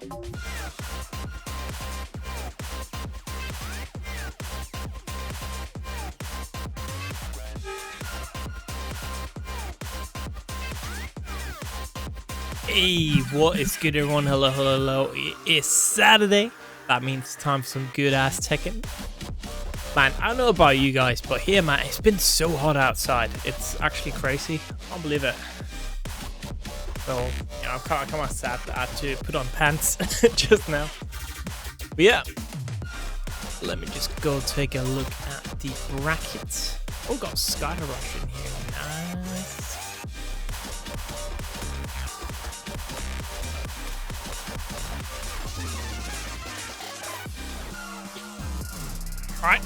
Hey, what is good everyone? Hello, hello, hello. It is Saturday. That means it's time for some good ass Tekken. Man, I don't know about you guys, but here, man, it's been so hot outside. It's actually crazy. I can't believe it. So, you know, I'm kind of sad that I had to put on pants just now. But yeah, let me just go take a look at the brackets. Oh, got Sky Rush in here. Nice. Alright.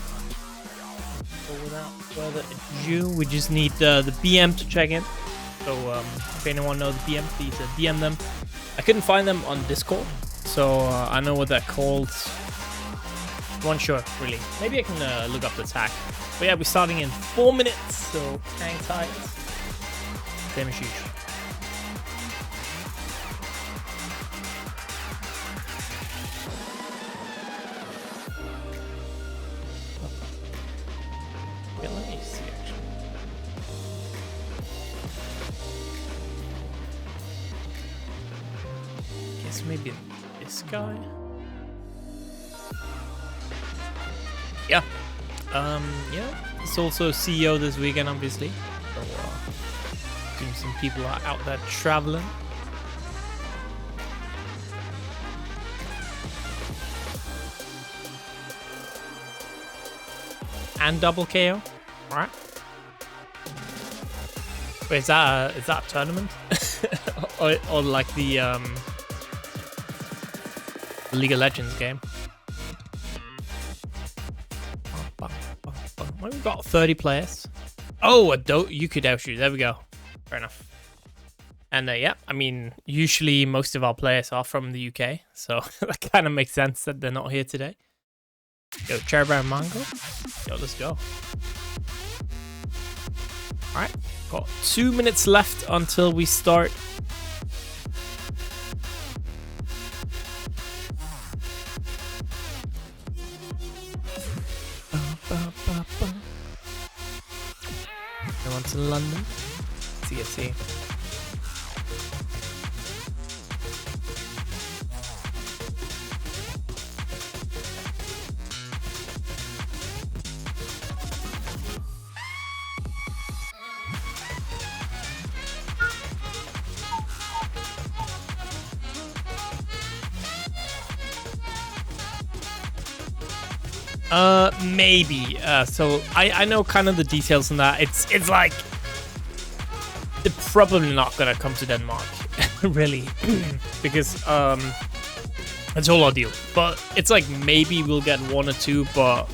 So without further ado, we just need the BM to check in. So if anyone knows the BM, please DM them. I couldn't find them on Discord, so I know what they're called. One sure, really. Maybe I can look up the tag. But yeah, we're starting in 4 minutes, so hang tight. Same as usual. Maybe this guy. Yeah. Yeah. It's also CEO this weekend, obviously. So, some people are out there traveling. And double KO. Alright. Wait, is that a tournament? or like the League of Legends game. Well, we've got 30 players. Oh, you could outshoot. There we go. Fair enough. And yeah, I mean, usually most of our players are from the UK, so that kind of makes sense that they're not here today. Yo, Cerberus Mango. Yo, let's go. All right, got 2 minutes left until we start. In London. CSC. Maybe. So I know kind of the details on that. It's like they're probably not gonna come to Denmark, really, because it's all our deal. But it's like maybe we'll get 1 or 2, but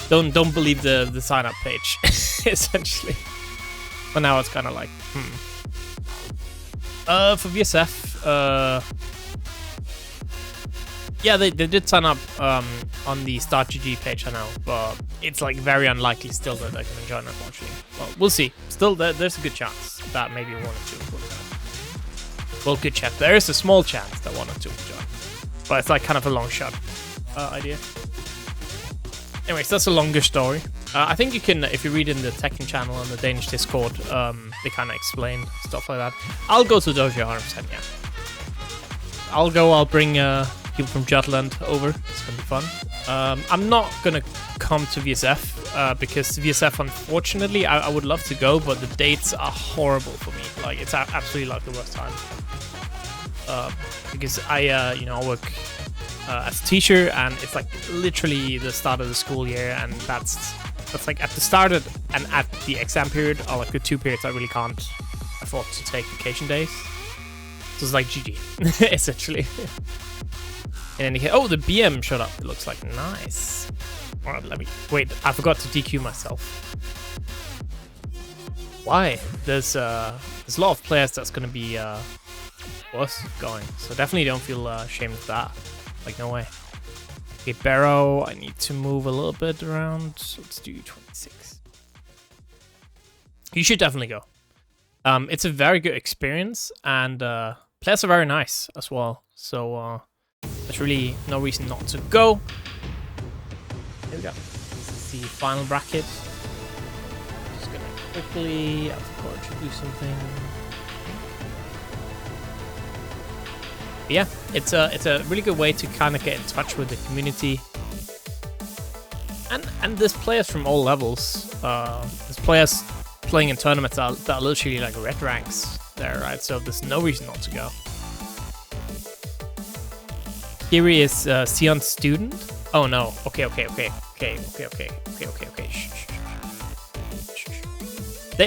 don't believe the sign up page, essentially. But now it's kind of like for VSF, yeah, they did sign up on the StartGG page, I know, but it's like very unlikely still that they can join, unfortunately. Well, we'll see. Still, there's a good chance that maybe 1 or 2 will join. Well, good chance. There is a small chance that 1 or 2 will join, but it's like kind of a long shot idea. Anyways, that's a longer story. I think you can, if you read in the Tekken channel on the Danish Discord, they kind of explain stuff like that. I'll go to Dojo 100%, yeah. I'll bring people from Jutland over. It's gonna be fun. I'm not gonna come to VSF because VSF, unfortunately, I would love to go, but the dates are horrible for me. Like, it's absolutely like the worst time. Because I work as a teacher, and it's like literally the start of the school year, and that's like at the start and at the exam period are like the 2 periods I really can't afford to take vacation days. So it's like GG, essentially. And then oh, the BM showed up. It looks like nice. All right, let me wait. I forgot to DQ myself. Why? There's a lot of players that's gonna be worse going. So definitely don't feel ashamed of that. Like, no way. Okay, bero. I need to move a little bit around. So let's do 26. You should definitely go. It's a very good experience, and players are very nice as well. So there's really no reason not to go. Here we go. This is the final bracket. Just gonna quickly, of course, do something. But yeah, it's a really good way to kind of get in touch with the community. And there's players from all levels. There's players playing in tournaments that are literally like red ranks there, right? So there's no reason not to go. Kiri is Sion's student. Oh no. Okay. Shh.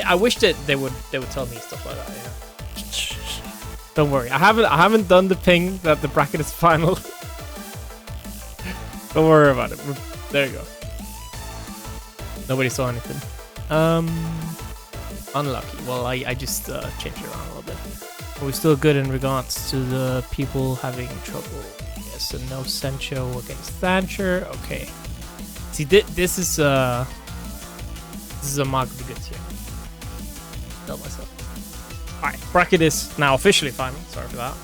I wish that they would tell me stuff like that. Yeah. Don't worry. I haven't done the ping that the bracket is final. Don't worry about it. There you go. Nobody saw anything. Unlucky. Well, I just changed it around a little bit. Are we still good in regards to the people having trouble? Yes, and no Sencho against Thatcher. Okay. See, this is a mark of the goods here. Tell myself. All right, bracket is now officially final. Sorry for that.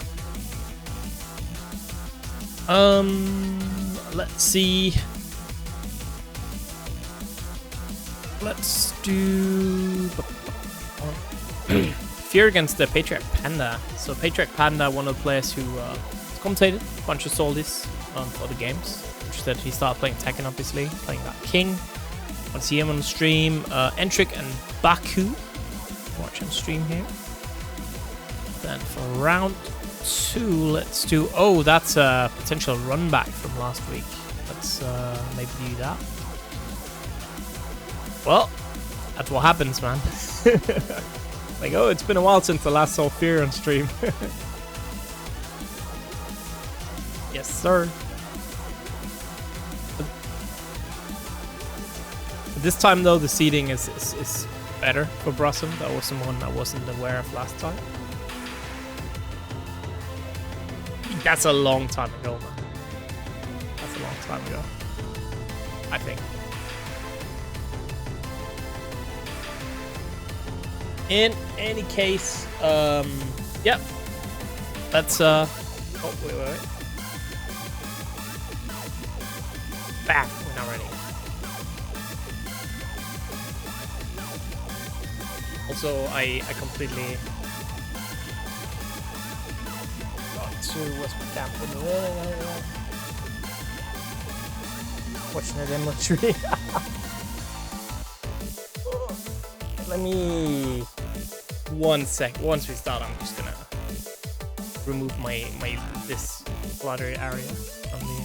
Let's see. Let's do Fear against the Patriarch Panda. So Patriarch Panda, one of the players who commentated a bunch of Salties for the games. Which said he started playing Tekken, obviously, playing that King. Want to see him on the stream. Entryk and Baku. Watch him stream here. Then for round 2, let's do. Oh, that's a potential run back from last week. Let's maybe do that. Well, that's what happens, man. Like, oh, it's been a while since I last saw Fear on stream. Yes, sir. But this time, though, the seeding is better for Bruhzum. That was someone I wasn't aware of last time. That's a long time ago, man. That's a long time ago. I think. In any case, yep. Let's oh wait. Back. We're not ready. Also, I completely got to what's my camp in the way. Watching a demo tree. Let me 1 sec. Once we start, I'm just gonna remove my this cluttered area from the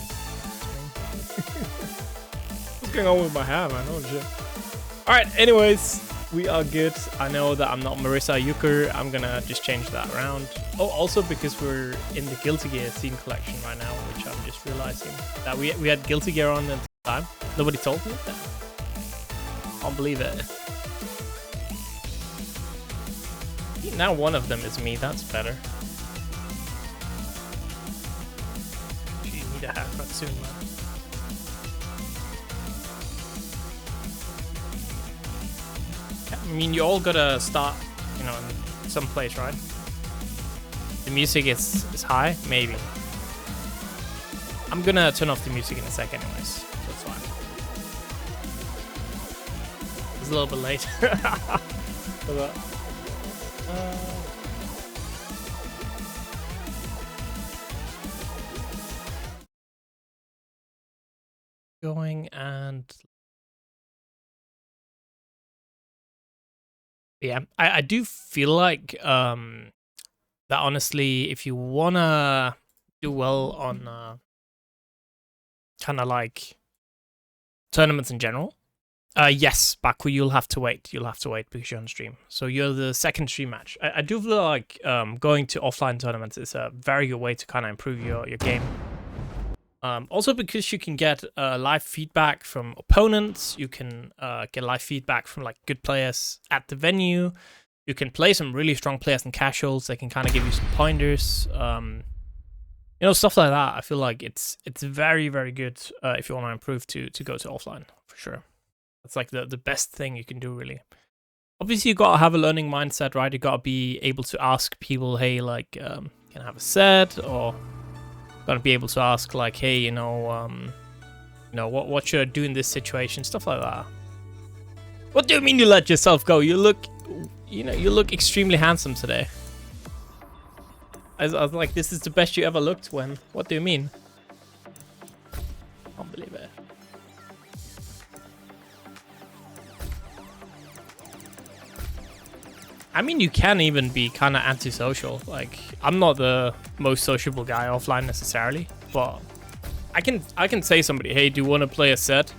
screen. What's going on with my hair, man? Oh shit. Alright, anyways, we are good. I know that I'm not Marissa Euchre. I'm gonna just change that around. Oh, also because we're in the Guilty Gear scene collection right now, which I'm just realizing that we had Guilty Gear on at the time. Nobody told me that. Can't believe it. Now one of them is me, that's better. Gee, need a haircut soon, man. Yeah, I mean, you all gotta start, you know, in some place, right? The music is high? Maybe. I'm gonna turn off the music in a sec anyways, so it's fine. It's a little bit late. For that. Going and yeah, I do feel like that honestly, if you wanna do well on kind of like tournaments in general, yes, Baku, you'll have to wait. You'll have to wait because you're on stream. So you're the second stream match. I do feel like going to offline tournaments is a very good way to kind of improve your game. Also because you can get live feedback from opponents. You can get live feedback from like good players at the venue. You can play some really strong players in casuals. They can kind of give you some pointers. You know, stuff like that. I feel like it's very, very good if you want to improve to go to offline for sure. That's like the best thing you can do, really. Obviously, you got to have a learning mindset, right? You got to be able to ask people, hey, like, can I have a set? Or gonna be able to ask like, hey, you know, what should I do in this situation, stuff like that. What do you mean you let yourself go? You look, you look extremely handsome today. I was like, this is the best you ever looked when. What do you mean? Can't believe it. I mean, you can even be kind of antisocial. Like, I'm not the most sociable guy offline necessarily, but I can say to somebody, hey, do you want to play a set?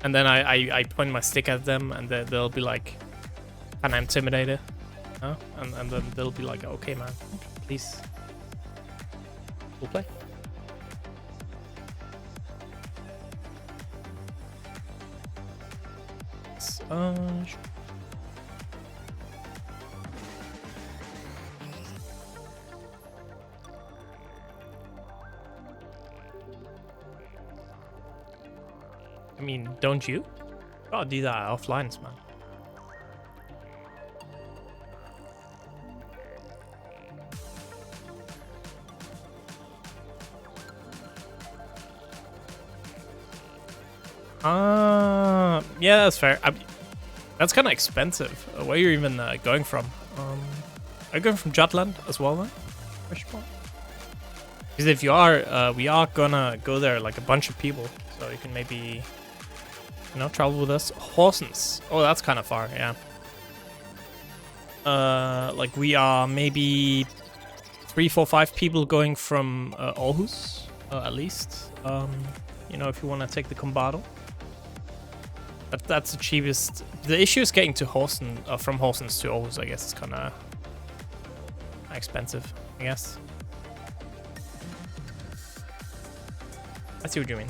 And then I point my stick at them, and they'll be like, kind of intimidated, huh? And then they'll be like, okay, man, please, we'll play. I mean, don't you? Gotta do that offline, man. Yeah, that's fair. That's kind of expensive. Where are you even going from? Are you going from Jutland as well, then? Because if you are, we are gonna go there like a bunch of people, so you can maybe, you know, travel with us. Horsens. Oh, that's kind of far. Yeah. Like we are maybe 3, 4, 5 people going from Aarhus, at least. You know, if you want to take the Combado. That's the cheapest. The issue is getting to Horsen, from Horsens to Aarhus, I guess. It's kind of expensive, I guess. I see what you mean.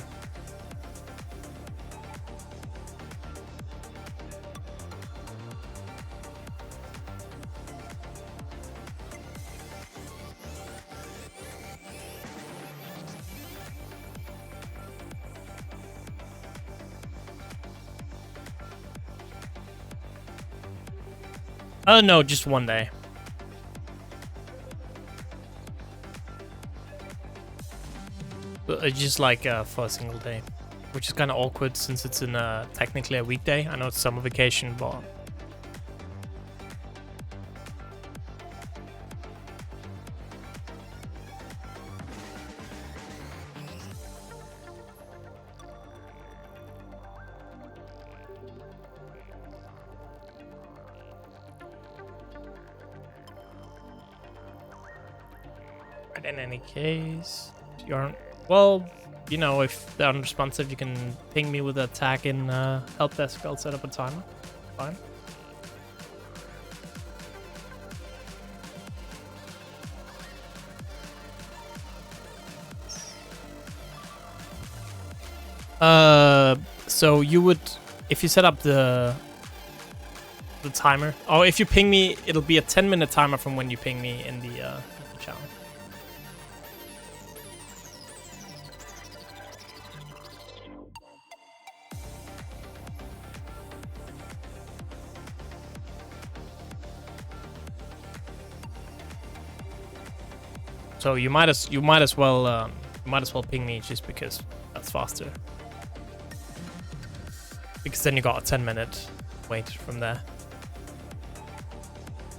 No, just one day. Just like for a single day, which is kind of awkward since it's in technically a weekday. I know it's summer vacation, but in any case, you aren't. Well, you know, if they're unresponsive, you can ping me with a tag in help desk. I'll set up a timer. Fine. So you would, if you set up the timer. Oh, if you ping me, it'll be a 10-minute timer from when you ping me in the channel. So you might as well ping me just because that's faster. Because then you got a 10-minute wait from there.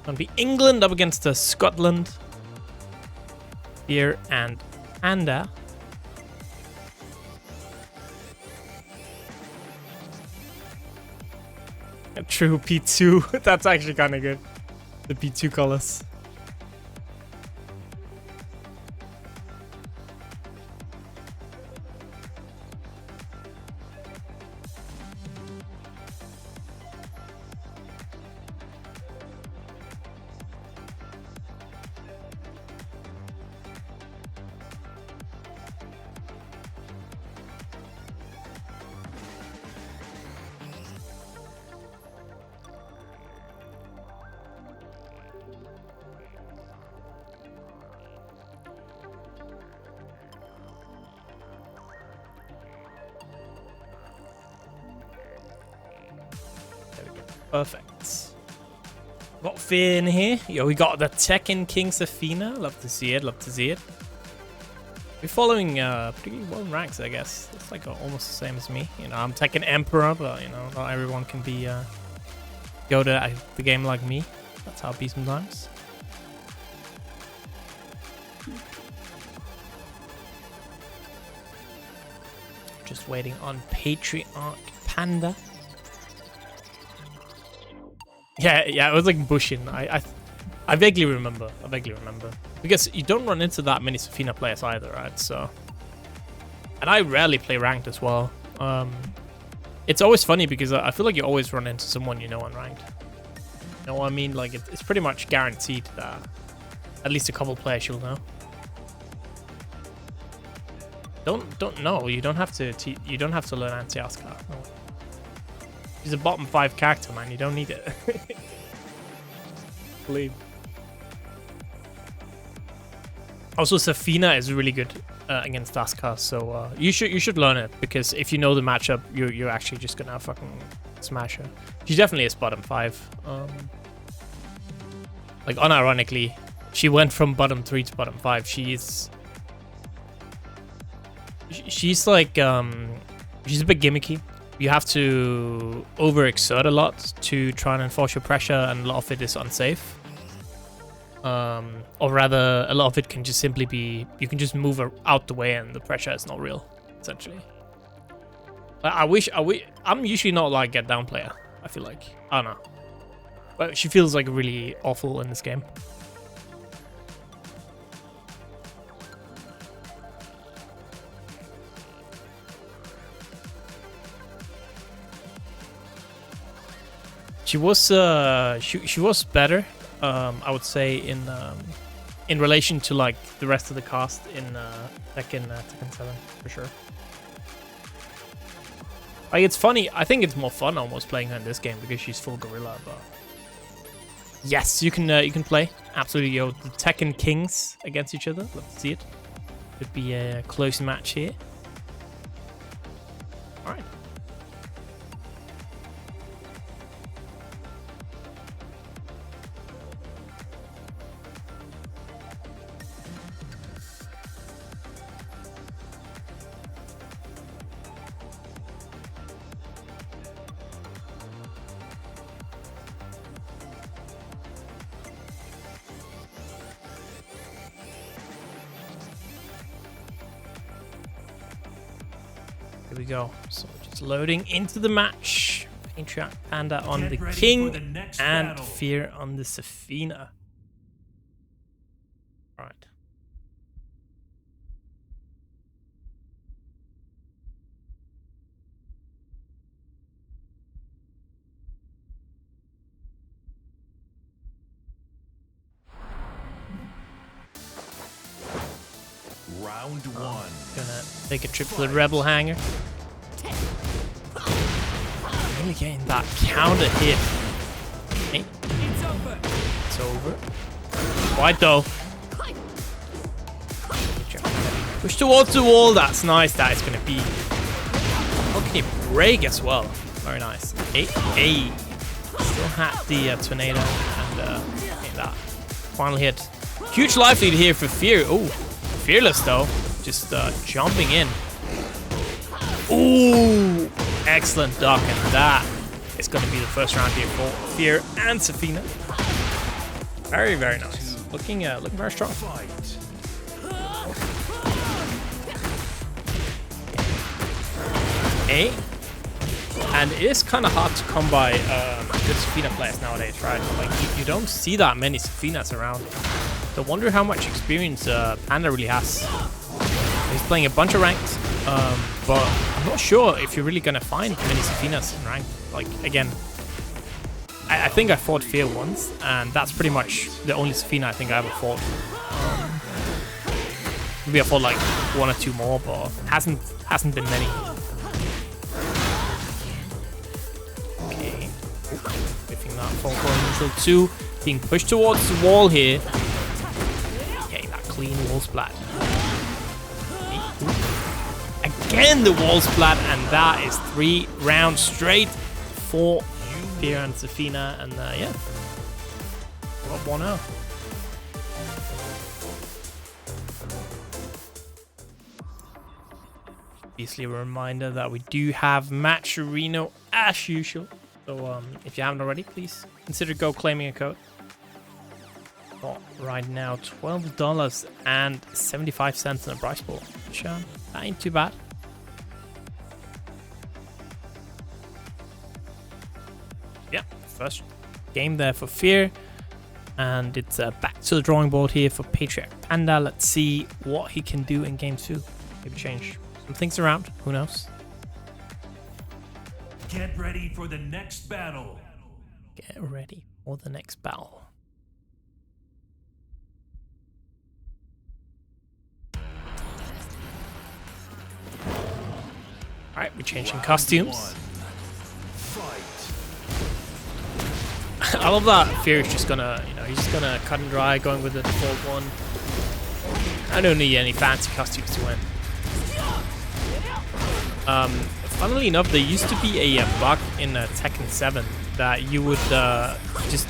Gonna be England up against Scotland. Gear and Panda. A true P2. That's actually kind of good. The P2 colors. Perfect. Got Finn here. Yo, we got the Tekken King Zafina. Love to see it. Love to see it. We're following pretty well in ranks, I guess. It's like almost the same as me. You know, I'm Tekken Emperor, but you know, not everyone can be go to the game like me. That's how it be sometimes. Just waiting on Patriarch Panda. Yeah, it was like bushing. I vaguely remember. Because you don't run into that many Zafina players either, right? So, and I rarely play ranked as well. It's always funny because I feel like you always run into someone you know on ranked. You know what I mean? Like it's pretty much guaranteed that at least a couple players you'll know. Don't know. You don't have to. You don't have to learn anti-Asuka. No. He's a bottom 5 character, man. You don't need it. Believe. Also, Zafina is really good against Asuka, so you should learn it, because if you know the matchup, you're actually just gonna fucking smash her. She definitely is bottom 5. Like unironically, she went from bottom 3 to bottom 5. She's like she's a bit gimmicky. You have to overexert a lot to try and enforce your pressure, and a lot of it is unsafe. Or rather, a lot of it can just simply be, you can just move out the way and the pressure is not real, essentially. I'm usually not like a down player, I feel like. I don't know. But she feels like really awful in this game. She was better, I would say, in relation to like the rest of the cast in Tekken 7 for sure. Like, it's funny. I think it's more fun almost playing her in this game because she's full gorilla. But yes, you can play absolutely. Yo, the Tekken Kings against each other. Let's see it. Could be a close match here. All right. Here we go. So just loading into the match. Patriarch Panda on the King and Fear on the Zafina. All right. Round 1. Gonna take a trip to the Rebel hangar. Really getting that counter hit. Hey. It's over. White though. Push towards the wall. That's nice. That is gonna be. How can you break as well? Very nice. Hey. Still had the tornado and that final hit. Huge life lead here for Fear. Oh. Fearless though, just jumping in. Ooh, excellent duck, and that is going to be the first round here for Fear and Zafina. Very, very nice. Looking very strong. A, and it is kind of hard to come by good Zafina players nowadays, right? Like you don't see that many Zafinas around. I wonder how much experience Panda really has. He's playing a bunch of ranked, but I'm not sure if you're really gonna find many Zafinas in ranked. Like again, I think I fought Fear once, and that's pretty much the only Zafina I think I ever fought. Maybe I fought like 1 or 2 more, but hasn't been many. Okay, whiffing that full neutral 2, being pushed towards the wall here. Clean wall splat. Again the wall splat, and that is 3 rounds straight for Fear and Zafina, and yeah, Rob 1-0. Obviously, a reminder that we do have match Reno as usual. So if you haven't already, please consider claiming a code. Got right now $12.75 in a prize pool. Which that ain't too bad. Yeah, first game there for Fear. And it's back to the drawing board here for Patriarch Panda. Let's see what he can do in game 2. Maybe change some things around. Who knows? Get ready for the next battle. Get ready for the next battle. Alright, we're changing costumes. I love that Fear is just gonna, he's just gonna cut and dry, going with the default one. I don't need any fancy costumes to win. Funnily enough, there used to be a bug in Tekken 7 that you would just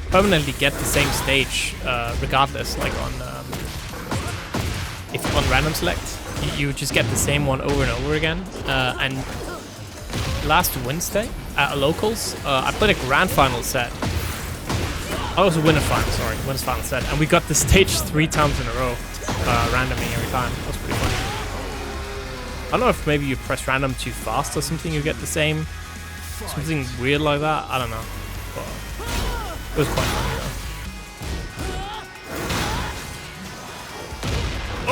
permanently get the same stage regardless, like on if on random select, you would just get the same one over and over again. And last Wednesday at locals, I played a grand final set. Oh, it was a winner final set, and we got the stage 3 times in a row, randomly every time. That was pretty funny. I don't know if maybe you press random too fast or something, you get the same, something weird like that. I don't know, but it was quite funny though.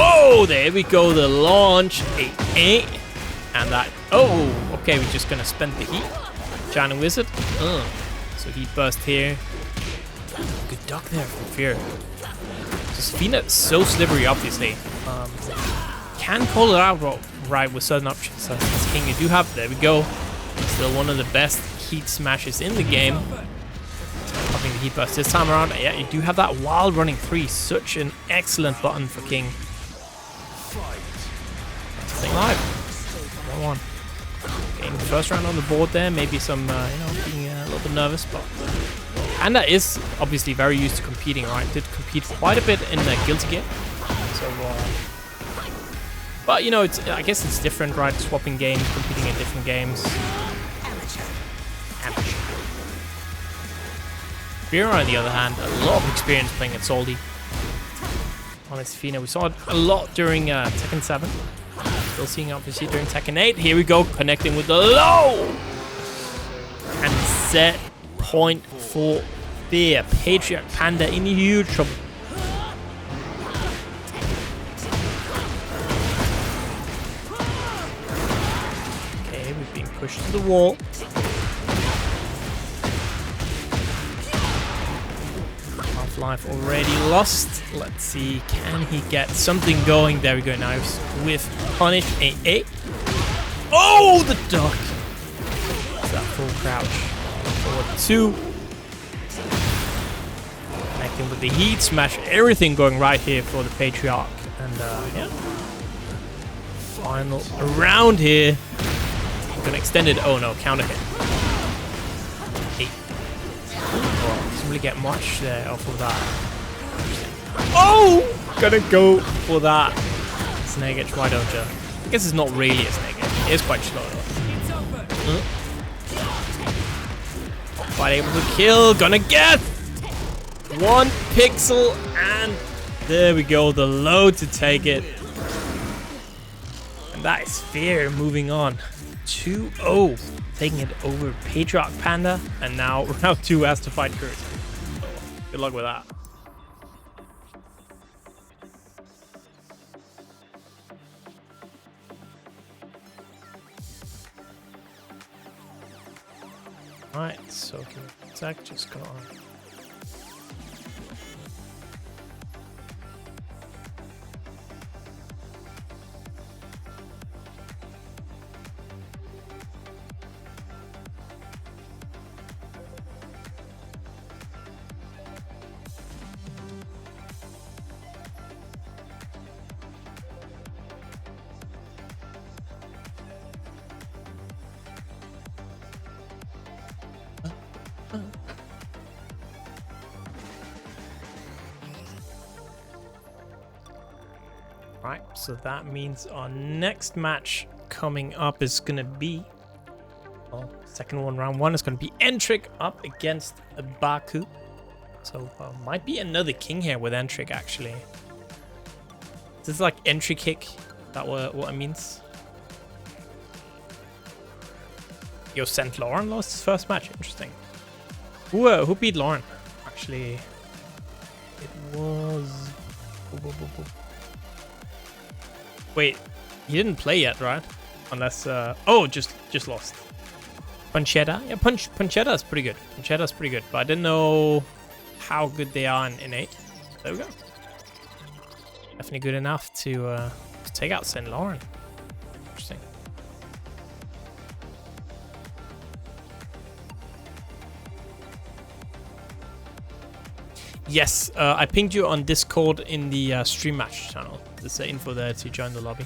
Oh, there we go, the launch, and that. Oh, okay, we're just gonna spend the heat. Giant Wizard. So heat burst here. Good duck there from Fear. Zafina is so slippery, obviously. Can call it out right with certain options. So as King, you do have. There we go. Still one of the best heat smashes in the game. Popping the heat burst this time around. Yeah, you do have that wild running 3. Such an excellent button for King. Staying alive. 1-1. Getting the first round on the board there. Maybe some, being a little bit nervous, but Panda is obviously very used to competing, right? Did compete quite a bit in the Guilty Gear. So, but I guess it's different, right? Swapping games, competing in different games. Amateur. Fear, on the other hand, a lot of experience playing at Salty. On Zafina, we saw it a lot during Tekken 7. Still seeing obviously during Tekken 8. Here we go, connecting with the low! And set point for Fear. Patriarch Panda in huge trouble. Okay, we've been pushed to the wall. Half-life already lost. Let's see, can he get something going? There we go, Naevis with punish AA. Oh, the duck! That's that full crouch. Forward 2. Connecting with the heat smash. Everything going right here for the Patriarch. And yeah. Final round here. Gonna extend it. Oh no, counter hit. 8. Oh, doesn't really get much there off of that. Oh! Gonna go for that. Snake edge, why don't you? I guess it's not really a snake edge. It is quite slow though. Not quite able to kill. Gonna get 1 pixel, and there we go. The low to take it. And that is Fear moving on. 2-0. Taking it over Patriarch Panda. And now round 2 has to fight Kuroten. So, good luck with that. Alright, so attack just go on. Right, so that means our next match coming up is gonna be, well, second one, round one is gonna be entryk up against Baku. So might be another king here with entryk actually. This is like entry kick. Is that what it means? Yo, St. Lauren lost his first match. Interesting. Who beat Lauren? Actually, it was. Wait, he didn't play yet, right? Unless oh, just lost. Panchetta? Yeah, Panchetta is pretty good. Panchetta is pretty good, but I didn't know how good they are in innate. There we go. Definitely good enough to take out St. Lauren. Interesting. Yes, I pinged you on Discord in the stream match channel. There's the info there to join the lobby.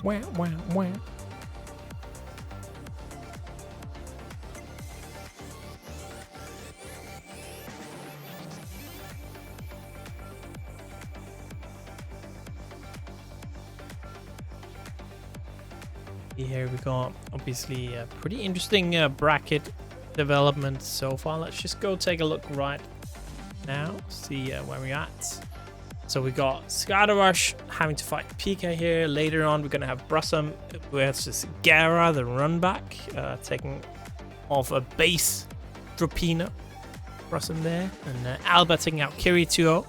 Wah, wah, wah. Here we got obviously a pretty interesting bracket development so far. Let's just go take a look right now, see where we're at. So we got Cerberus having to fight PiKaH here. Later on, we're going to have Bruhzum versus Gaer, the run back, taking off a base Dropina. Bruhzum there. And ALBA taking out Kiri 2-0.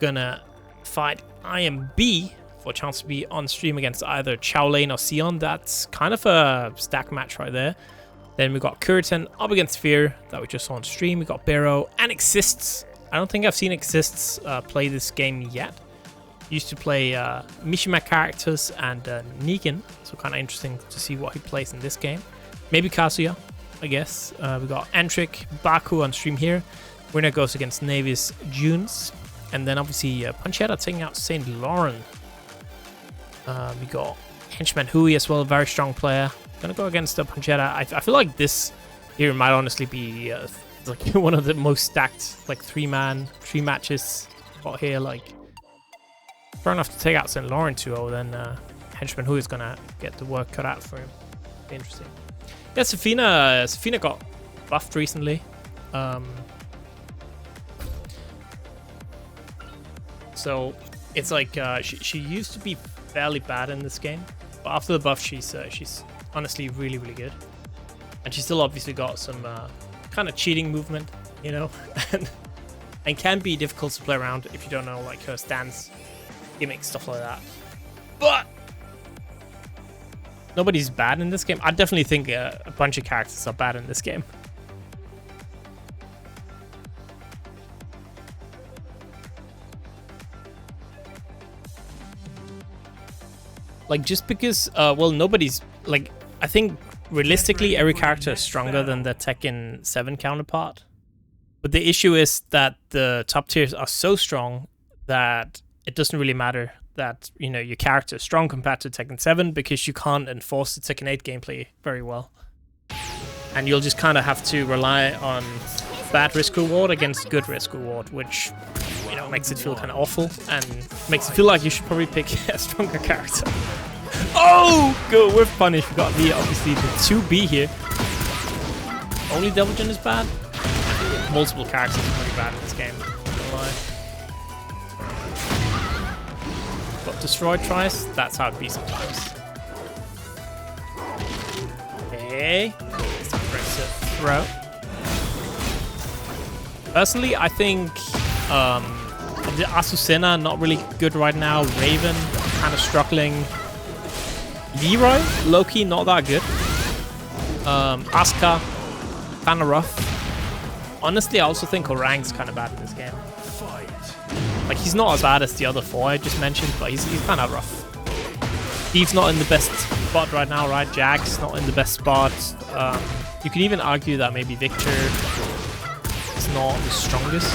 Gonna fight IMB for a chance to be on stream against either Lane or Sion. That's kind of a stack match right there. Then we got Kuroten up against Fear that we just saw on stream. We got Bero and Exiszt. I don't think I've seen Exiszt play this game yet. Used to play Mishima characters and Negan, so kind of interesting to see what he plays in this game. Maybe Kazuya, I guess. We got entryk, Baku on stream here. Winner goes against Naevis, Younes. And then obviously Panchetta taking out St. Lauren. We got Hench Man Hoey as well, very strong player. Gonna go against Panchetta. I feel like this here might honestly be like one of the most stacked like three matches got here. Like fair enough to take out St. Lauren 2-0, then Hench Man Hoey is gonna get the work cut out for him. Be interesting. Yeah, Zafina got buffed recently. So it's like she used to be fairly bad in this game, but after the buff she's honestly really good, and she's still obviously got some kind of cheating movement, you know, and can be difficult to play around if you don't know like her stance, gimmick, stuff like that. But nobody's bad in this game. I definitely think a bunch of characters are bad in this game. Like, just because, well, nobody's, like, I think realistically every character is stronger than the Tekken 7 counterpart. But the issue is that the top tiers are so strong that it doesn't really matter that, you know, your character is strong compared to Tekken 7 because you can't enforce the Tekken 8 gameplay very well. And you'll just kind of have to rely on bad risk reward against good risk reward, which, you know, makes it feel kind of awful and makes it feel like you should probably pick a stronger character. Oh, good with punish. We got the obviously the 2B here. Only Double Jin is bad. Multiple characters are pretty bad in this game. Don't lie. But destroy tries. That's how it be sometimes. Okay. It's a aggressive throw. Personally, I think the Azucena not really good right now. Raven kind of struggling. Leroy, low-key not that good. Asuka, kind of rough. Honestly, I also think Orang's kind of bad in this game. Like, he's not as bad as the other four I just mentioned, but he's kind of rough. Steve's not in the best spot right now, right? Jack's not in the best spot. You could even argue that maybe Victor is not the strongest.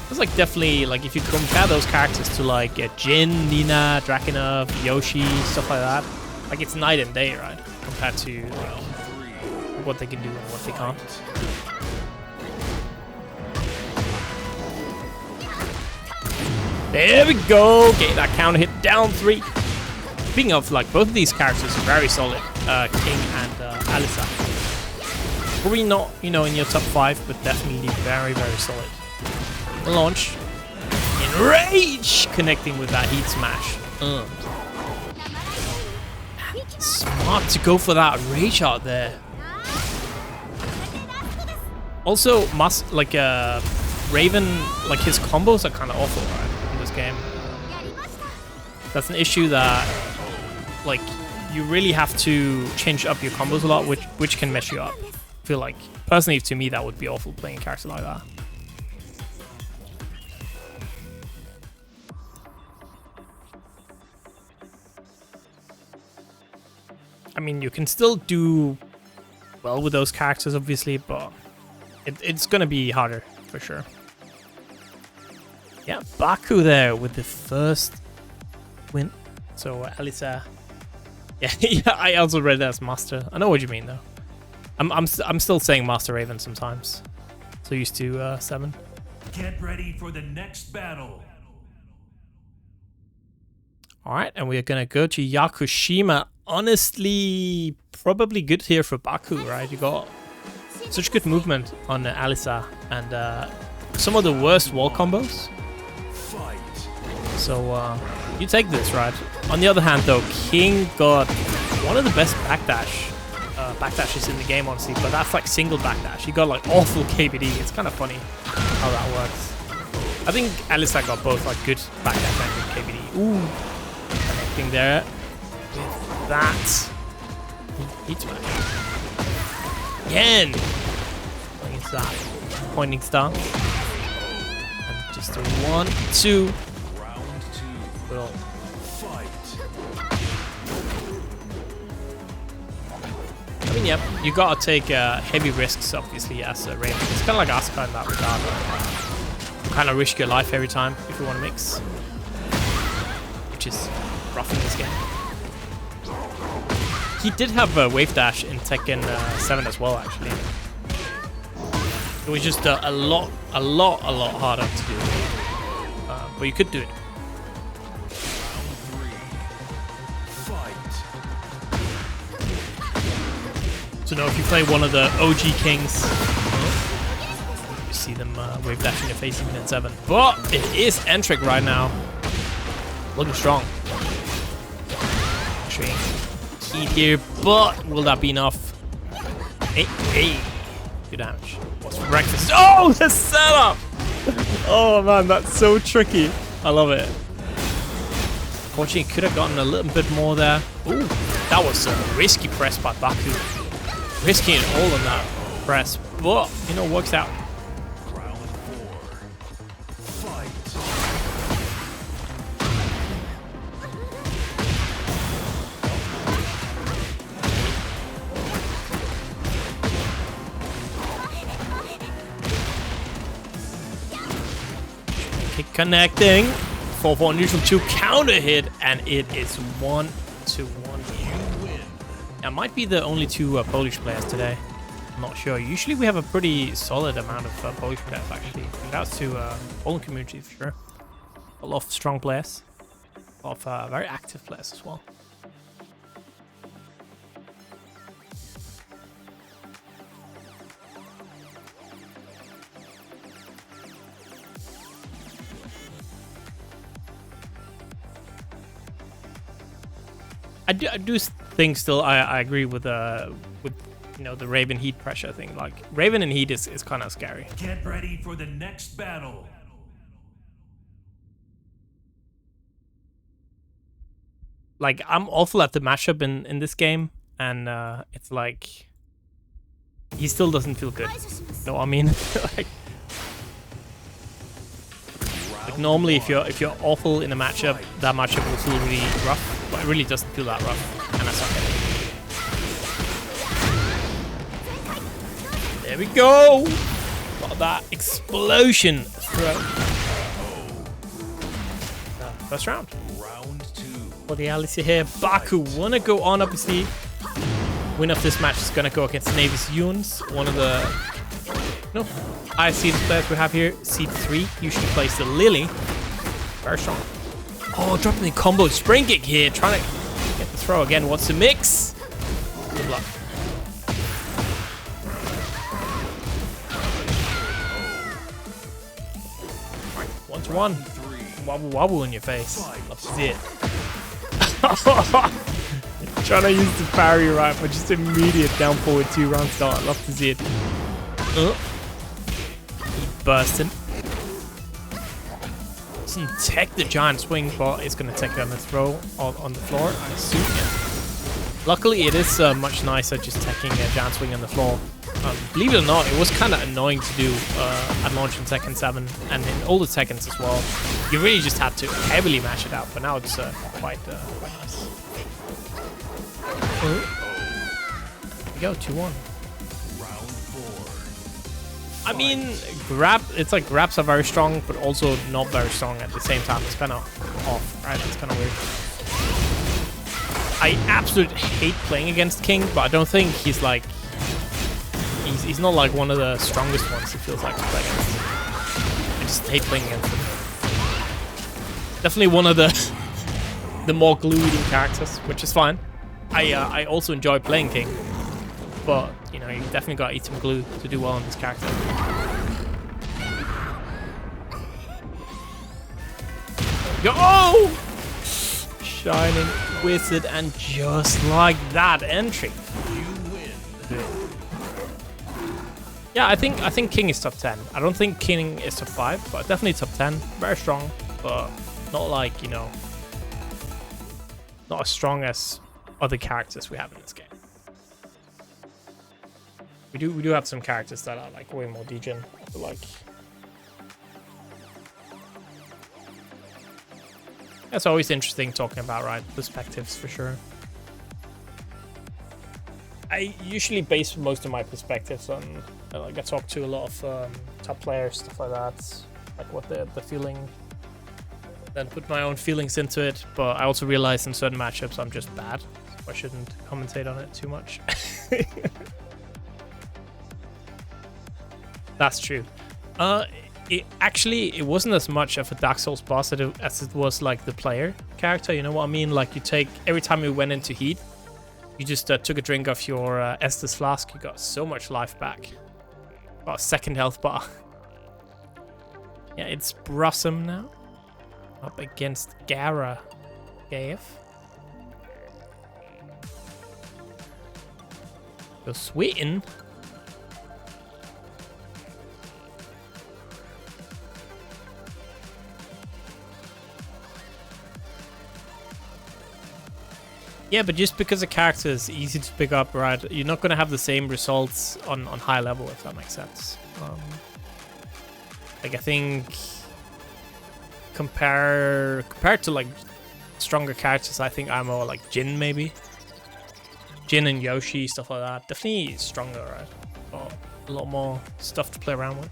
It's like definitely, like, if you compare those characters to like Jin, Nina, Drakenov, Yoshi, stuff like that, like it's night and day, right? Compared to like what they can do and what they can't. There we go. Get that counter hit down 3. Speaking of, like, both of these characters are very solid. King and Alisa. Probably not, you know, in your top 5, but definitely very, very solid. Launch. Enrage! Connecting with that heat smash. Smart to go for that rage out there. Also, Raven, like, his combos are kind of awful, right, in this game. That's an issue that, like, you really have to change up your combos a lot, which can mess you up. I feel like, personally, to me, that would be awful playing a character like that. I mean, you can still do well with those characters, obviously, but it's gonna be harder, for sure. Yeah, Baku there with the first win. So, Alisa... Yeah, yeah, I also read that as Master. I know what you mean, though. I'm still saying Master Raven sometimes. So used to 7. Get ready for the next battle. Alright, and we're gonna go to Yakushima. Honestly, probably good here for Baku, right? You got such good movement on Alisa and some of the worst wall combos. So you take this, right? On the other hand, though, King got one of the best backdashes in the game, honestly. But that's like single backdash. He got like awful KBD. It's kind of funny how that works. I think Alisa got both like good backdash and good KBD. Ooh, connecting there. With that heat smash again. It's that pointing star. And just a 1, 2. Round 2. Well, Fight. I mean, yep, you gotta take heavy risks, obviously, as a Raven. It's kind of like Asuka in that regard. Kind of risk your life every time if you want to mix, which is rough in this game. He did have a wave dash in Tekken 7 as well, actually. It was just a lot harder to do. But you could do it. So now if you play one of the OG Kings, you see them wave dash in your face even in 7. But it is entryk right now. Looking strong. Actually, heat here, but will that be enough? Hey. Good damage. What's for breakfast? Oh, the setup! Oh man, that's so tricky. I love it. Unfortunately, could have gotten a little bit more there. Ooh, that was a risky press by Baku. Risky it all on that press, but you know, works out. Round 4. Fight. Kick connecting. 4-4 neutral 2 counter hit, and it is 1-1 here. That might be the only 2 Polish players today. I'm not sure. Usually we have a pretty solid amount of Polish players, actually. And that's to Poland community for sure. A lot of strong players. A lot of very active players as well. I do think still I agree with you know, the Raven heat pressure thing. Like Raven and heat is kind of scary. Get ready for the next battle. Like I'm awful at the matchup in this game, and it's like he still doesn't feel good. You know what I mean? like normally if you're awful in a matchup, that matchup will feel really rough. But it really doesn't feel that rough, and I suck at it. There we go! Got that explosion throw. First round. Round 2. For the Alisa here, Baku wanna go on, obviously. Winner of this match is gonna go against Naevis Younes, one of the highest seeded players we have here. Seed 3 usually plays the Lili. Very strong. Oh, dropping the combo spring kick here. Trying to get the throw again. Wants to mix. Good luck. Right, 1-1. Wobble wobble in your face. Love to see it. Trying to use the parry right, but just immediate down forward 2-round start. Love to see it. He bursting. Doesn't tech the giant swing, but it's going to take it on the throw on the floor, I assume. Yeah. Luckily, it is much nicer just teching a giant swing on the floor. Believe it or not, it was kind of annoying to do at launch in Tekken 7 and in all the Tekkens as well. You really just had to heavily mash it out, but now it's quite nice. There we go, 2-1. I mean, it's like grabs are very strong, but also not very strong at the same time. It's kind of off, right? It's kind of weird. I absolutely hate playing against King, but I don't think he's like... He's not like one of the strongest ones, it feels like, to play against. I just hate playing against him. Definitely one of the more glue-eating characters, which is fine. I also enjoy playing King, but you know, you definitely gotta eat some glue to do well on this character. Go! Oh! Shining Wizard, and just like that, entry. You win. Yeah, I think King is top 10. I don't think King is top 5, but definitely top 10. Very strong, but not like, you know, not as strong as other characters we have in this game. We do have some characters that are like way more degen, but like that's always interesting talking about, right? Perspectives for sure. I usually base most of my perspectives on like I talk to a lot of top players, stuff like that, like what the feeling, then put my own feelings into it. But I also realize in certain matchups I'm just bad, so I shouldn't commentate on it too much. That's true. It wasn't as much of a Dark Souls boss as it was like the player character. You know what I mean? Like you take every time we went into heat, you just took a drink of your Estus flask. You got so much life back. About a second health bar. Yeah, it's Bruhzum now. Up against Gaer. Gaeaf. Go Sweden. Yeah, but just because a character is easy to pick up, right, you're not going to have the same results on high level, if that makes sense. Like, I think compared to, like, stronger characters, I think I'm more like Jin, maybe. Jin and Yoshi, stuff like that. Definitely stronger, right? Got a lot more stuff to play around with.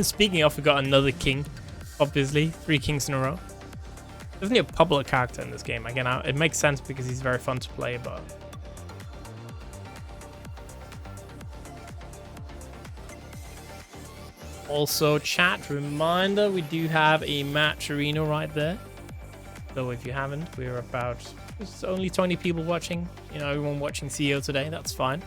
Speaking of, we got another king, obviously. 3 kings in a row. Definitely a popular character in this game. Again, it makes sense because he's very fun to play, but... Also, chat reminder, we do have a match arena right there. So if you haven't, we're about... There's only 20 people watching. You know, everyone watching CEO today, that's fine.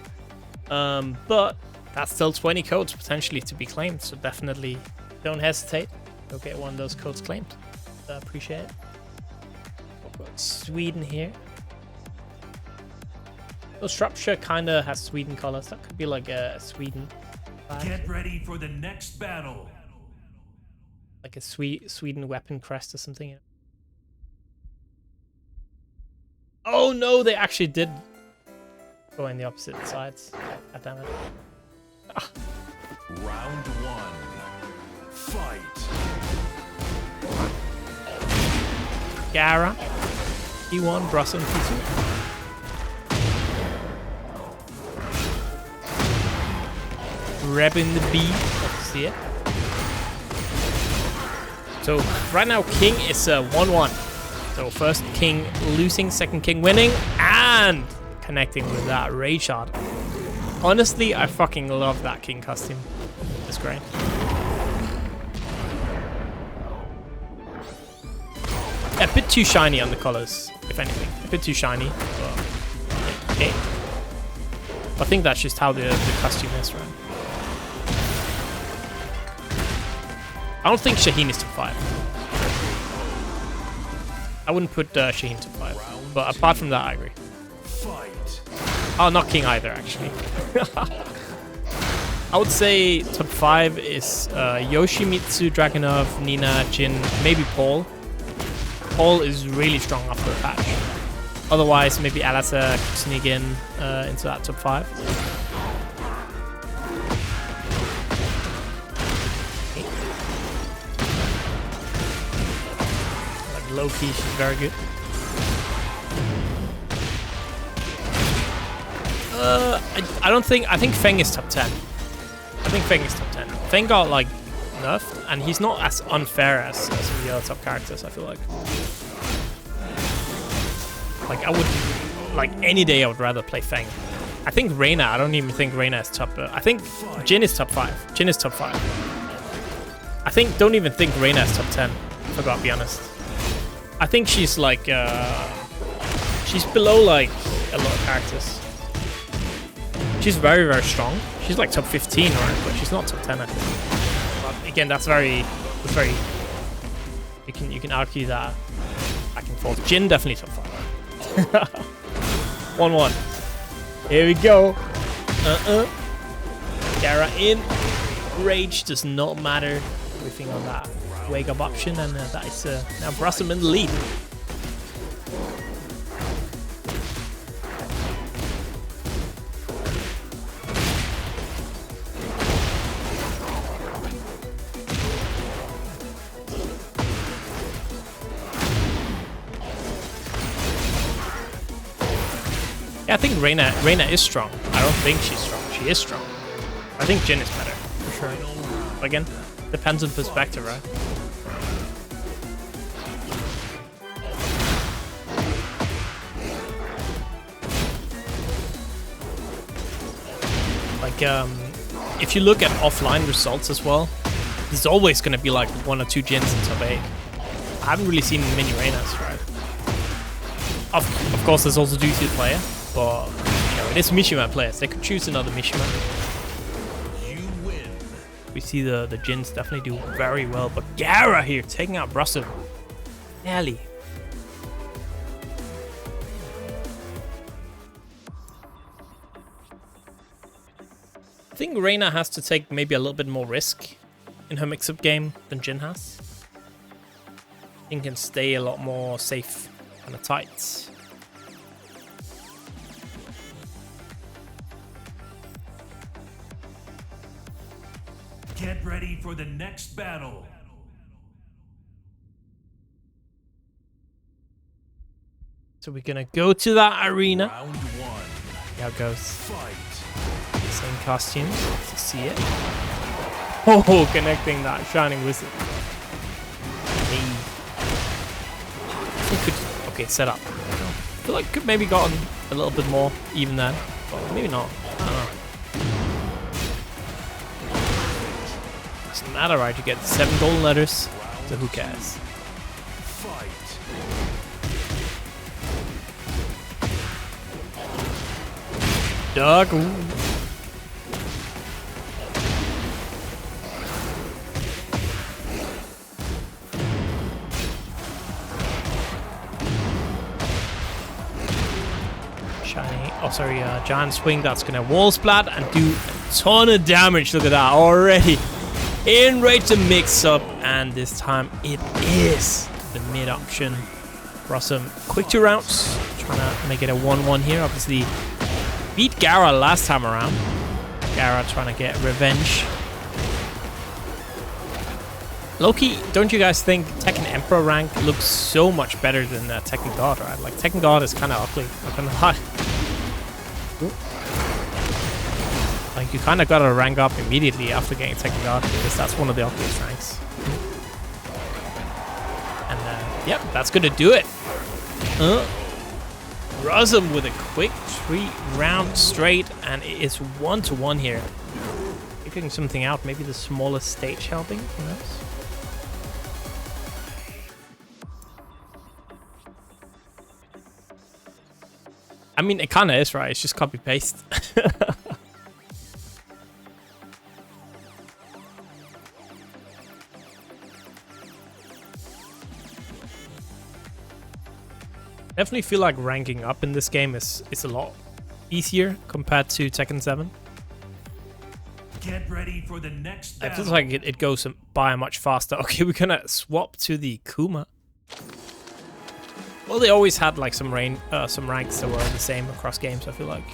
But... That's still 20 codes potentially to be claimed, so definitely don't hesitate. Go get one of those codes claimed. Appreciate it. We've got Sweden here. So Shropshire kind of has Sweden colors. That could be like a Sweden flag. Get ready for the next battle. Like a Sweden weapon crest or something. Oh no, they actually did go in the opposite sides. God damn it. Round 1. Fight. Gaer. P1, Bruhzum, P2. Repping the B. Love to see it. So right now King is 1-1. So first King losing, second King winning, and connecting with that rage shot. Honestly, I fucking love that king costume. It's great. A bit too shiny on the colors, if anything. A bit too shiny. But okay. I think that's just how the costume is, right? I don't think Shaheen is top 5. I wouldn't put Shaheen top 5. But apart from that, I agree. Oh, not King either, actually. I would say top 5 is Yoshimitsu, Dragunov, Nina, Jin, maybe Paul. Paul is really strong after the patch. Otherwise, maybe Alisa could sneak in into that top 5. Low key, she's very good. I think Feng is top 10. I think Feng is top 10. Feng got like nerfed, and he's not as unfair as some of the other top characters, I feel like. Like I would, like any day I would rather play Feng. I think Reina, I don't even think Reina is top, I think Jin is top 5. Jin is top 5. I don't even think Reina is top 10, if I gotta be honest. I think she's like, she's below like a lot of characters. She's very, very strong. She's like top 15, right? But she's not top 10, I think. But again, that's very, you can argue that back and forth. Jin definitely top 5. 1-1. Here we go. Gaer in. Rage does not matter. Everything on that wake up option, and that is now Bruhzum in the lead. Yeah, I think Reina is strong. I don't think she's strong. She is strong. I think Jin is better, for sure. Again, depends on perspective, right? Like, if you look at offline results as well, there's always going to be like 1 or 2 Jins in top 8. I haven't really seen many Reinas, right? Of course, there's also due to the player, but you know, it is Mishima players. They could choose another Mishima. We see the Jins definitely do very well, but Gaer here taking out Bruhzum. Nearly. I think Reina has to take maybe a little bit more risk in her mix-up game than Jin has. Jin can stay a lot more safe and tight. Get ready for the next battle. So we're gonna go to that arena. Round 1. See how it goes. Fight. Same costumes to see it. Oh, connecting that shining wizard. Hey. He could, okay, set up. I feel like could maybe gotten a little bit more even then, but maybe not. I don't know. Doesn't matter, right? You get 7 golden letters, so who cares? Dog. Ooh. Shiny. Oh, sorry. Giant swing. That's gonna wall splat and do a ton of damage. Look at that already. Enrage the mix-up, and this time it is the mid option. Bruhzum quick 2 rounds. Trying to make it a 1-1 here. Obviously, beat Gaer last time around. Gaer trying to get revenge. Low-key, don't you guys think Tekken Emperor rank looks so much better than Tekken God, right? Like, Tekken God is kind of ugly, not gonna lie. Like, you kind of gotta rank up immediately after getting Tekken God, because that's one of the ugliest ranks. And, yep, that's gonna do it. Bruhzum with a quick 3-round straight, and it is 1-1 here. Figuring something out, maybe the smallest stage helping, who knows? I mean, it kinda is, right? It's just copy-paste. Definitely feel like ranking up in this game is a lot easier compared to Tekken 7. Get ready for the next It feels battle. like it goes by much faster. Okay, we're gonna swap to the Kuma. Well, they always had like some ranks that were the same across games, I feel like.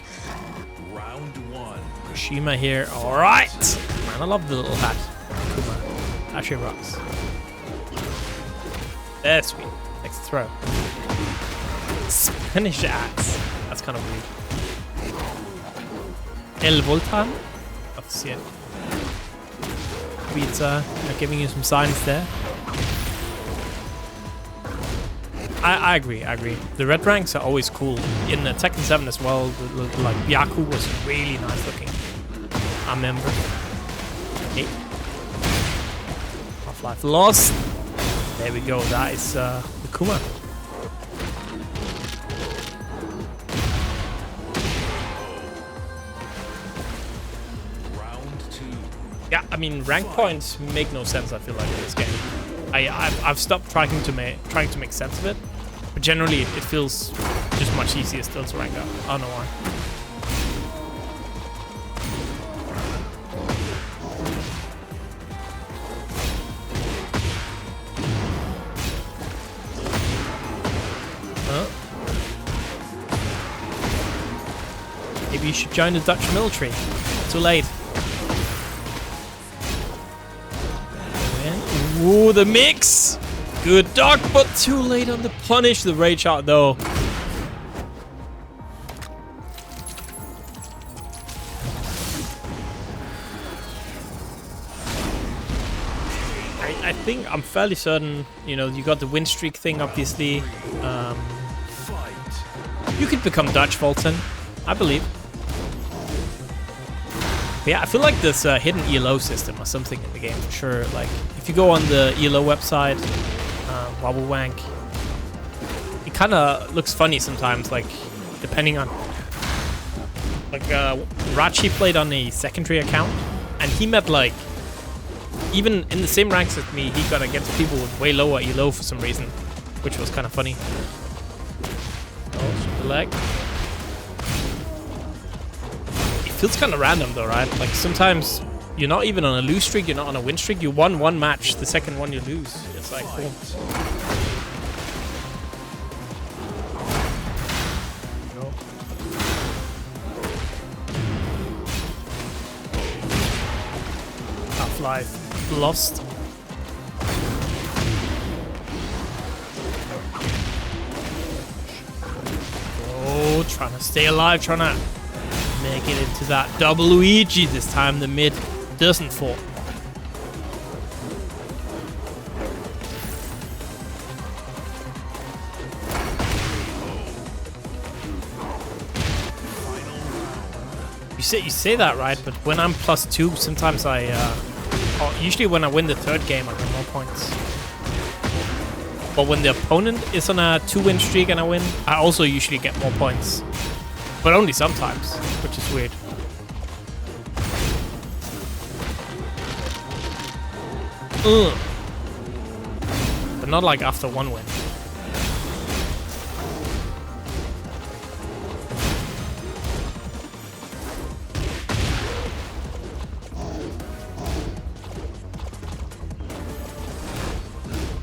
Round 1. Kushima here. Alright! Man, I love the little hat. Kuma. Actually rocks. That's sweet. Next throw. Spanish axe. That's kind of weird. El Voltan. Love to see it. Pizza. Giving you some signs there. I agree. The red ranks are always cool. In Tekken 7 as well, like Byaku was really nice looking. I remember. Hey. Half-Life Lost. There we go. That is the Kuma. Yeah, I mean, rank points make no sense, I feel like, in this game. I've stopped trying to make sense of it, but generally it feels just much easier still to rank up. I don't know why. Maybe you should join the Dutch military. Too late. Ooh, the mix! Good dog, but too late on the punish. The rage out though. I think I'm fairly certain, you know, you got the win streak thing, obviously. You could become Dutch, Volten, I believe. But yeah, I feel like there's a hidden ELO system or something in the game for sure. Like, if you go on the ELO website, Wobble Wank, it kind of looks funny sometimes, like, depending on... Like, Rachi played on a secondary account, and he met, like, even in the same ranks as me, he got against people with way lower ELO for some reason, which was kind of funny. Oh, the leg. Feels kind of random though, right? Like sometimes you're not even on a lose streak, you're not on a win streak. You won one match, the second one you lose. It's like, cool. No. Half-Life Lost. Oh, trying to stay alive, trying to make it into that double Luigi. This time the mid doesn't fall. You say that right, but when I'm +2, sometimes usually when I win the third game, I get more points. But when the opponent is on a 2-win streak and I win, I also usually get more points. But only sometimes, which is weird. But not like after one win.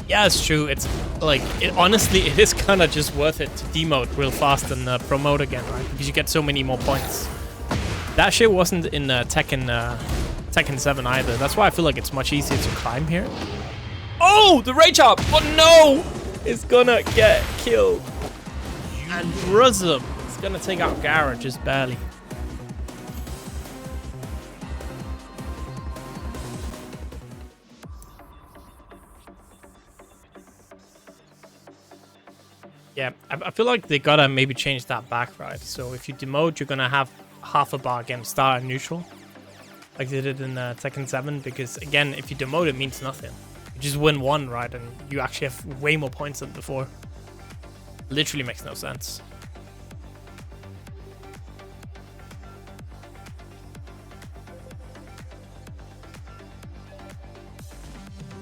Yeah, it's true. It's like, honestly, it is kind of just worth it to demote real fast and promote again, right? Because you get so many more points. That shit wasn't in Tekken 7 either. That's why I feel like it's much easier to climb here. Oh, the rage up! But no! It's gonna get killed. And Bruhzum is gonna take out Gaer just barely. Yeah, I feel like they gotta maybe change that back, right? So if you demote, you're gonna have half a bar against star and neutral, like they did in Tekken 7. Because again, if you demote, it means nothing. You just win one, right? And you actually have way more points than before. Literally makes no sense.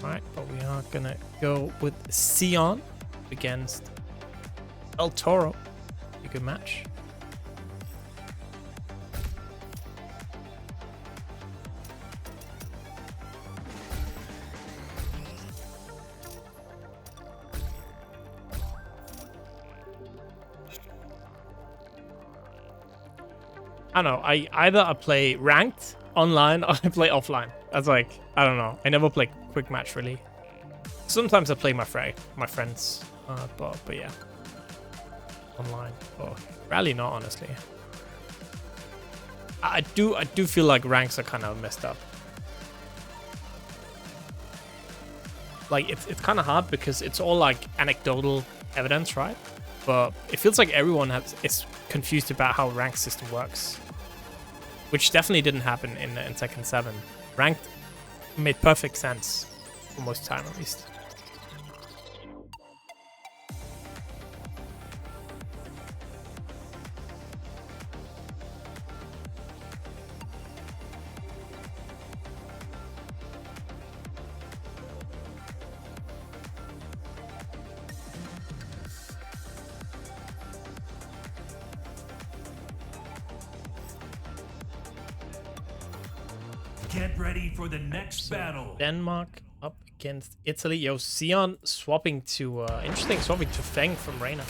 Alright, but we are gonna go with Sion against El-Toro. A good match. I don't know. I play ranked online or I play offline. That's like, I don't know. I never play quick match really. Sometimes I play my friends, but yeah, online. Oh, rarely not, honestly. I do feel like ranks are kind of messed up. Like it's kind of hard because it's all like anecdotal evidence, right? But it feels like everyone is confused about how rank system works, which definitely didn't happen in Tekken 7. Ranked made perfect sense for most time, at least. Get ready for the next battle. Denmark up against Italy. Yo, Sion swapping to interesting, swapping to Feng from Reina.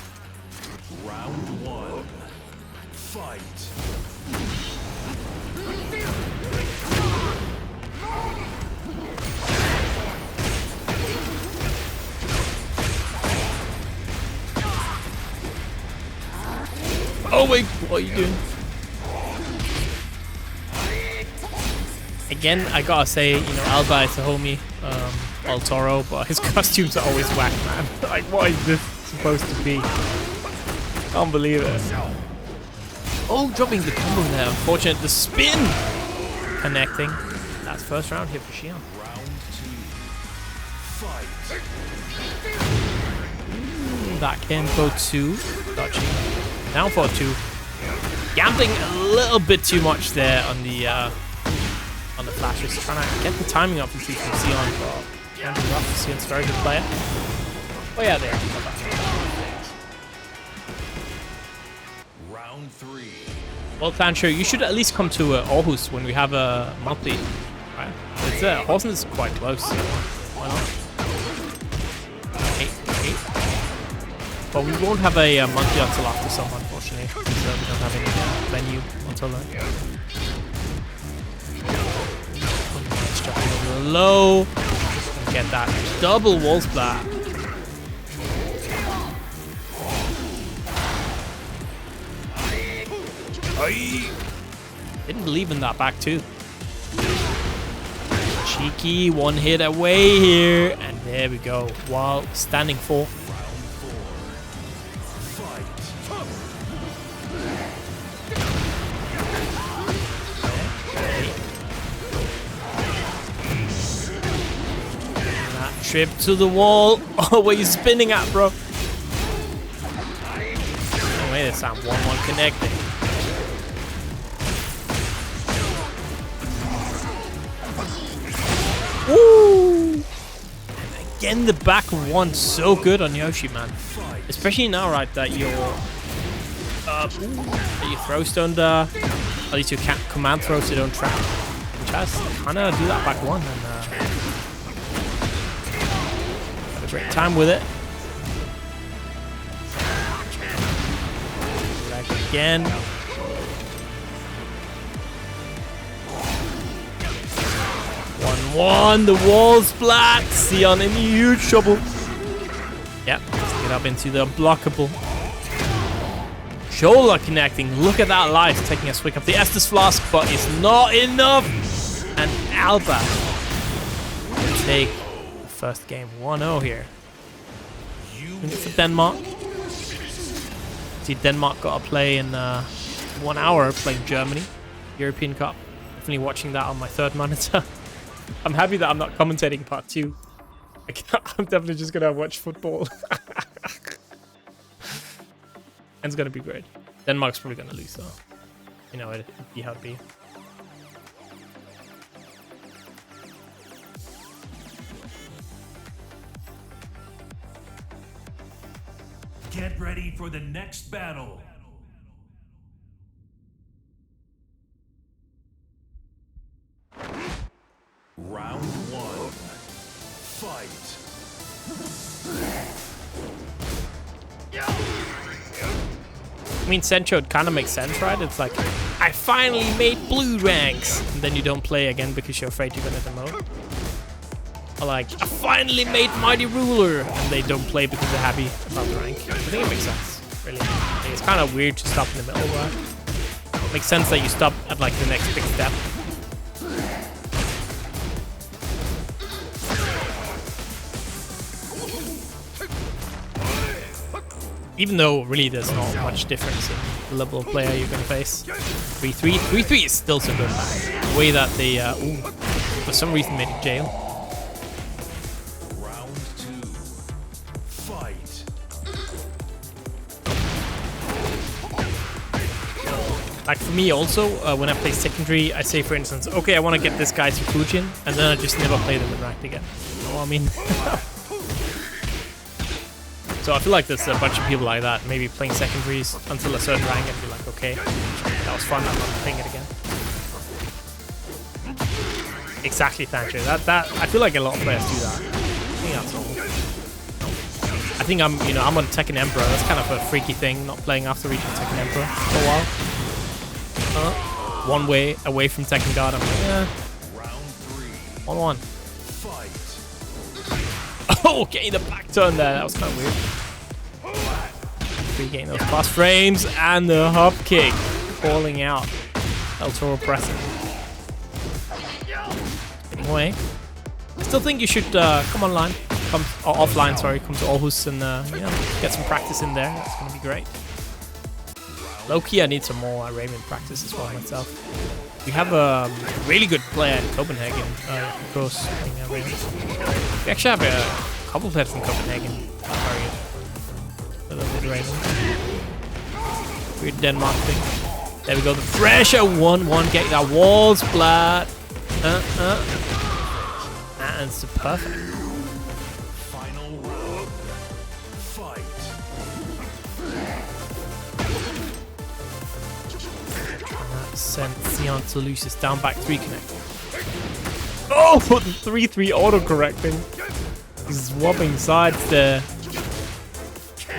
Round 1. Fight. Oh wait, what are you doing? Again, I gotta say, you know, ALBA is a homie, El-Toro, but his costumes are always whack, man. Like, what is this supposed to be? Can't believe it. Oh, dropping the combo there. Unfortunate, the spin! Connecting. That's first round here for Xion. Round 2. Fight. That can go 2. Dodging. Down for 2. Gambling a little bit too much there on the flashes. Trying to get the timing up from Sion, but can't be rough. Sion's a very good player. Oh yeah, there. Round 3. Well, Plancho, you should at least come to Aarhus when we have a monthly. Right? It's Horsens is quite close. So why not? 8. But we won't have a monthly until after summer, unfortunately. So we don't have any venue until then. Dropping over the low. Just gonna get that double wall splat. Didn't believe in that back two. Cheeky one hit away here, and there we go. While standing 4. That trip to the wall. Oh, where you spinning at, bro? Oh, wait, this time 1-1 connecting. Woo! And again, the back one so good on Yoshi, man. Especially now, right, that you throw stone there. At least you can't command throw so you don't trap. Which has kind of do that back one, and had a great time with it. Back again. 1-1, the wall splat. Sion in huge trouble. Yep, let's get up into the unblockable. Shoulder connecting. Look at that life. Taking a swig of the Estus Flask, but it's not enough. And ALBA will take the first game 1-0 here. For Denmark. Obviously, Denmark got a play in 1 hour playing Germany, European Cup. Definitely watching that on my third monitor. I'm happy that I'm not commentating part 2. I'm definitely just gonna watch football. And it's gonna be great. Denmark's probably gonna lose though. You know, it'd be how it be. Get ready for the next battle. Round 1. Fight. I mean, Sencho, it kind of makes sense, right? It's like, I finally made blue ranks, and then you don't play again because you're afraid you're gonna demote. Or like, I finally made Mighty Ruler, and they don't play because they're happy about the rank. I think it makes sense, really. I think it's kind of weird to stop in the middle, right? It makes sense that you stop at like the next big step. Even though really there's not much difference in the level of player you're gonna face. 3-3. 3-3 is still so good, man. The way that they for some reason made it jail. Round 2. Fight. Like for me also, when I play secondary, I say for instance, okay, I want to get this guy to Fujin, and then I just never play them in ranked again. You know what I mean? So I feel like there's a bunch of people like that, maybe playing secondaries until a certain rank and be like, okay, that was fun, I'm not playing it again. Exactly, Thancher. That I feel like a lot of players do that. I think that's all. I think I'm on Tekken Emperor. That's kind of a freaky thing, not playing after reaching Tekken Emperor for a while. One way away from Tekken God, I'm like, yeah. Round 3. 1-1. Fight. Oh, getting the back turn there. That was kind of weird. Getting those fast frames and the hop kick falling out. El-Toro pressing. Spinning away. Still think you should come online, offline. Sorry, come to Aarhus and get some practice in there. That's gonna be great. Low-key, I need some more Raymond practice as well myself. We have a really good player in Copenhagen, of course. We actually have a couple players from Copenhagen. A little bit Raymond. Weird Denmark thing. There we go. The pressure 1-1. Get that wall splat. And it's perfect. Final round. Fight. Sent Sion to Lucius down back 3 connect. Oh, the 3-3 auto correcting. Swapping sides there.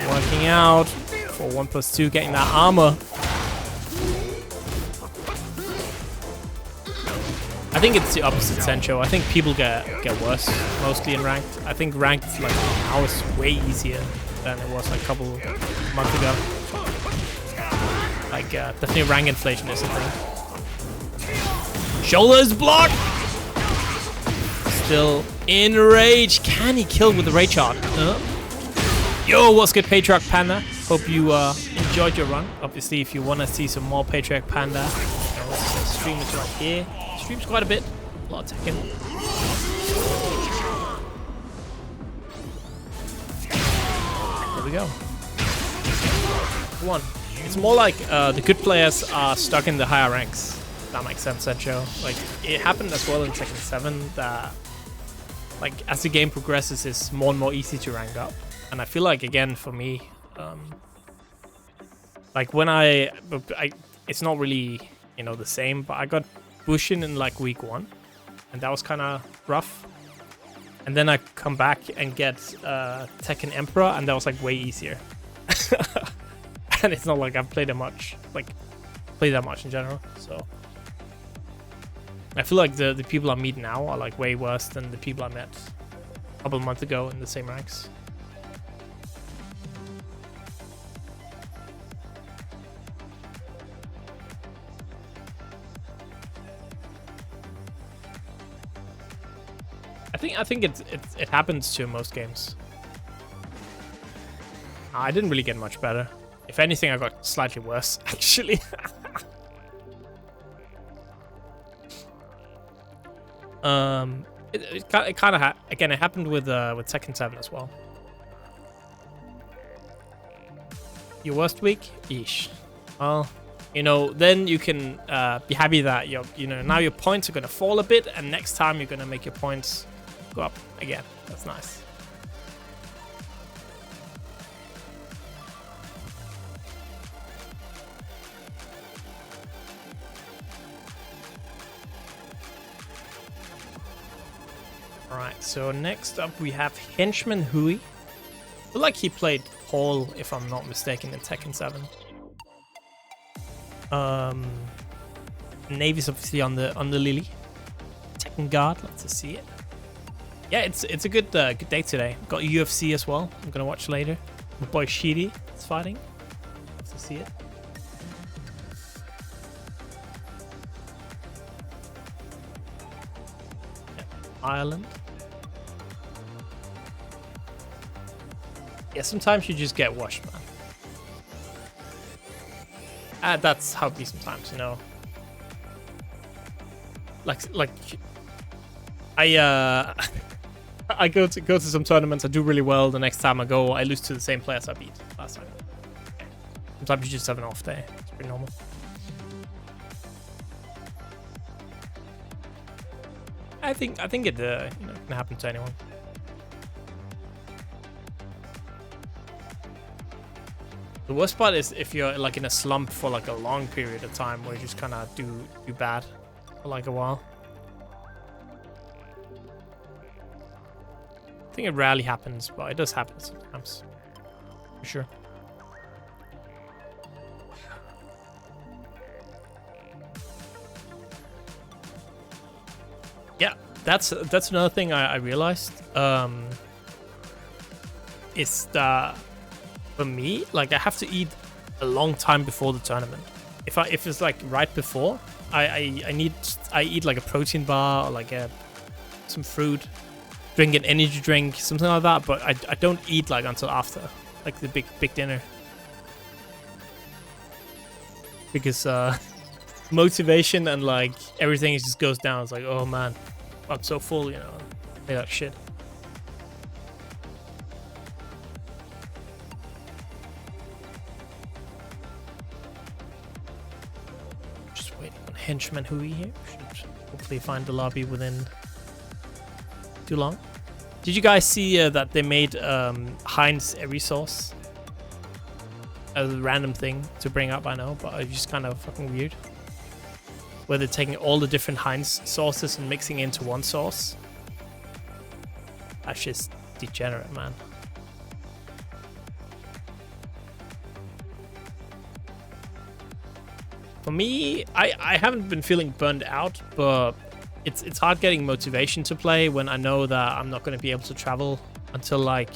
Working out for 1+2, getting that armor. I think it's the opposite, Sencho. I think people get worse mostly in ranked. I think ranked like now is way easier than it was like a couple months ago. Like definitely rank inflation is a thing. Shoulders blocked. Still in rage. Can he kill with the rage art? Yo, what's good, Patriarch Panda? Hope you enjoyed your run. Obviously, if you want to see some more Patriarch Panda, stream is right here. Streams quite a bit. A lot of Tekken. There we go. 1. It's more like the good players are stuck in the higher ranks. That makes sense, Sergio. Like, it happened as well in Tekken 7 that, like, as the game progresses, it's more and more easy to rank up. And I feel like, again, for me, like when it's not really, the same, but I got Bushin in like week 1, and that was kind of rough. And then I come back and get Tekken Emperor, and that was like way easier. And it's not like I've played that much in general. So I feel like the people I meet now are like way worse than the people I met a couple of months ago in the same ranks. I think it happens to most games. I didn't really get much better If anything, I got slightly worse, actually. It kind of again, it happened with Tekken 7 as well. Your worst week? Yeesh. Well, you know, then you can be happy that now your points are gonna fall a bit, and next time you're gonna make your points go up again. That's nice. Alright, so next up we have Hench Man Hoey. I feel like he played Paul, if I'm not mistaken, in Tekken 7. Naevis obviously on the Lili. Tekken guard, let's just see it. Yeah, it's a good day today. Got UFC as well. I'm gonna watch later. My boy Shiri is fighting. Let's just see it. Yeah, Ireland. Yeah, sometimes you just get washed, man. That's how it be sometimes, you know. Like I I go to some tournaments, I do really well. The next time I go, I lose to the same players I beat last time. Sometimes you just have an off day. It's pretty normal. I think it can happen to anyone. The worst part is if you're like in a slump for like a long period of time where you just kind of do bad for like a while. I think it rarely happens, but it does happen sometimes. For sure. Yeah, that's another thing I realized. Is that for me, like I have to eat a long time before the tournament. If it's like right before, I eat like a protein bar or like some fruit, drink an energy drink, something like that. But I don't eat like until after, like the big dinner, because motivation and like everything just goes down. It's like, oh man, I'm so full, you know. They like shit. Hench Man Hoey here. Should hopefully find the lobby within too long. Did you guys see that they made Heinz every sauce as a random thing to bring up? I know, but it's just kind of fucking weird. Where they're taking all the different Heinz sauces and mixing into one sauce. That's just degenerate, man. For me, I haven't been feeling burned out, but it's hard getting motivation to play when I know that I'm not going to be able to travel until like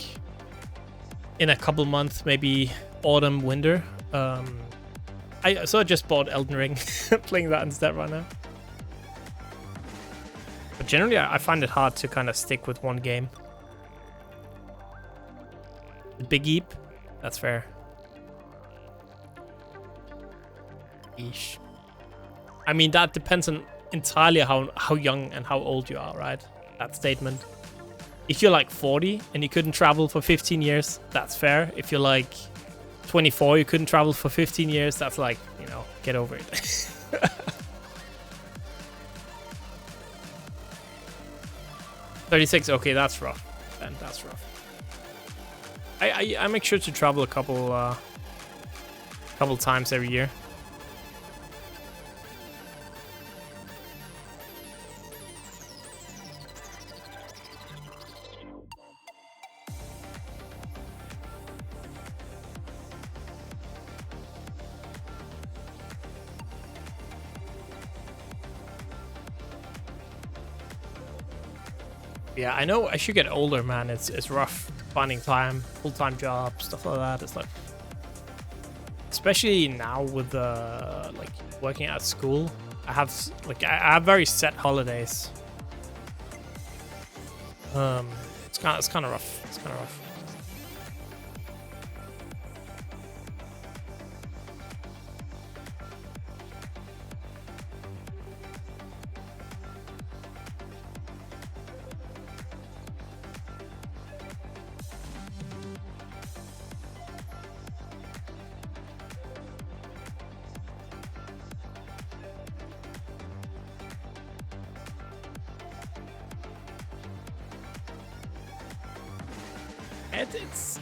in a couple months, maybe autumn, winter. I just bought Elden Ring, playing that instead right now. But generally, I find it hard to kind of stick with one game. The Big Eep, that's fair. Eesh. I mean, that depends on entirely how young and how old you are, right? That statement. If you're like 40 and you couldn't travel for 15 years, that's fair. If you're like 24, you couldn't travel for 15 years, that's like, you know, get over it. 36, okay, that's rough. Then that's rough. I make sure to travel a couple times every year. Yeah, I know I should get older, man. It's rough finding time, full-time job, stuff like that. It's like, especially now with like working at school, I have very set holidays. It's kind of rough. It's kind of rough.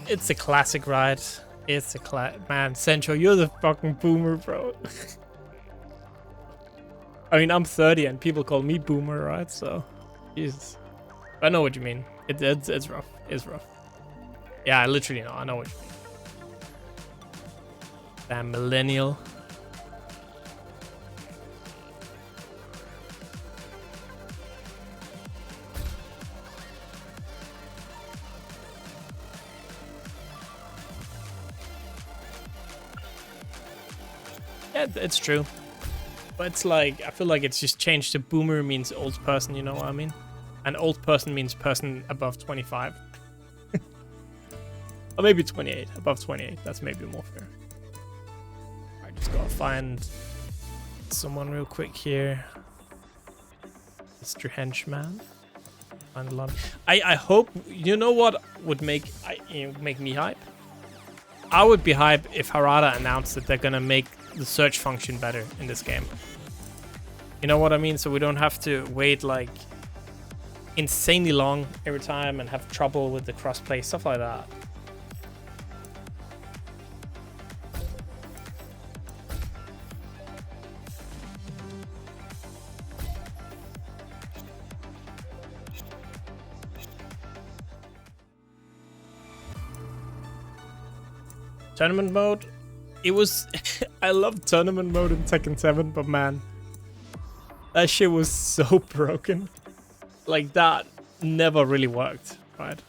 It's a classic ride. It's a man, Central, you're the fucking boomer, bro. I mean, I'm 30 and people call me boomer, right? So, Jesus. I know what you mean. It's rough. It's rough. Yeah, I literally know. I know what you mean. Damn millennial. Yeah, it's true. But it's like, I feel like it's just changed to boomer means old person, you know what I mean? And old person means person above 25. Or maybe 28, above 28. That's maybe more fair. I just gotta find someone real quick here. Mr. Henchman. Find a lot. I hope, you know what would make me hype? I would be hype if Harada announced that they're gonna make the search function better in this game. You know what I mean? So we don't have to wait like insanely long every time and have trouble with the crossplay, stuff like that. Tournament mode, it was I love tournament mode in Tekken 7, but man, that shit was so broken. Like, that never really worked, right?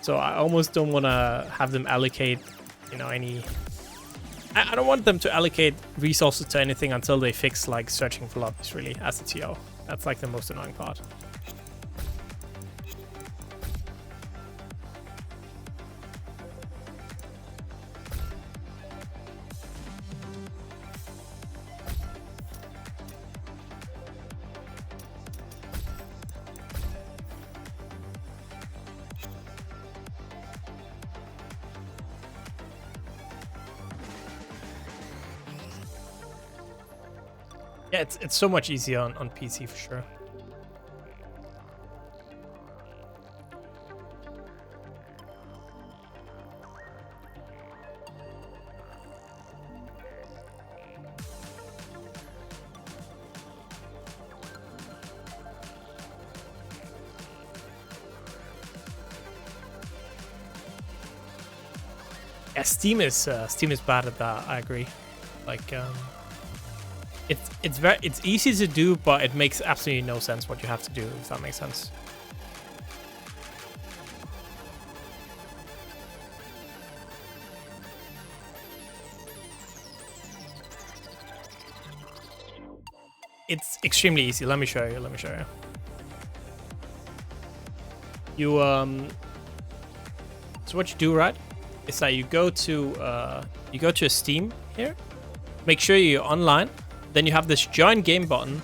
So I almost don't want to have them allocate, you know, any... I don't want them to allocate resources to anything until they fix, like, searching for lobbies, really, as a TO. That's, like, the most annoying part. Yeah, it's so much easier on PC for sure. Yeah, Steam is bad at that. I agree. Like, it's easy to do, but it makes absolutely no sense what you have to do, if that makes sense. It's extremely easy. Let me show you. You so what you do, right, is that you go to Steam here. Make sure you're online. Then you have this join game button,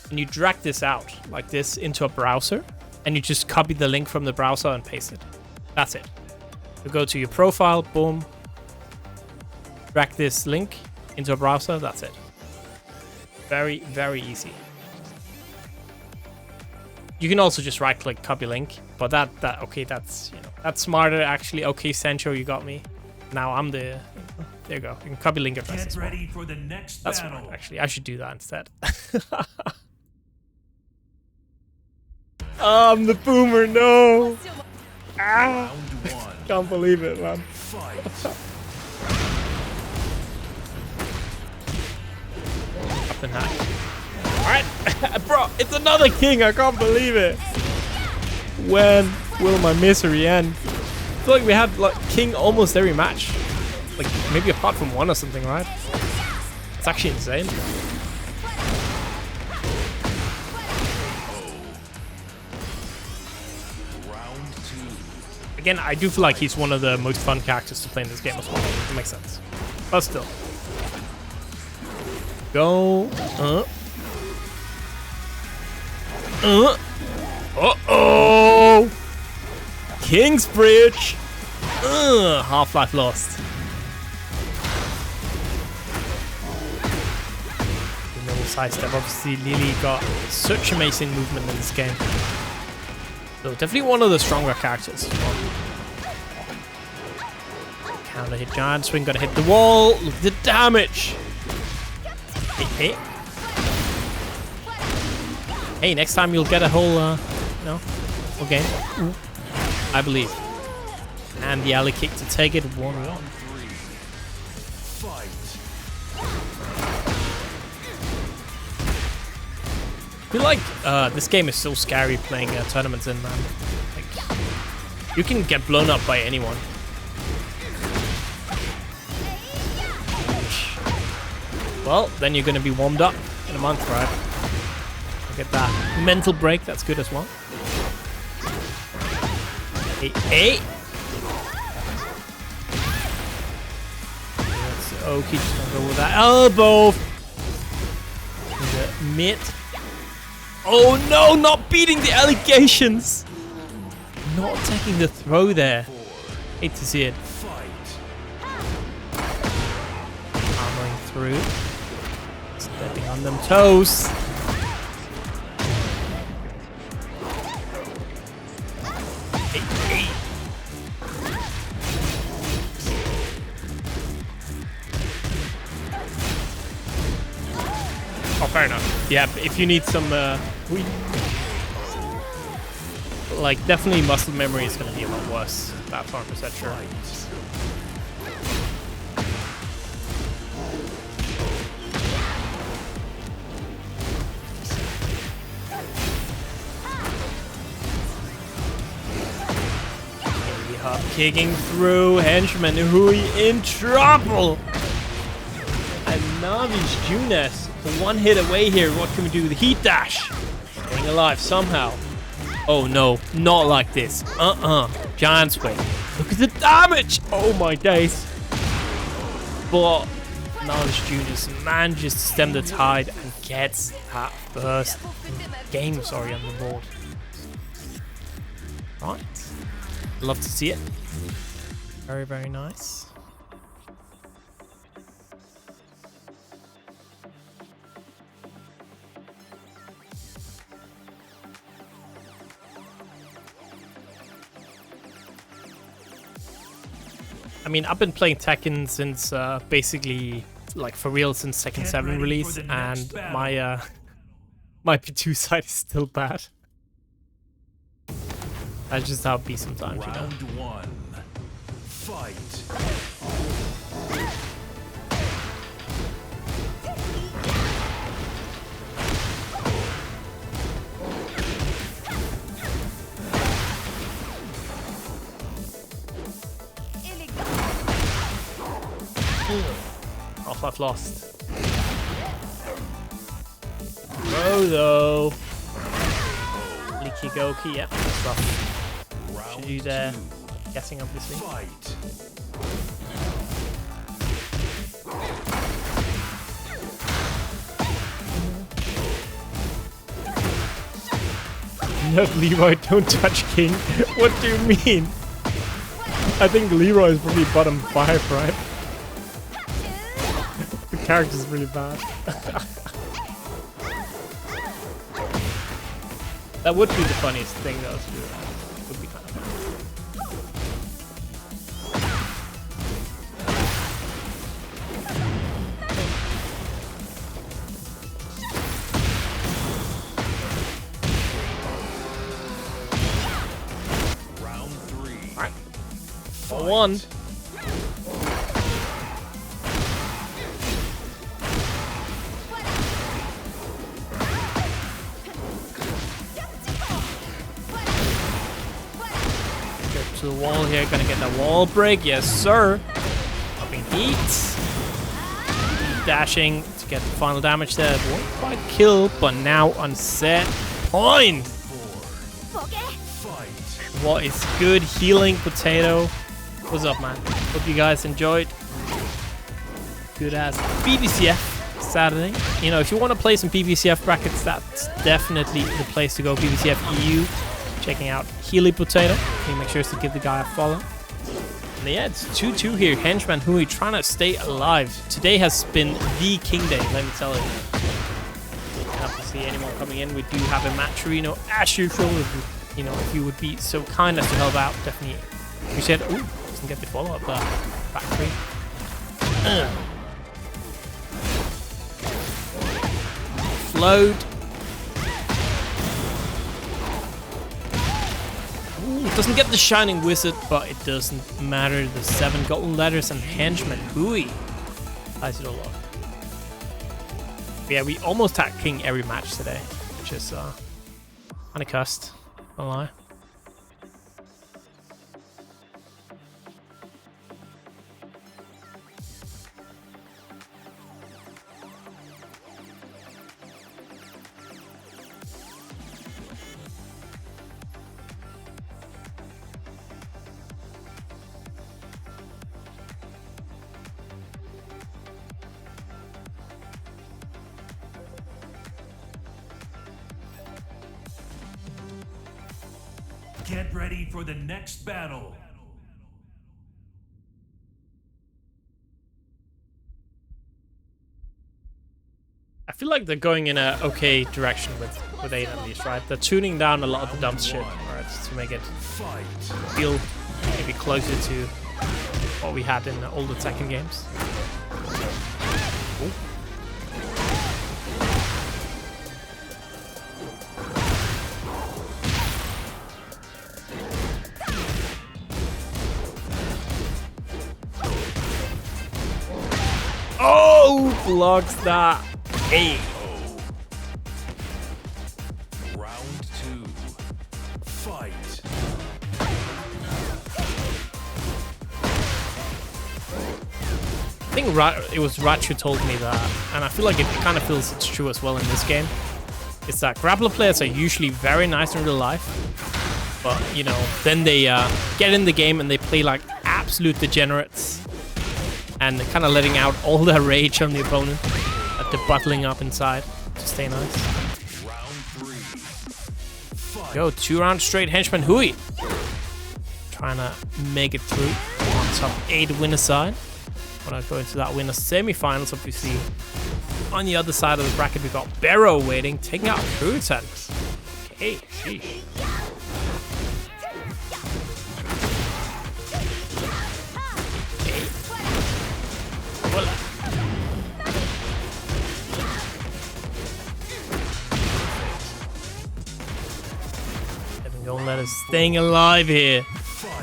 and you drag this out like this into a browser, and you just copy the link from the browser and paste it. That's it. You go to your profile, boom, drag this link into a browser. That's it. Very, very easy. You can also just right-click copy link, but okay, that's, you know, that's smarter actually. Okay, Sancho, you got me. Now I'm the. There you go. You can copy link address. Get ready for the next That's battle. right, actually. I should do that instead. I'm the boomer, no! Ah! Can't believe it, man. Up and high. Alright, bro, it's another king. I can't believe it. When will my misery end? I feel like we had like king almost every match. Like, maybe apart from one or something, right? It's actually insane. Again, I do feel like he's one of the most fun characters to play in this game as well. It makes sense. But still. Go. Uh-oh! Kingsbridge! Half-Life lost. The normal side step. Obviously, Lili got such amazing movement in this game. So definitely one of the stronger characters. Counter hit giant swing, gotta hit the wall. Look at the damage. Hey. Hey, next time you'll get a whole, whole game. I believe. And the alley kick to take it 1-1. I feel like this game is so scary playing tournaments in, man. Like, you can get blown up by anyone. Well, then you're going to be warmed up in a month, right? Get that mental break, that's good as well. Hey. Okay, just gonna go with that elbow. The mid. Oh no, not beating the allegations. Not taking the throw there. Hate to see it. Armoring through. Stepping on them toes. Oh, fair enough. Yeah, if you need some, like, definitely muscle memory is going to be a lot worse. That's 100% sure. Kicking through, Hench Man Hoey in trouble. And Naevis Younes, one hit away here. What can we do with the heat dash? Staying alive somehow. Oh no, not like this. Giant swing. Look at the damage. Oh my days. But Naevis Younes manages to stem the tide and gets that first game, on the board. Right. Love to see it. Very, very nice. I mean, I've been playing Tekken since basically, like, for real since Tekken 7 release, and my my P2 side is still bad. That's just how it be sometimes, you know. Round 1. Fight. Oh, I've lost. Though. Leaky Goki, yeah, that's rough. Should use guessing, obviously. No, Leroy, don't touch King. What do you mean? I think Leroy is probably bottom 5, right? The character's really bad. That would be the funniest thing, though, to do. Would be kind of fun. Round 3. All right. 1. The wall here, gonna get that wall break, yes sir. Upping heat, dashing to get the final damage there. Won't quite kill, but now on set point. What is good healing potato? What's up, man? Hope you guys enjoyed. Good as PBCF Saturday. You know, if you want to play some PBCF brackets, that's definitely the place to go. PBCF EU. Checking out Healy Potato. Can you make sure to give the guy a follow? And yeah, it's 2-2 here. Hench Man Hoey trying to stay alive. Today has been the king day, let me tell you. Happy to see anyone coming in. We do have a match arena as usual with you know, if you would be so kind as to help out, definitely appreciate it. Ooh, doesn't get the follow-up there. Back three. Float. Ooh, doesn't get the Shining Wizard, but it doesn't matter. The 7 golden letters and Hench Man Hoey ties it all up. Yeah, we almost had King every match today, which is kind of cussed. Don't lie. Get ready for the next battle. I feel like they're going in a okay direction with 8 at least, right? They're tuning down a lot of the dumb shit, right, to make it feel maybe closer to what we had in the older Tekken games. Ooh. Oh, blocks that. Hey. Round 2. Fight. I think it was Rach who told me that, and I feel like it kind of feels it's true as well in this game. It's that grappler players are usually very nice in real life, but you know, then they get in the game and they play like absolute degenerates, and they're kind of letting out all their rage on the opponent, that they're bottling up inside to stay nice. Round 3. Go 2 rounds straight, Hench Man Hoey. Trying to make it through on top 8 winner side. Wanna go into that winner semifinals, obviously. On the other side of the bracket, we got Bero waiting, taking out Kuroten. Okay, sheesh. Well, 7 golden letters staying alive here.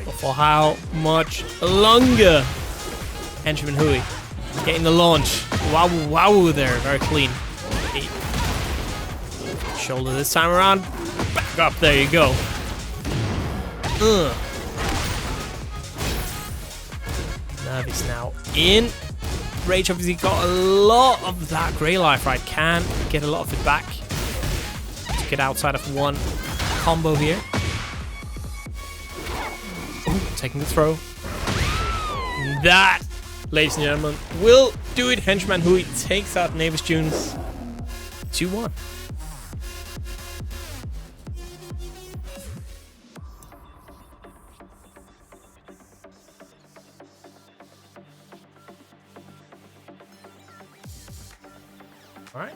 But for how much longer? Hench Man Hoey getting the launch. Wow, wow there. Very clean. 8. Shoulder this time around. Back up. There you go. Naevis now in. Rage obviously got a lot of that grey life, right? Can get a lot of it back. To get outside of one combo here. Ooh, taking the throw. That, ladies and gentlemen, will do it. Hench Man Hoey takes out Naevis Younes 2-1. All right.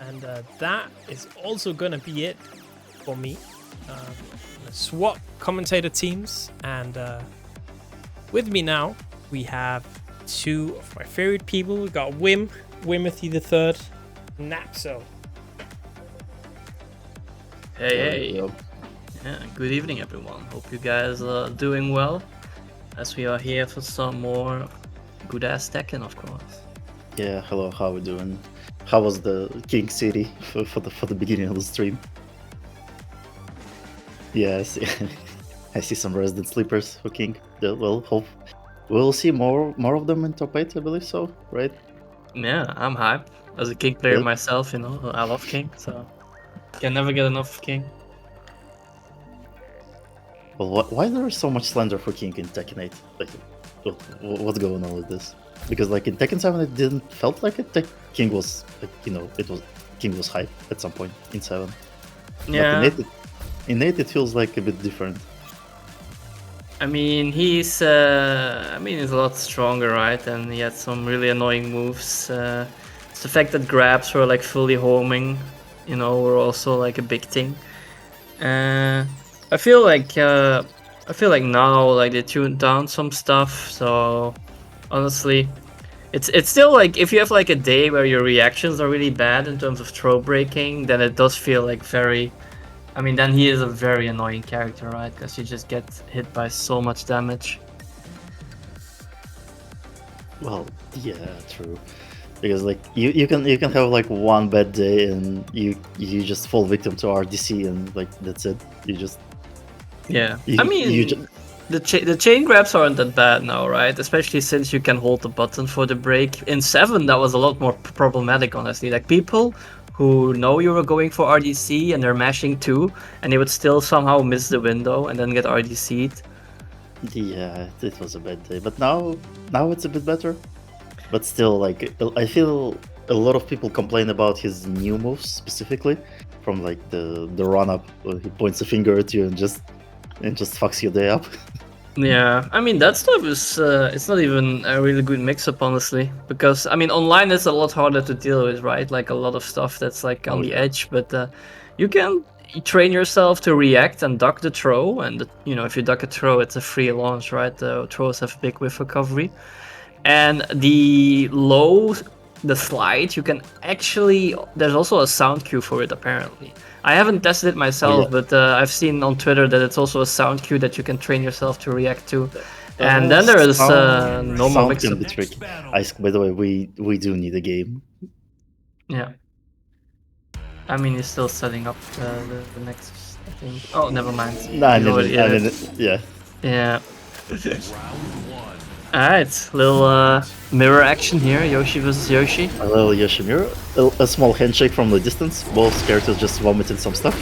And that is also going to be it for me. Swap commentator teams, and with me now we have 2 of my favorite people. We got Wimothy the Third, Napso. Hey. Yeah, good evening everyone. Hope you guys are doing well, as we are here for some more good ass Tekken, of course. Yeah, hello, how are we doing? How was the King City for the beginning of the stream? Yes, I see some resident sleepers for King. Yeah, well, hope we'll see more of them in top 8, I believe so, right? Yeah, I'm hyped. As a King player Really? myself, you know, I love King, so can never get enough of King. Well, why there is so much slander for King in Tekken 8? Like, what's going on with this? Because like in Tekken 7 it didn't felt like it. King was like, you know, King was hype at some point in 7. Yeah. But in 8 it feels like a bit different. I mean, he's a lot stronger, right? And he had some really annoying moves. It's the fact that grabs were like fully homing, you know, were also like a big thing. I feel like now like they tuned down some stuff. So honestly, it's still like if you have like a day where your reactions are really bad in terms of throw breaking, then it does feel like very. I mean, then he is a very annoying character, right? Because you just get hit by so much damage. Well, yeah, true. Because like you can have like one bad day and you just fall victim to RDC and like that's it. You just Yeah, You- I mean, you ju- the chain grabs aren't that bad now, right? Especially since you can hold the button for the break. In 7, that was a lot more problematic, honestly. Like, people who know you were going for RDC and they're mashing too, and they would still somehow miss the window and then get RDC'd. Yeah, it was a bad day, but now it's a bit better. But still, like I feel a lot of people complain about his new moves specifically, from like the run up where he points a finger at you and just fucks your day up. Yeah, I mean, that stuff is, it's not even a really good mix-up, honestly. Because, I mean, online it's a lot harder to deal with, right? Like, a lot of stuff that's, like, on the edge. But you can train yourself to react and duck the throw. And, you know, if you duck a throw, it's a free launch, right? The throws have big whiff recovery. And the slide, you can actually... There's also a sound cue for it, apparently. I haven't tested it myself, yeah. but I've seen on Twitter that it's also a sound cue that you can train yourself to react to. And then there is no more sound mix-up. can be tricky. By the way, we do need a game. Yeah. I mean, he's still setting up the next, I think. Oh, never mind. Nah, I He's mean, already in it. yeah. Yeah. Alright, little mirror action here, Yoshi versus Yoshi. A little Yoshimitsu, a small handshake from the distance. Both characters just vomited some stuff.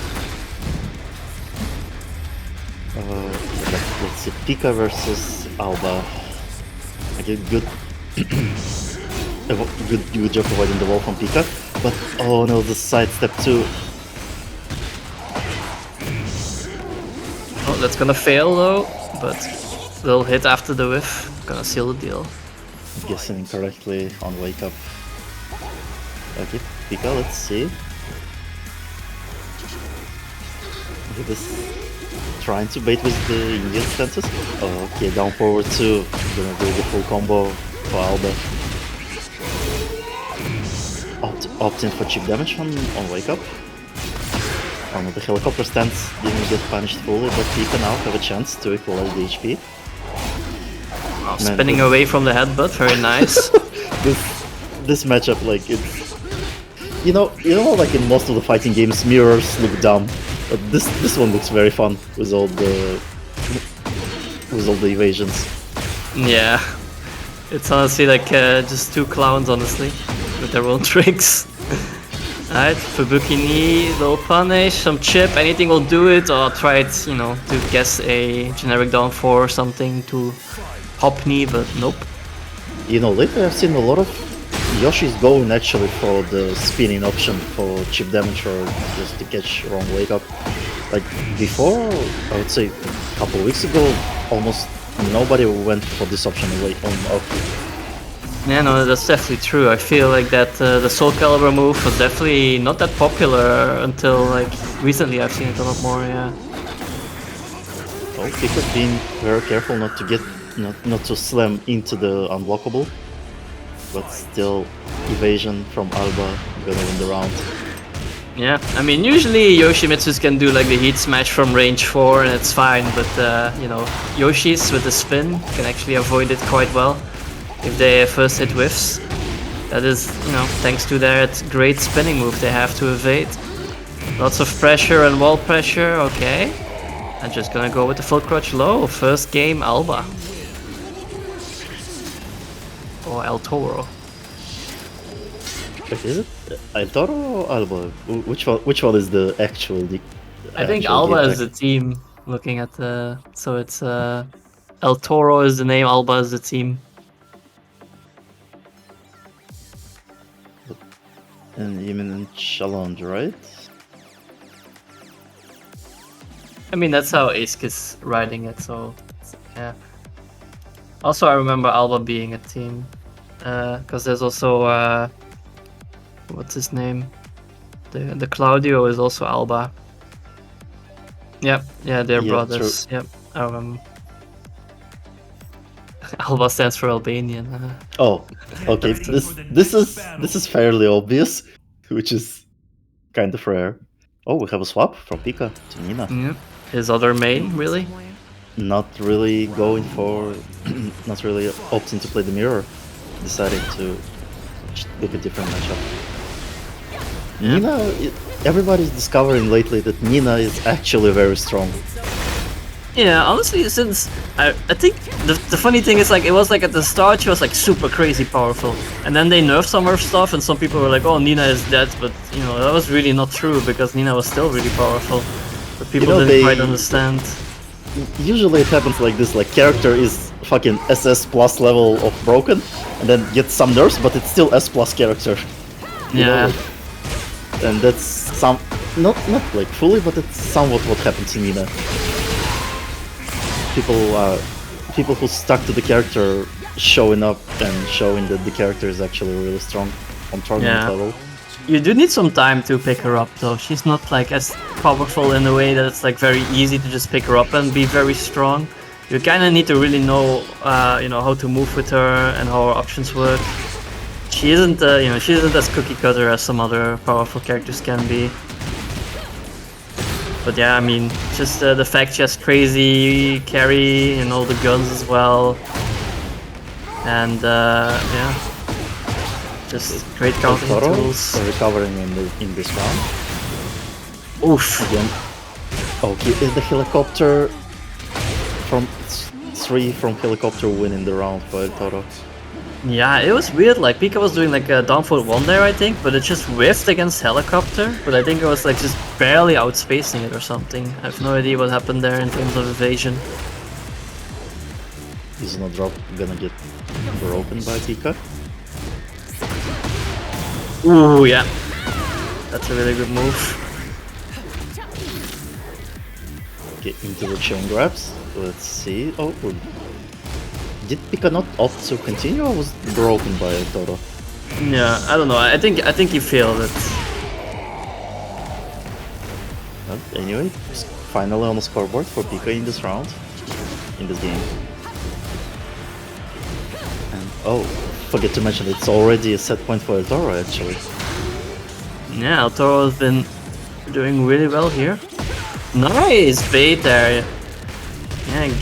Let's see, PiKaH versus ALBA. Okay, good. good job avoiding the wall from PiKaH. But oh no, the sidestep too. Oh, that's gonna fail though, but little hit after the whiff. Gonna seal the deal. Guessing incorrectly on wake up. Okay, PiKaH, let's see. Okay, this trying to bait with the Indian stances. Okay, down forward 2. Gonna do the full combo for ALBA. Opting for cheap damage on wake up. Oh no, the helicopter stance didn't get punished fully, but PiKaH now have a chance to equalize the HP. Oh, spinning away from the headbutt, very nice. this matchup, like it's you know like in most of the fighting games, mirrors look dumb, but this one looks very fun with all the evasions. Yeah, it's honestly like just two clowns, honestly, with their own tricks. Alright, Fubuki knee, little punish, some chip, anything will do it, or try it, you know, to guess a generic down 4 or something to hop knee, but nope. You know, lately I've seen a lot of Yoshi's going actually for the spinning option for chip damage or just to catch wrong wake up. Like before, I would say a couple of weeks ago, almost nobody went for this option away on up. Yeah, no, that's definitely true. I feel like that the Soul Calibur move was definitely not that popular until like recently. I've seen it a lot more, yeah. Oh, PiKaH being very careful not to get not to slam into the unblockable, but still evasion from ALBA gonna win the round. Yeah, I mean usually Yoshimitsu's can do like the heat smash from range 4 and it's fine, but you know, Yoshi's with the spin can actually avoid it quite well if they first hit whiffs. That is, you know, thanks to that great spinning move they have to evade. Lots of pressure and wall pressure, okay. I'm just gonna go with the full crutch low. First game ALBA. Or El-Toro. Wait, is it El-Toro or ALBA? Which one is the actual? I think ALBA is the team. Looking at the, so it's El-Toro is the name, ALBA is the team. And imminent challenge, right? I mean that's how Ask is writing it, so yeah. Also I remember ALBA being a team. Because there's also what's his name? The Claudio is also ALBA. Yep, yeah, they're Yeah, brothers. Yep. ALBA stands for Albanian. Oh, okay. This is fairly obvious, which is kind of rare. Oh, we have a swap from PiKaH to Nina. Yep. His other main, really? Not really going for, not really opting to play the mirror. Decided to pick a different matchup. Yeah. Nina, everybody's discovering lately that Nina is actually very strong. Yeah, honestly, since I think the funny thing is like it was like at the start she was like super crazy powerful, and then they nerfed some of her stuff, and some people were like, "Oh, Nina is dead," but you know that was really not true because Nina was still really powerful, but people didn't quite understand. Usually it happens like this: like character is fucking SS plus level of broken, and then gets some nerfs, but it's still S plus character. You know, and that's some not like fully, but it's somewhat what happened to Nina. People who stuck to the character showing up and showing that the character is actually really strong on tournament level. You do need some time to pick her up though. She's not like as powerful in a way that it's like very easy to just pick her up and be very strong. You kind of need to really know, you know, how to move with her and how her options work. She isn't, you know, she isn't as cookie cutter as some other powerful characters can be. But yeah, I mean, just the fact she has crazy carry and all the guns as well. And yeah, just great countering tools. Recovering in this round. Oof. Again. Okay, is the helicopter from 3 from helicopter winning the round for El-Toro? Yeah, it was weird, like PiKaH was doing like a down forward 1 there I think, but it just whiffed against helicopter, but I think it was like just barely outspacing it or something. I have no idea what happened there in terms of evasion. Is no drop gonna get broken by PiKaH? Ooh, yeah. That's a really good move. Okay, into the chain grabs. Let's see. Oh, did PiKaH not opt to continue or was broken by El-Toro? Yeah, I don't know. I think he failed it. But anyway, finally on the scoreboard for PiKaH in this round, in this game. And oh, forget to mention it's already a set point for El-Toro actually. Yeah, El-Toro has been doing really well here. Nice bait there. Yeah,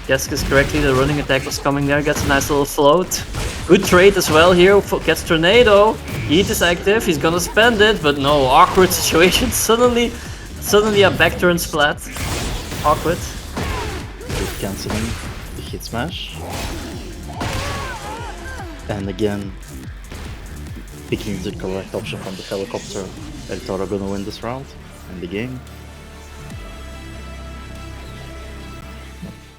guesses correctly, the running attack was coming there, gets a nice little float. Good trade as well here, gets Tornado. Heat is active, he's gonna spend it, but no, awkward situation. Suddenly a back turn splat. Awkward. Canceling the hit smash. And again, picking the correct option from the helicopter. El-Toro gonna win this round and the game.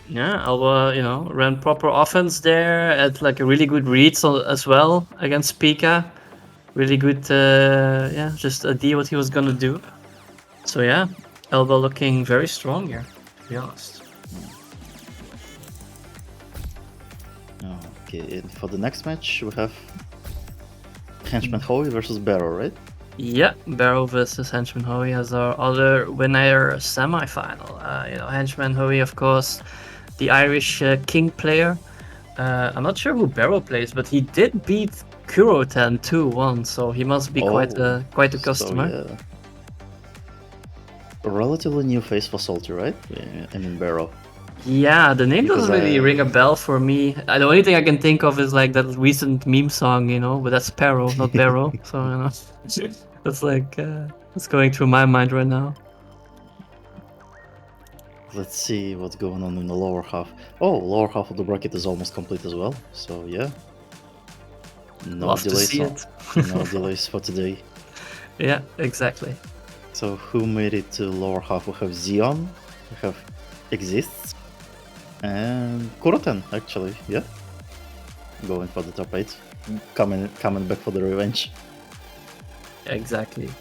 Yeah, ALBA, you know, ran proper offense there, had like a really good read as well against PiKaH. Really good, yeah, just idea what he was gonna do. So yeah, ALBA looking very strong here, to be honest. Okay, and for the next match we have Hench Man Hoey versus Bero, right? Yeah, Bero versus Hench Man Hoey as our other winner semi-final. You know, Hench Man Hoey, of course, the Irish king player. I'm not sure who Bero plays, but he did beat Kuroten 2-1, so he must be quite a customer. So, yeah. A relatively new face for Salty, right? I mean Bero. Yeah, the name doesn't really ring a bell for me. The only thing I can think of is like that recent meme song, you know, but that's Pero, not Bero. So, you know, that's like, what's going through my mind right now. Let's see what's going on in the lower half. Oh, lower half of the bracket is almost complete as well. So yeah, no delays. No delays for today. Yeah, exactly. So who made it to lower half? We have Xeon, we have Exiszt, and Kuroten actually. Yeah, going for the top 8, coming back for the revenge. Exactly.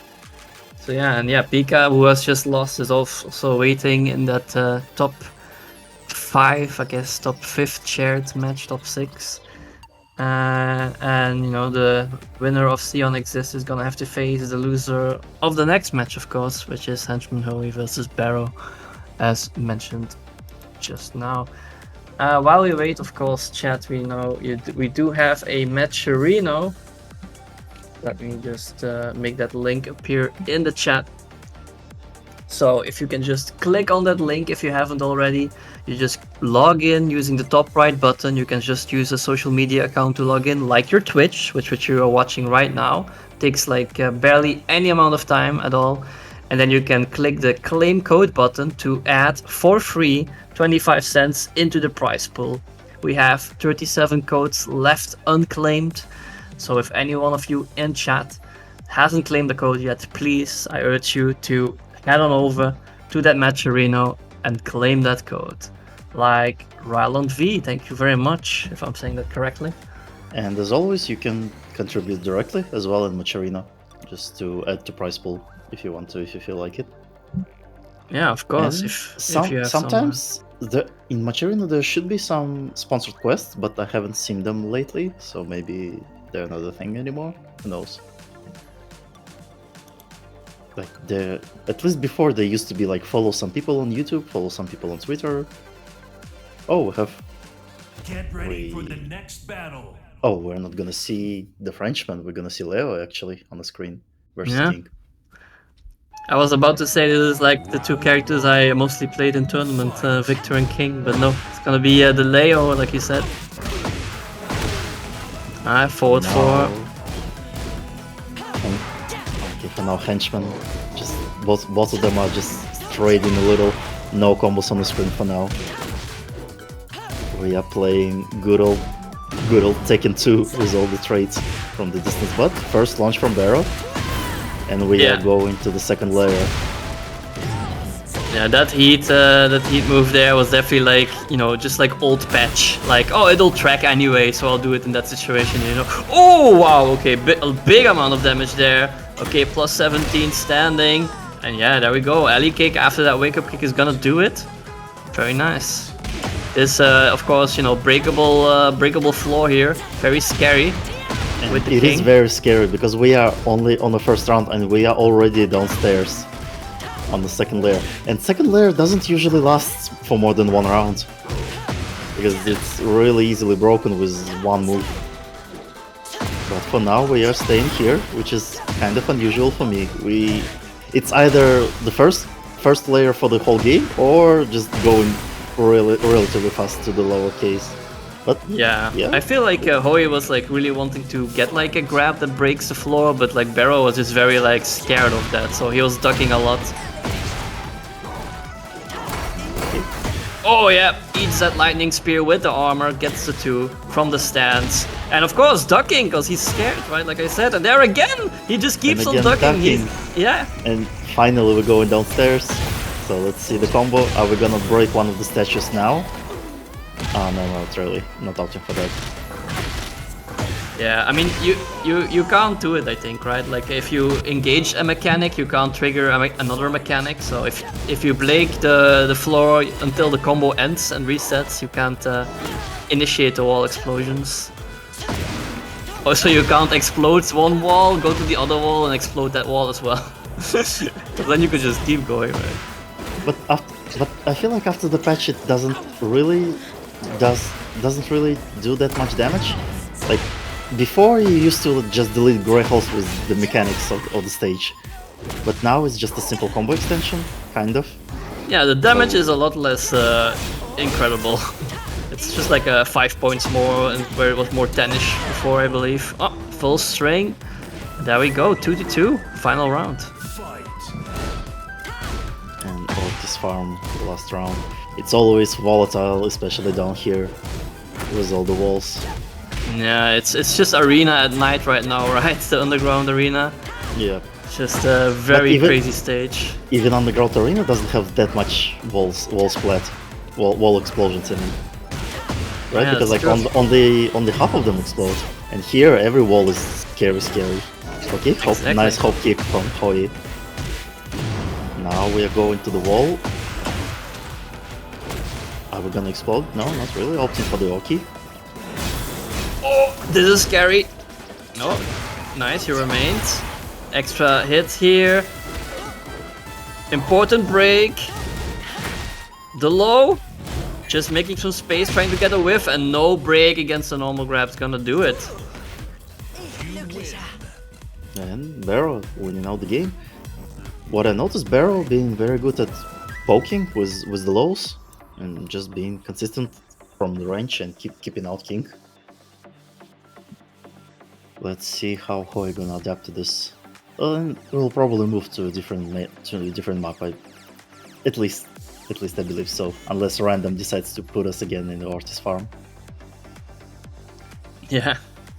So yeah, and yeah, PiKaH, who has just lost, is also waiting in that top 5, I guess, top 5th shared match, top 6. And you know, the winner of Xeon Exiszt is gonna have to face the loser of the next match, of course, which is Hench Man Hoey versus Bero. as mentioned just now. While we wait, of course, chat, we know we do have a Matcherino. Let me just make that link appear in the chat. So if you can just click on that link if you haven't already, you just log in using the top right button. You can just use a social media account to log in, like your Twitch, which you are watching right now. Takes like barely any amount of time at all. And then you can click the claim code button to add for free 25 cents into the prize pool. We have 37 codes left unclaimed. So if any one of you in chat hasn't claimed the code yet, please, I urge you to head on over to that Matcherino and claim that code. Like Ryland V, thank you very much, if I'm saying that correctly. And as always, you can contribute directly as well in Matcherino, just to add to prize pool if you want to, if you feel like it. Yeah, of course. And If you have sometimes in Matcherino there should be some sponsored quests, but I haven't seen them lately, so maybe they're not a thing anymore. Who knows? Like at least before they used to be like follow some people on YouTube, follow some people on Twitter. Oh, we have. Get ready for the next battle. Oh, we're not gonna see the Frenchman. We're gonna see Leo actually on the screen versus Yeah. King. I was about to say this is like the two characters I mostly played in tournament, Victor and King, but no, it's gonna be the Leo, like you said. Alright, forward four. Okay, for now, Hench Man. Just both of them are just straight in the little. No combos on the screen for now. We are playing good old Tekken 2 with all the traits from the distance, but first launch from Bero. And we are going to the second layer. Yeah, that heat move there was definitely like, you know, just like old patch. Like, oh, it'll track anyway, so I'll do it in that situation, you know. Oh, wow, okay, a big amount of damage there. Okay, plus 17 standing. And yeah, there we go. Alley kick after that wake up kick is gonna do it. Very nice. This, of course, you know, breakable floor here. Very scary. With the It king. is very scary because we are only on the first round and we are already downstairs on the second layer. And second layer doesn't usually last for more than one round because it's really easily broken with one move. But for now we are staying here, which is kind of unusual for me. It's either the first layer for the whole game or just going relatively fast to the lower case. But yeah, I feel like Hoey was like really wanting to get like a grab that breaks the floor, but like Bero was just very like scared of that, so he was ducking a lot. Oh yeah, eats that lightning spear with the armor, gets the 2 from the stance, and of course ducking because he's scared, right? Like I said, and there again, he just keeps on ducking. Yeah. And finally we're going downstairs. So let's see the combo. Are we gonna break one of the statues now? Oh no, not really. Not opting for that. Yeah, I mean, you can't do it, I think, right? Like, if you engage a mechanic, you can't trigger another mechanic. So if you break the floor until the combo ends and resets, you can't initiate the wall explosions. Also, you can't explode one wall, go to the other wall, and explode that wall as well. Then you could just keep going, right? But I feel like after the patch, it doesn't really do that much damage. Like before, you used to just delete gray holes with the mechanics of the stage, but now it's just a simple combo extension, kind of. Yeah, the damage is a lot less incredible. It's just like 5 points more, and where it was more 10ish before, I believe. Oh, full string. There we go, 2-2, final round. And Ortis farm the last round. It's always volatile, especially down here with all the walls. Yeah, it's just arena at night right now, right? The underground arena. Yeah. Just a very crazy stage. Even underground arena doesn't have that much wall splat, wall explosions in it, right? Yeah, because like on the half of them explode, and here every wall is scary. Okay, exactly. Nice hop kick from Hoey. Now we are going to the wall. Are we gonna explode? No, not really. Opting for the Oki. Oh, this is scary. No, nice, he remains. Extra hit here. Important break. The low, just making some space, trying to get a whiff, and no break against the normal grab's gonna do it. And Bero winning out the game. What I noticed, Bero being very good at poking with the lows and just being consistent from the range and keeping out King. Let's see how Hoey gonna adapt to this. We'll probably move to a different map. At least I believe so. Unless random decides to put us again in the Ortiz farm. Yeah,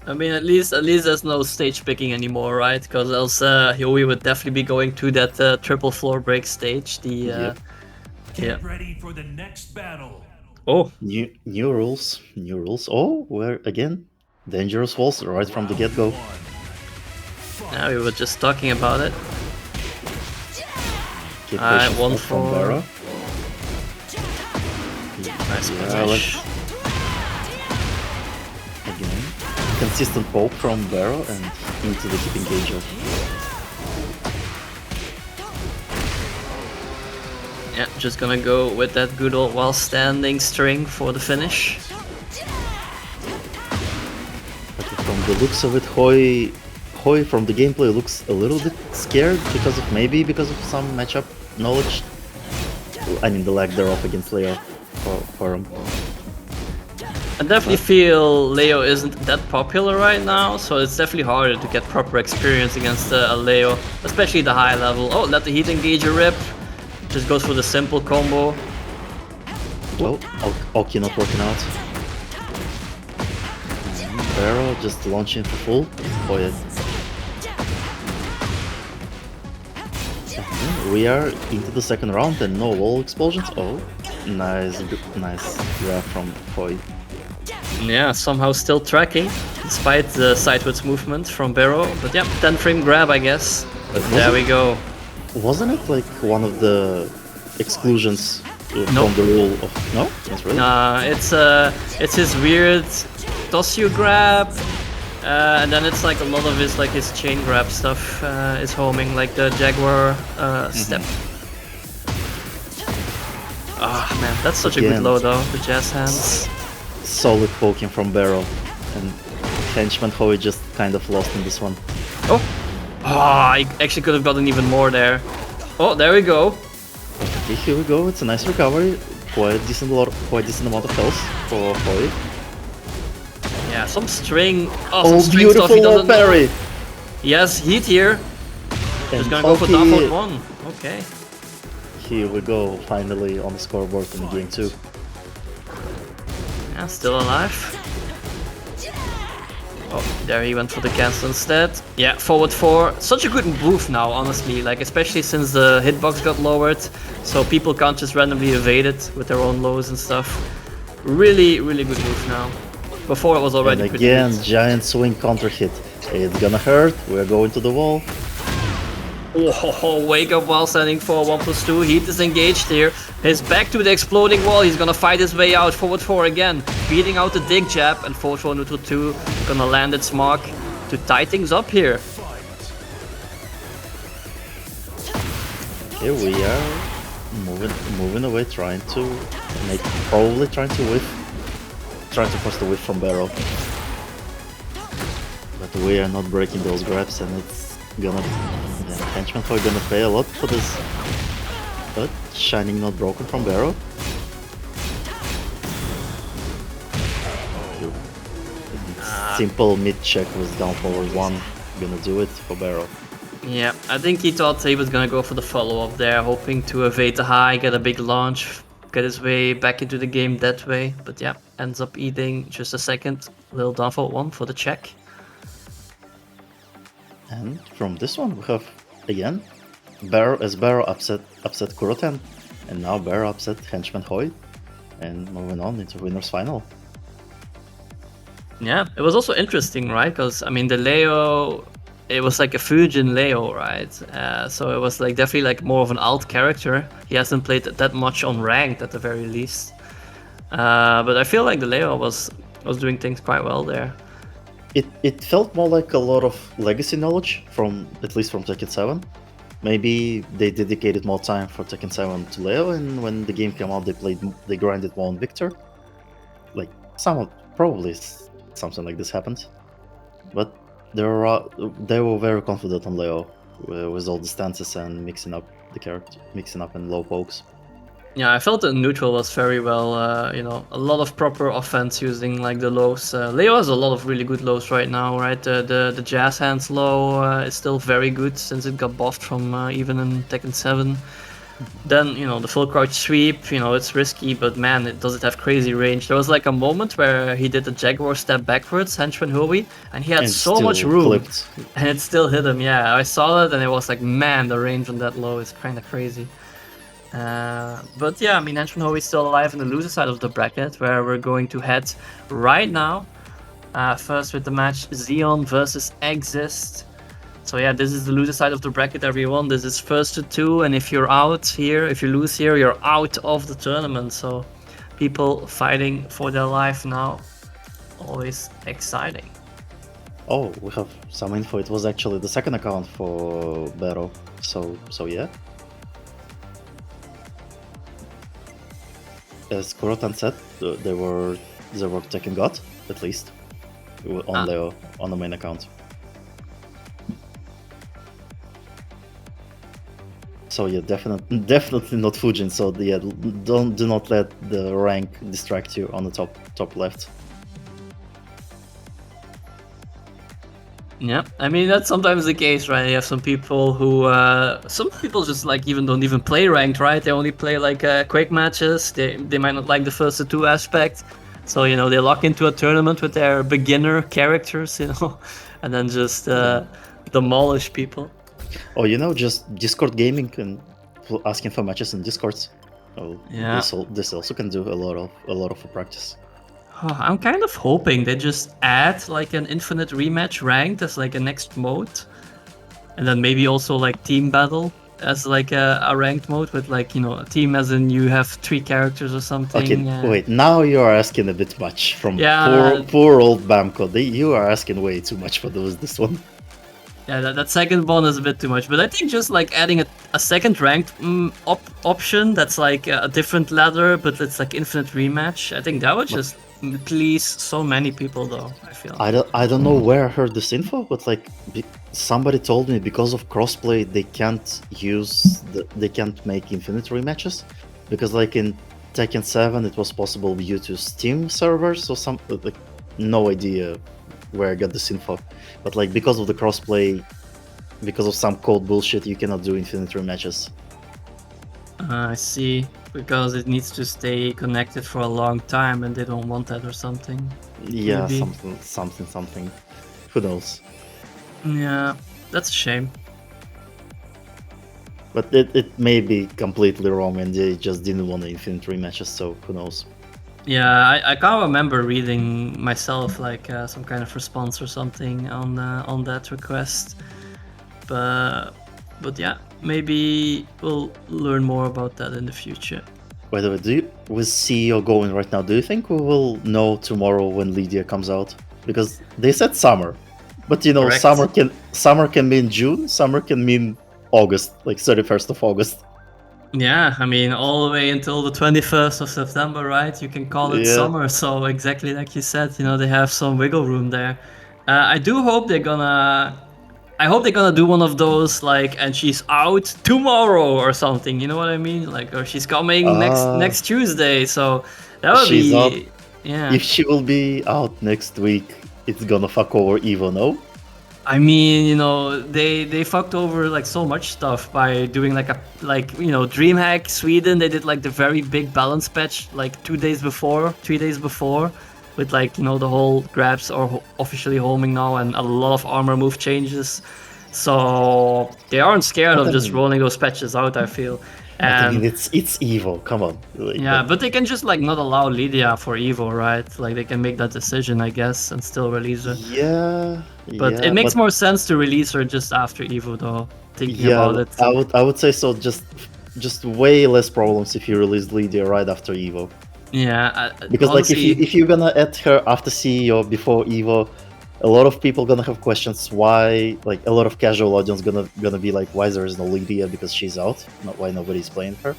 I mean at least there's no stage picking anymore, right? Because else Hoey would definitely be going to that triple floor break stage. Yep. Get ready for the next battle. Oh, New rules. Oh, we're again dangerous walls right from the get-go. yeah, we were just talking about it. Keep Alright, patience 1 from for Bero. nice Yeah, punish. Again, consistent poke from Bero and into the keep engager. Yeah, just gonna go with that good old while standing string for the finish. But from the looks of it, Hoey from the gameplay looks a little bit scared because of some matchup knowledge. I mean the lack thereof against Leo for him. I definitely feel Leo isn't that popular right now, so it's definitely harder to get proper experience against a Leo, especially the high level. Oh, let the heat engager rip. Just goes for the simple combo. Well, Oki not working out. Bero just launching for full. Oh yeah. We are into the second round and no wall explosions. Oh, nice grab from Hoey. Yeah, somehow still tracking, despite the sideways movement from Bero. But yeah, 10 frame grab, I guess. But there we go. Wasn't it like one of the exclusions from the rule of... No? That's really? It's his weird toss you grab, and then it's like a lot of his chain grab stuff is homing, like the Jaguar step. Ah man, that's such a good low though, the jazz hands. Solid poking from Bero, and Hench Man Hoey just kind of lost in this one. Oh! I actually could have gotten even more there. Oh, there we go. Okay, here we go. It's a nice recovery. Quite decent amount of health for Hoey. Yeah, some string. Oh, some string beautiful stuff he doesn't know. parry! Yes, heat here. Just gonna go for down forward 1. Okay. Here we go, finally on the scoreboard in the game 2. Yeah, still alive. Oh, there he went for the cancel instead. Yeah, forward 4. Such a good move now, honestly. Like, especially since the hitbox got lowered, so people can't just randomly evade it with their own lows and stuff. Really, really good move now. Before it was already and again, giant swing counter hit. It's gonna hurt. We're going to the wall. Oh, wake up while standing for 1+2. Heat is engaged here. He's back to the exploding wall. He's gonna fight his way out. Forward 4 again. Beating out the dig jab. And forward 4 neutral 2. Gonna land its mark to tie things up here. Here we are moving away, trying to force the whiff from Bero. But we are not breaking those grabs, and it's gonna... Hench Man Hoey gonna pay a lot for this. But Shining not broken from Bero. Simple mid check with down forward 1. Gonna do it for Bero. Yeah, I think he thought he was gonna go for the follow-up there, hoping to evade the high, get a big launch, get his way back into the game that way. But yeah, ends up eating just a second. Little down forward 1 for the check. And from this one we have again Bero upset Kuroten, and now Bero upset Hench Man Hoey, and moving on into winners final. Yeah, it was also interesting, right? Because I mean the Leo, it was like a Fujin Leo, right? So it was like definitely like more of an alt character. He hasn't played that much on ranked at the very least. But I feel like the Leo was doing things quite well there. It felt more like a lot of legacy knowledge from, at least from Tekken 7. Maybe they dedicated more time for Tekken 7 to Leo, and when the game came out, they grinded more on Victor. Like probably something like this happened, but they were very confident on Leo with all the stances and mixing up the character, mixing up and low pokes. Yeah, I felt that neutral was very well, a lot of proper offense using like the lows. Leo has a lot of really good lows right now, right? The jazz hands low is still very good since it got buffed from even in Tekken 7. Then, the full crouch sweep, it's risky, but man, does it have crazy range. There was like a moment where he did a Jaguar step backwards, Hench Man Hoey, and he had so much room, clipped. and it still hit him. Yeah, I saw that, and it was like, man, the range on that low is kind of crazy. But yeah, I mean, Hench Man Hoey is still alive in the loser side of the bracket, where we're going to head right now. First with the match Xeon versus Exiszt. So yeah, this is the loser side of the bracket, everyone. This is first to 2, and if you're out here, if you lose here, you're out of the tournament. So people fighting for their life now. Always exciting. Oh, we have some info. It was actually the second account for Bero. So yeah. As Kuroten said, they were Tekken God, at least, on the main account. So yeah, definitely not Fujin. So yeah, do not let the rank distract you on the top left. Yeah, I mean that's sometimes the case, right? You have some people who, some people just like don't even play ranked, right? They only play like quick matches. They might not like the first to 2 aspect, so they lock into a tournament with their beginner characters, and then just demolish people. Oh, just Discord gaming and asking for matches in Discords. Oh, yeah. This also can do a lot of practice. I'm kind of hoping they just add like an infinite rematch ranked as like a next mode, and then maybe also like team battle as like a ranked mode with like a team as in you have 3 characters or something. Okay, wait, now you are asking a bit much from poor old Bamco. You are asking way too much for this one. Yeah, that second one is a bit too much, but I think just like adding a second ranked option that's like a different ladder, but it's like infinite rematch. I think that would just please so many people, though. I feel. I don't know where I heard this info, but like somebody told me because of crossplay they can't make infinite rematches, because like in Tekken 7 it was possible due to Steam servers or something. Like, no idea where I got this info, but like because of the crossplay, because of some code bullshit, you cannot do infinite rematches. I see, because it needs to stay connected for a long time, and they don't want that or something. Yeah, maybe. something. Who knows? Yeah, that's a shame. But it may be completely wrong, and they just didn't want the infinite rematches. So who knows? Yeah, I can't remember reading myself like some kind of response or something on that request, but yeah, maybe we'll learn more about that in the future. By the way, with CEO going right now, do you think we will know tomorrow when Lydia comes out? Because they said summer, but Correct. summer can mean June, summer can mean August, like 31st of August. Yeah, I mean, all the way until the 21st of September, right? You can call it summer. So exactly like you said, they have some wiggle room there. I hope they're gonna do one of those, like, and she's out tomorrow or something. You know what I mean? Like, or she's coming next Tuesday. So that would be out. Yeah. If she will be out next week, it's gonna fuck over Evo, no? I mean, they fucked over like so much stuff by doing like DreamHack Sweden. They did like the very big balance patch like 3 days before, with like the whole grabs are officially homing now and a lot of armor move changes. So they aren't scared of just rolling those patches out, I feel. I mean, it's Evo. Come on. But they can just like not allow Lydia for Evo, right? Like they can make that decision, I guess, and still release her. Yeah. But it makes more sense to release her just after Evo, though. Thinking about it. I would say so. Just way less problems if you release Lydia right after Evo. Yeah. Because honestly, like if you're gonna add her after CEO before Evo, a lot of people gonna have questions why, like a lot of casual audience gonna be like, why there is no Lydia because she's out, not why nobody's playing her.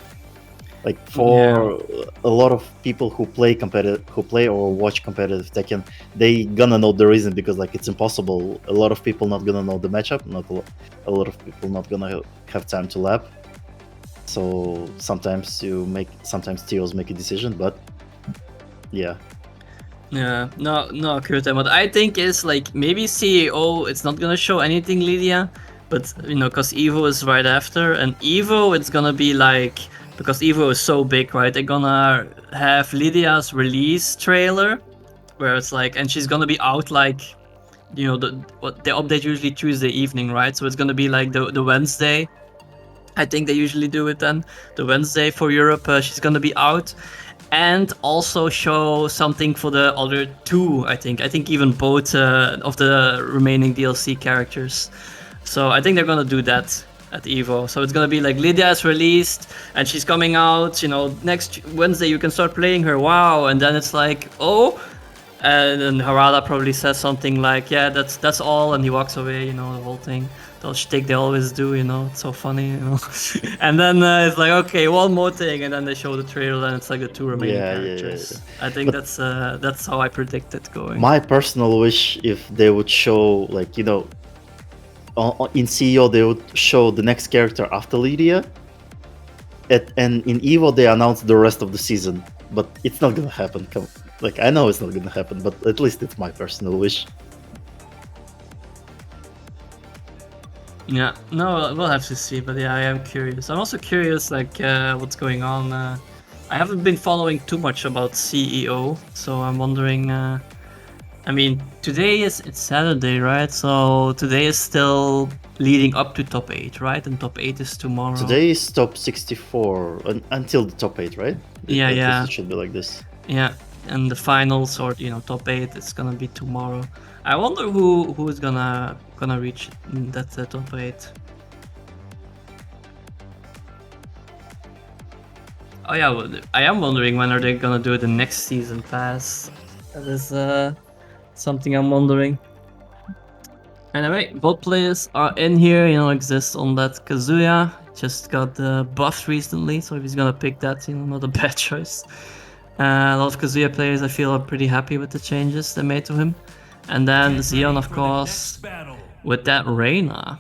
Like for a lot of people who play or watch competitive Tekken, they gonna know the reason because like it's impossible. A lot of people not gonna know the matchup. Not a lot of people not gonna have time to lab. So sometimes TOs make a decision, but yeah. Yeah, no, Kuroten. What I think is like maybe CEO, it's not gonna show anything Lydia, but you know, cause Evo is right after, and Evo it's gonna be like, because Evo is so big, right? They're gonna have Lydia's release trailer, where it's like, and she's gonna be out like, you know, the update usually Tuesday evening, right? So it's gonna be like the Wednesday. I think they usually do it then. The Wednesday for Europe, she's gonna be out. And also show something for the other two, I think. I think even both of the remaining DLC characters. So I think they're gonna do that at EVO. So it's gonna be like Lydia is released and she's coming out, you know, next Wednesday you can start playing her, wow. And then it's like, oh. And then Harada probably says something like, yeah, that's all, and he walks away, you know, the whole thing. The shtick they always do, you know, it's so funny, you know. And then it's like, okay, one more thing, and then they show the trailer, and it's like the two remaining characters. Yeah. I think that's how I predict it going. My personal wish, if they would show, like, you know, in CEO they would show the next character after Lydia, and in EVO they announced the rest of the season, but it's not gonna happen. Like, I know it's not gonna happen, but at least it's my personal wish. Yeah, no, we'll have to see, but yeah, I am curious. I'm also curious, like, what's going on. I haven't been following too much about CEO, so I'm wondering, I mean, it's Saturday, right? So today is still leading up to top 8, right? And top 8 is tomorrow. Today is top 64, until the top 8, right? Yeah. It should be like this. Yeah, and the finals, or, you know, top 8, it's gonna be tomorrow. I wonder who is gonna reach that top 8. Oh yeah, well, I am wondering when are they gonna do the next season pass. That is something I'm wondering. Anyway, both players are in here, you know, Exiszt on that Kazuya. Just got buffed recently, so if he's gonna pick that, you know, not a bad choice. A lot of Kazuya players, I feel, are pretty happy with the changes they made to him. And then Zeon, of course, with that Reina.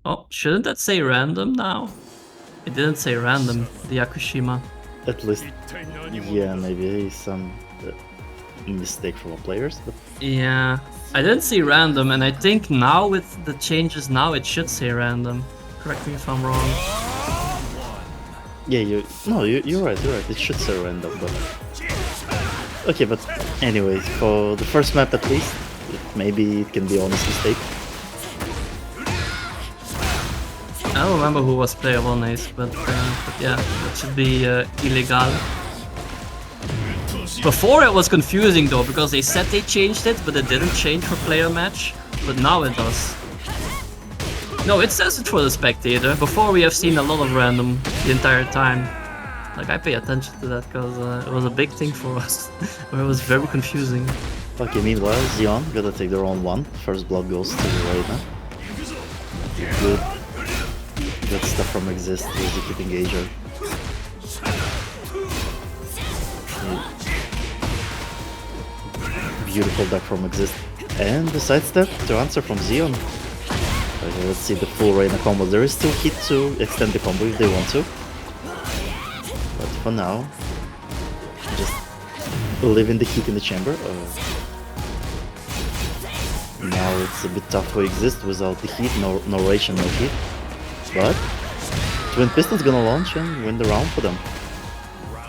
Oh, shouldn't that say random now? It didn't say random, the Yakushima. At least, yeah, maybe some mistake from the players. But... yeah, I didn't see random, and I think now with the changes now it should say random. Correct me if I'm wrong. Yeah, you're right, it should say random, but... Okay, but anyways, for the first map at least, maybe it can be an honest mistake. I don't remember who was player 1 ace, but yeah, that should be illegal. Before it was confusing though, because they said they changed it, but it didn't change for player match, but now it does. No, it says it for the spectator. Before we have seen a lot of random the entire time. Like, I pay attention to that because it was a big thing for us, where it was very confusing. Okay, meanwhile, Zeon gotta take their own one. First blood goes to Reina. Good stuff from Exiszt, executing Gaer. Beautiful deck from Exiszt. And the sidestep to answer from Zeon. Okay, let's see the full Reina combo. There is still hit to extend the combo if they want to. But for now, just live in the heat in the chamber. Now it's a bit tough for Exiszt without the heat, no ration, no heat. But Twin Piston's gonna launch and win the round for them.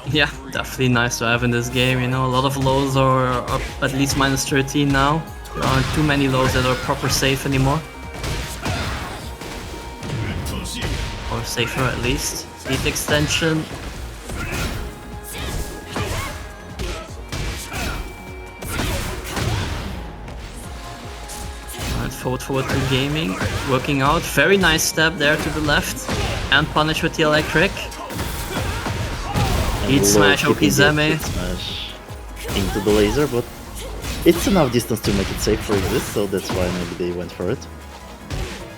Yeah, definitely nice to have in this game, you know, a lot of lows are up at least minus 13 now. There aren't too many lows that are proper safe anymore. Or safer at least. Heat extension. Forward to gaming, working out, very nice step there to the left, and punish with the electric. Heat smash, Okizeme. into the laser, but it's enough distance to make it safe for Exiszt, so that's why maybe they went for it.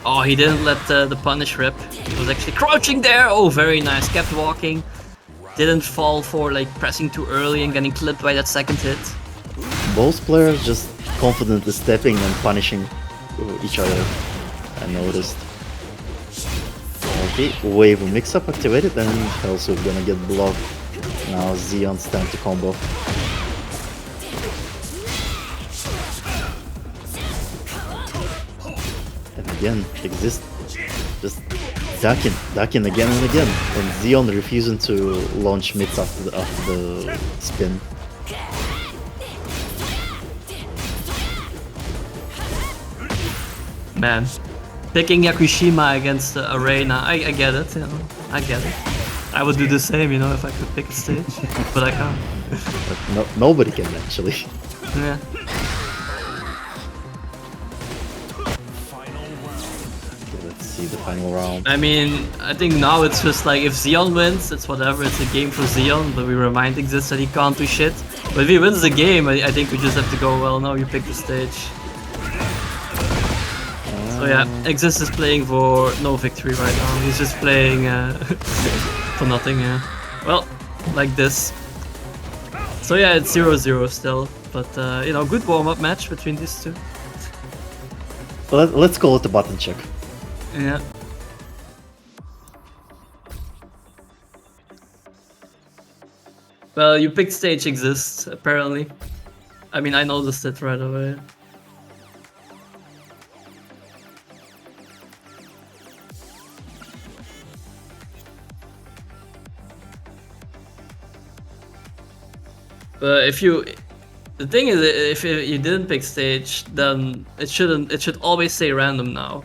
Oh, he didn't let the punish rip. He was actually crouching there. Oh, very nice. Kept walking. Didn't fall for like pressing too early and getting clipped by that second hit. Both players just confidently stepping and punishing each other, I noticed. Okay, wave mix-up activated and also gonna get blocked. Now Zeon's time to combo. And again, Exiszt just ducking again and again. And Zeon refusing to launch mids after the spin. Man, picking Yakushima against Reina, I get it, you know, I get it. I would do the same, you know, if I could pick a stage, but I can't. But nobody can actually. Yeah. Okay, let's see the final round. I mean, I think now it's just like if Zeon wins, it's whatever, it's a game for Zeon, but we remind Exiszt that he can't do shit. But if he wins the game, I think we just have to go, well, no, you pick the stage. So yeah, Exiszt is playing for no victory right now. He's just playing for nothing, yeah. Well, like this. So yeah, it's 0-0 still. But, you know, good warm-up match between these two. Let's call it a button check. Yeah. Well, you picked stage Exiszt, apparently. I mean, I noticed it right away. But if you, the thing is, if you didn't pick stage, then it should always say random now.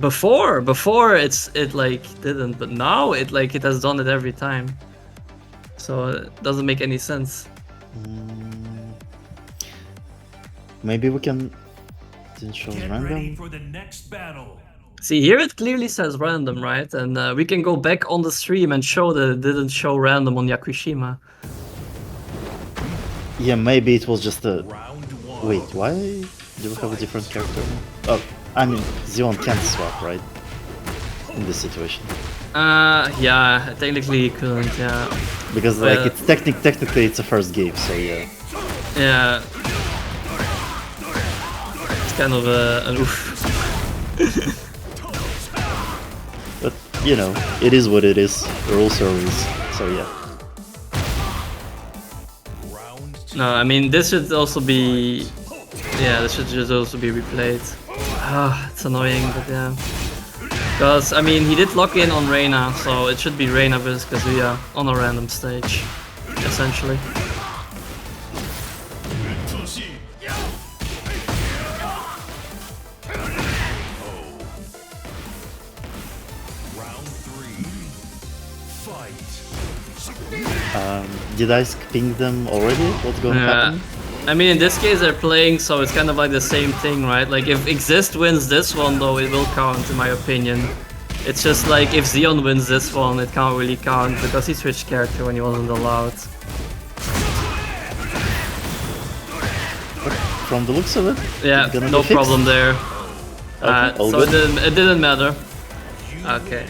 Before it like didn't, but now it has done it every time. So it doesn't make any sense. Maybe we can. Didn't show Get ready random. for the next battle. See, here it clearly says random, right? And we can go back on the stream and show that it didn't show random on Yakushima. Yeah, maybe it was just a. Round one. Wait, why do we have a different character? Oh, I mean, Zeon can't swap, right? In this situation. Yeah, technically you couldn't, yeah. Because like it's technically it's a first game, so yeah. Yeah. It's kind of an oof. But you know, it is what it is. Rules are rules. So yeah. No, I mean this should also be, yeah, this should just also be replayed. Ah, it's annoying, but yeah. Because I mean he did lock in on Reina, so it should be Reina versus Kazuya on a random stage, essentially. Did I ping them already? What's going to happen? I mean, in this case they're playing, so it's kind of like the same thing, right? Like if Exiszt wins this one, though, it will count, in my opinion. It's just like if Zeon wins this one, it can't really count because he switched character when he wasn't allowed. But from the looks of it, yeah, no problem there. So it didn't matter. Okay.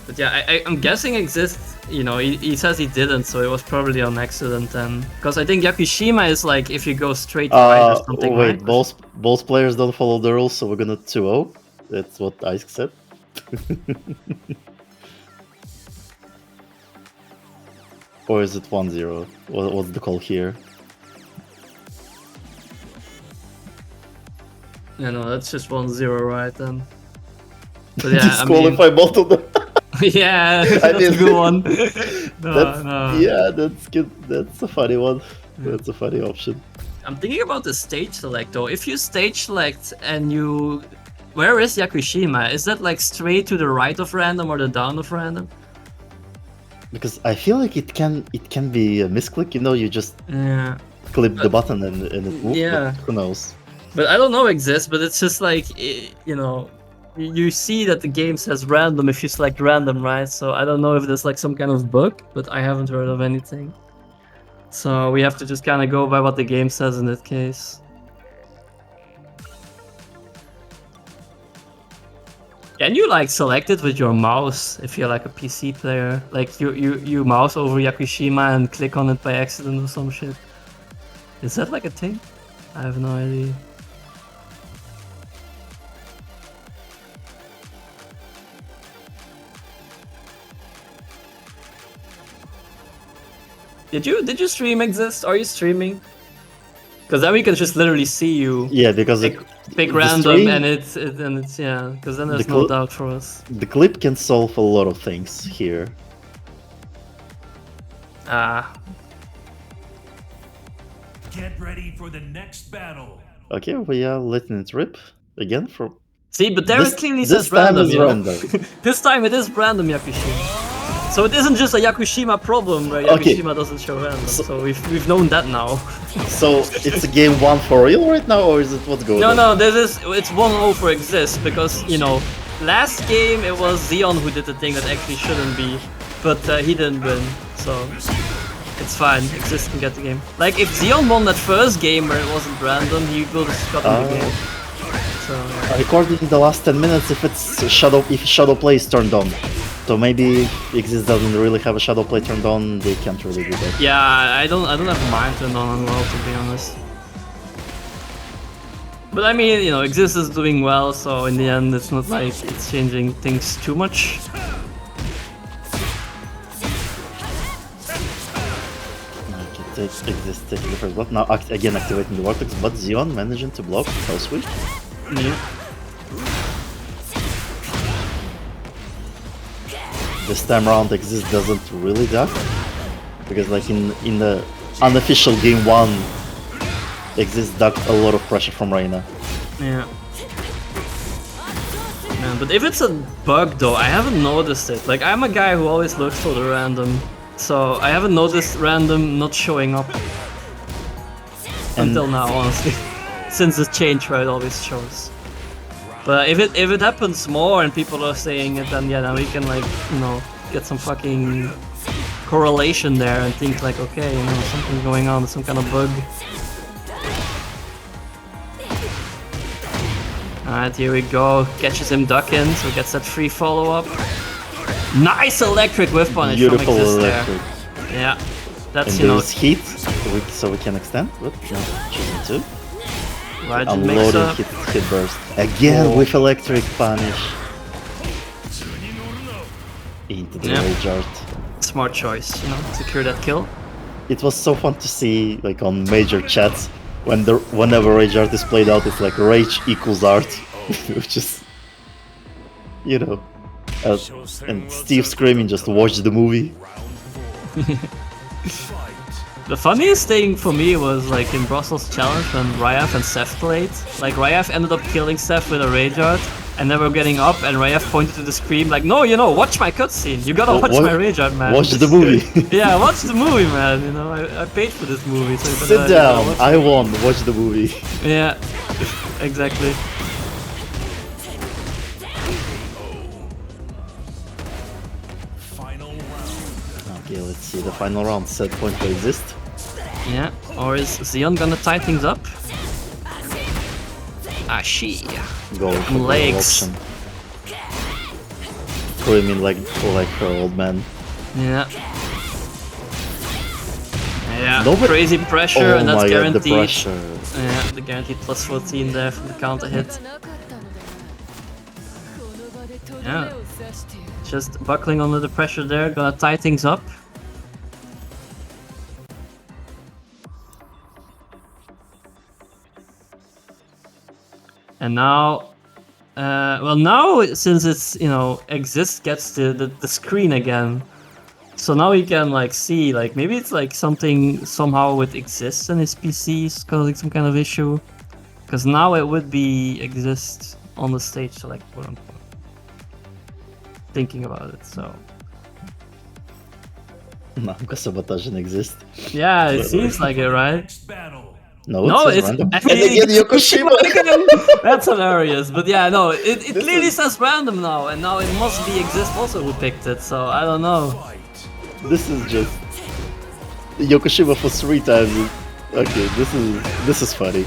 But yeah, I'm guessing Exiszt. You know, he says he didn't, so it was probably on accident then. Because I think Yakushima is like if you go straight to right or something. Wait, right? both players don't follow the rules, so we're gonna 2-0. That's what Ice said. Or is it 1-0? What's the call here? Yeah, no, that's just 1-0, right then. But yeah, Disqualify both of them. Yeah, that's a good one. Yeah, that's good. That's a funny one. That's a funny option. I'm thinking about the stage select though. If you stage select and you... Where is Yakushima? Is that like straight to the right of random or the down of random? Because I feel like it can be a misclick, you know, you just clip the button and it moves, yeah. Who knows? But I don't know Exiszt, but it's just like, you know, you see that the game says random if you select random, right? So I don't know if there's like some kind of bug, but I haven't heard of anything. So we have to just kind of go by what the game says in that case. Can you like select it with your mouse if you're like a PC player? Like you mouse over Yakushima and click on it by accident or some shit? Is that like a thing? I have no idea. Did you stream Exiszt? Are you streaming? Because then we can just literally see you. Yeah, because pick random stream, and it's yeah. Because then there's no doubt for us. The clip can solve a lot of things here. Ah. Get ready for the next battle. Okay, we are letting it rip again from. See, but there it clearly says this time random. is You know? random. This time it is random Yakushima. So it isn't just a Yakushima problem where Yakushima doesn't show random. So we've known that now. So it's a game 1 for real right now, or is it what's going on? No, it's 1-0 for Exiszt because you know last game it was Xeon who did the thing that actually shouldn't be, but he didn't win, so it's fine. Exiszt can get the game. Like if Xeon won that first game where it wasn't random, he would have gotten the game. So according to the last 10 minutes, if shadow play is turned on. So maybe Exiszt doesn't really have a shadow play turned on, they can't really do that. yeah, I don't have mine turned on well, to be honest. But I mean, you know, Exiszt is doing well, so in the end it's not like it's changing things too much. Okay, Exiszt taking the first block. Now again activating the vortex, but Xeon managing to block. How sweet. Yeah. This time around Exiszt doesn't really duck, because like in the unofficial game 1, Exiszt ducked a lot of pressure from Reina. Yeah. Man, but if it's a bug though, I haven't noticed it. Like I'm a guy who always looks for the random, so I haven't noticed random not showing up until now, honestly. Since the change where it always shows. But if it happens more and people are saying it, then yeah, then we can like, you know, get some fucking correlation there and think like, okay, you know, something's going on, some kind of bug. Alright, here we go. Catches him ducking, so gets that free follow-up. Nice electric whiff punish from Exiszt there. Yeah, that's, and you know... there's heat, so we can extend. What? No, choosing two. Right, unloading hit burst. Again with electric punish. Into the rage art. Smart choice, you know, secure that kill. It was so fun to see, like on major chats, whenever rage art is played out, it's like rage equals art, which is, you know, and Steve screaming, just watch the movie. The funniest thing for me was like in Brussels Challenge when Gaeaf and Seth played. Like Gaeaf ended up killing Seth with a rage art, and they were getting up, and Gaeaf pointed to the screen like, "No, you know, watch my cutscene. You gotta watch my rage art, man. Watch the movie." Yeah, watch the movie, man. You know, I paid for this movie. So sit down. I won. Watch the movie. Yeah, exactly. Okay, let's see the final round. Set point to Exiszt. Yeah, or is Xeon gonna tie things up? Ah, she. Go for legs. Screaming like her old man. Yeah. Yeah, Nobody... crazy pressure, and that's guaranteed. God, the pressure. Yeah, the guaranteed plus 14 there from the counter hit. Yeah. Just buckling under the pressure there, gonna tie things up. And now, well now, since it's, you know, Exiszt gets the screen again. So now we can like see, like maybe it's like something somehow with Exiszt and his PCs causing some kind of issue. Because now it would be Exiszt on the stage, so like quote unquote. Thinking about it, so. No, because sabotage doesn't exist. Yeah, it seems like it, right? No, it's random. And again, that's hilarious, but yeah, no, it clearly says random now, and now it must be Exiszt also who picked it, so I don't know. This is just... Yokoshima for 3 times. Okay, this is funny.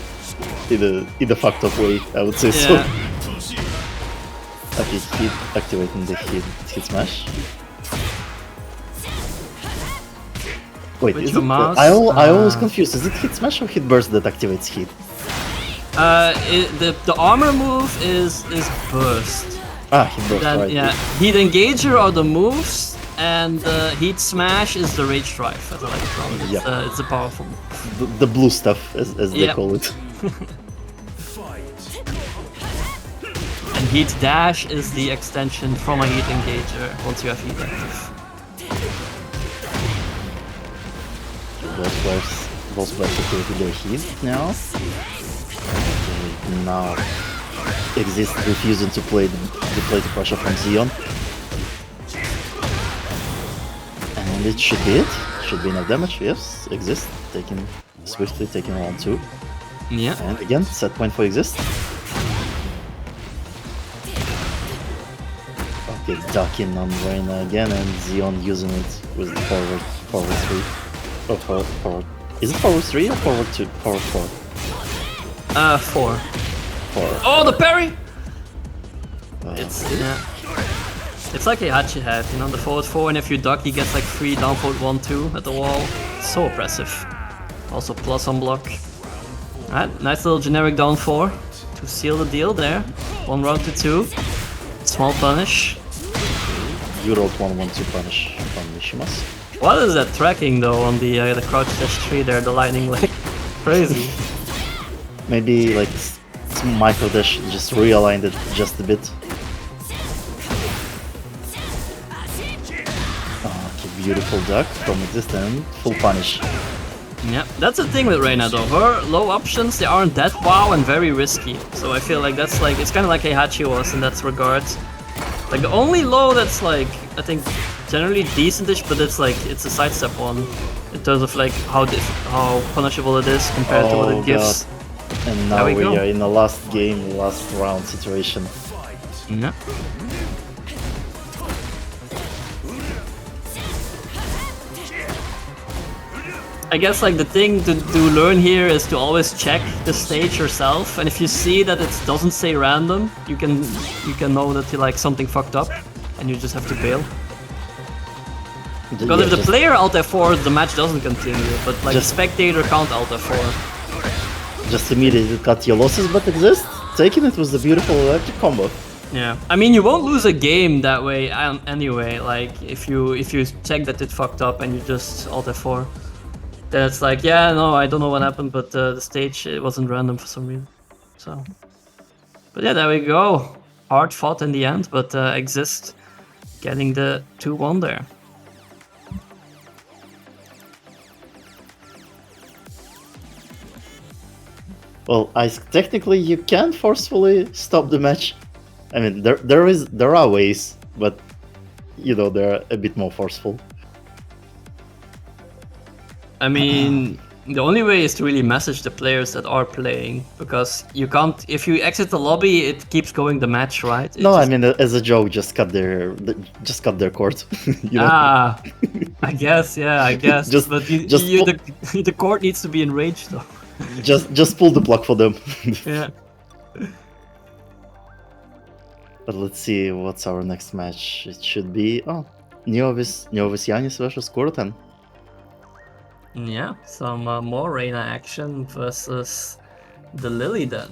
In a fucked up way, I would say so. Okay, hit activating the hit smash. Wait, is it, I always confused. Is it hit smash or hit burst that activates heat? The armor move is burst. Ah, hit burst, Then, right. yeah, heat engager are the moves, and heat smash is the rage drive, as I like to call it. Yeah. It's a powerful move. The blue stuff, as they call it. And heat dash is the extension from a heat engager once you have heat active. Both players activated their heat now. Okay, now Exiszt refusing to play the pressure from Xeon. And it should be it. Should be enough damage, yes. Exiszt swiftly taking round 2. Yeah. And again, set point for Exiszt. Okay, ducking on Reina again, and Xeon using it with the forward 3. Oh, forward. Is it forward 3 or forward 2? Forward 4. 4. 4. Oh, the parry! It's like a Hachi head, you know, the forward 4, and if you duck, he gets like 3 down forward 1, 2 at the wall. So oppressive. Also plus on block. Alright, nice little generic down 4 to seal the deal there. 1 round to 2. Small punish. You rolled 1-1-2 punish from Mishimas. What is that tracking though on the crouch dash 3 there, the lightning leg? Crazy. Maybe like micro dash just realigned it just a bit. Okay, beautiful duck from Exiszt and full punish. Yeah, that's the thing with Reina though. Her low options, they aren't that wow and very risky. So I feel like that's like, it's kind of like Heihachi was in that regard. Like the only low that's like, I think generally decentish, but it's like, it's a sidestep one. In terms of like how punishable it is compared to what it gives. And now we are in the last game, last round situation. Yeah. I guess like the thing to learn here is to always check the stage yourself, and if you see that it doesn't say random, you can know that you like something fucked up, and you just have to bail. Because if the player alt F4, the match doesn't continue, but like the spectator can't alt F4. Just immediately cut your losses, but Exiszt taking it was the beautiful electric combo. Yeah, I mean you won't lose a game that way anyway. Like if you check that it fucked up and you just alt F4. Then it's like, yeah, no, I don't know what happened, but the stage, it wasn't random for some reason. So, but yeah, there we go. Hard fought in the end, but Exiszt getting the 2-1 there. Well, technically you can forcefully stop the match. I mean, there are ways, but you know they're a bit more forceful. I mean, the only way is to really message the players that are playing, because you can't, if you exit the lobby, it keeps going the match, right? I mean, as a joke, just cut their court. You know? I guess, yeah, I guess. But the court needs to be enraged, though. just pull the plug for them. Yeah. But let's see, what's our next match? It should be Naevis Younes versus Kuroten. Yeah, some more Reina action versus the Lili then.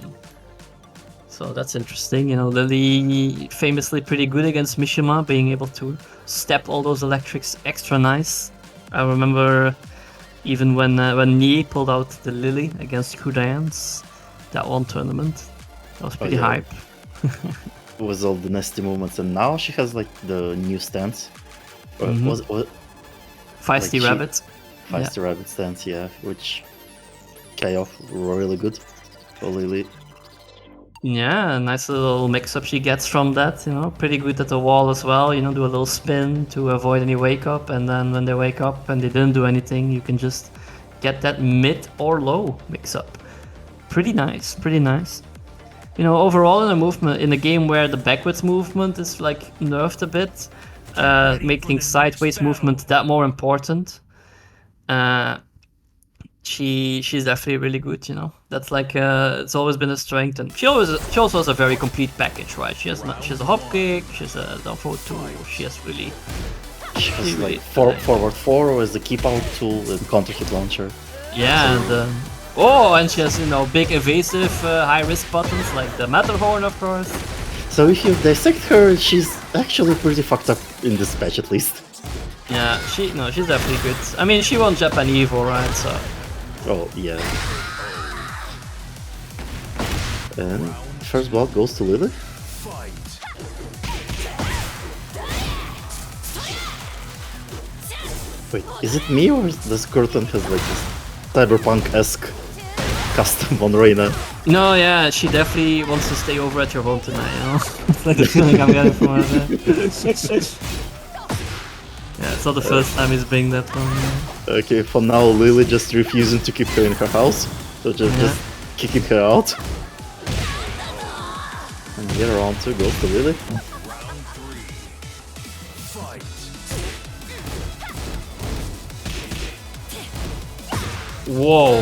So that's interesting, you know, Lili famously pretty good against Mishima, being able to step all those electrics extra nice. I remember even when Nie pulled out the Lili against Kudans, that one tournament. That was pretty hype. With all the nasty movements, and now she has like the new stance. Feisty Rabbit. Feisty Rabbit stance, yeah, which Gaeaf really good for Lili. Yeah, nice little mix-up she gets from that, you know, pretty good at the wall as well, you know, do a little spin to avoid any wake-up, and then when they wake up and they didn't do anything, you can just get that mid or low mix-up. Pretty nice, pretty nice. You know, overall in a game where the backwards movement is like nerfed a bit, making sideways movement that more important. she's definitely really good, you know. That's like it's always been a strength, and she also has a very complete package, right? She has a hop kick, she has a down forward 2, she has really She has really like forward 4 as the keep out tool and counter hit launcher. yeah, and oh, and she has, you know, big evasive high risk buttons like the Matterhorn, of course. So if you dissect her, she's actually pretty fucked up in this patch at least. Yeah, she's definitely good. I mean, she won Japan Evo, right? So Oh, yeah. And first blood goes to Lili. Wait, is it me or does Kuroten has like this cyberpunk-esque custom on Reina? no, yeah, she definitely wants to stay over at your home tonight, you know? It's like the feeling I'm getting from her there. Yeah, it's not the first time he's being that one. Yeah. Okay, for now Lili just refusing to keep her in her house, so just kicking her out. And get around to goes to Lili. Whoa,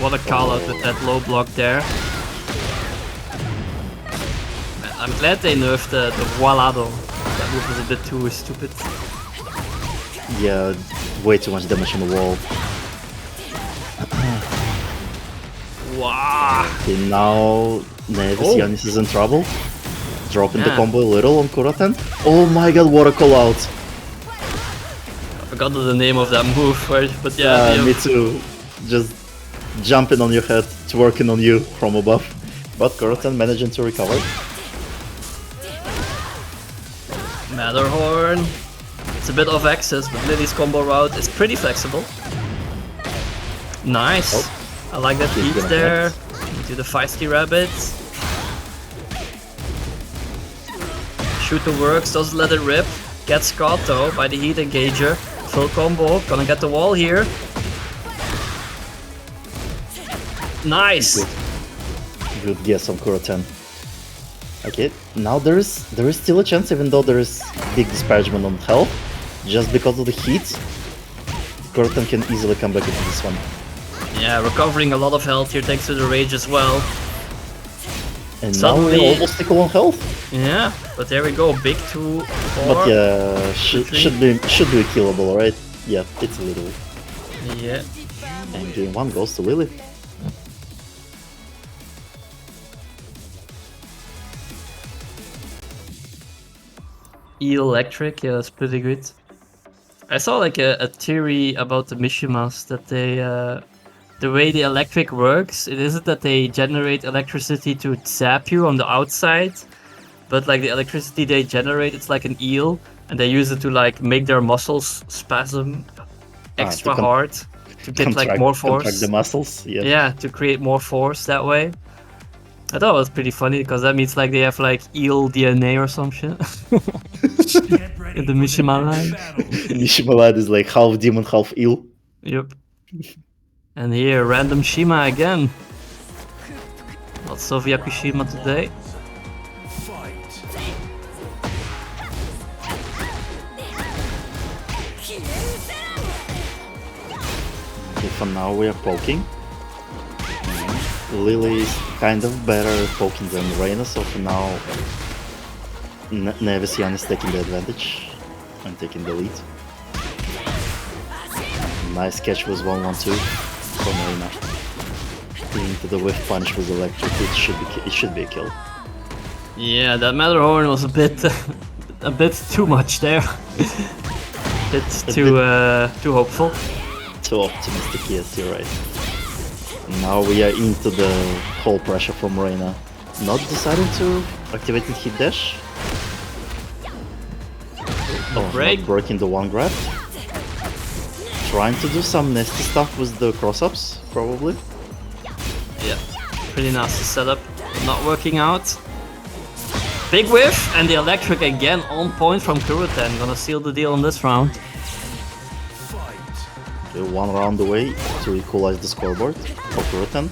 what a call out with that low block there. I'm glad they nerfed the Voilado. That move was a bit too stupid. Yeah, way too much damage on the wall. Wow. Okay, now Naevis Younes is in trouble. Dropping the combo a little on Kuroten. Oh my god, what a call out! I forgot the name of that move, but yeah. Me too. Just jumping on your head, twerking on you from above. But Kuroten managing to recover. Matterhorn. It's a bit off axis, but Lili's combo route is pretty flexible. Nice. Oh. I like that heat there. Into the feisty rabbit. Shooter works, doesn't let it rip. Gets caught though by the heat engager. Full combo, gonna get the wall here. Nice. Good guess on Kuroten. Okay, now there is still a chance, even though there is big disparagement on health, just because of the heat. Kuroten can easily come back into this one. Yeah, recovering a lot of health here thanks to the rage as well. And Suddenly, now we're almost equal on health. Yeah, but there we go, big 2, 4. But yeah, should be killable, right? Yeah, it's a little. Yeah. And game 1 goes to Lili. Electric, yeah, that's pretty good. I saw like a theory about the Mishimas that they, the way the electric works, it isn't that they generate electricity to zap you on the outside, but like the electricity they generate, it's like an eel, and they use it to like make their muscles spasm extra hard to get like more force. Contract the muscles, yeah. Yeah, to create more force that way. I thought it was pretty funny because that means like they have like eel DNA or some shit. In the Mishima line. Mishima line is like half demon, half eel. Yep. And here, random Shima again. Lots of Yakushima today. Okay, for now we are poking. Lili is kind of better at poking than Reina, so for now Naevis is taking the advantage and taking the lead. Nice catch was 1-1-2 from Reina. Into the whiff punch with electric, it should be a kill. Yeah, that Matterhorn was a bit too much there. Too hopeful. Too optimistic, yes, you're right. Now we are into the whole pressure from Reina. Not deciding to activate the hit dash. Break. Not breaking the one grab. Trying to do some nasty stuff with the cross-ups, probably. Yeah, pretty nasty setup. Not working out. Big whiff, and the electric again on point from Kuroten. Gonna seal the deal on this round. Okay, 1 round away to equalize the scoreboard for Kuroten.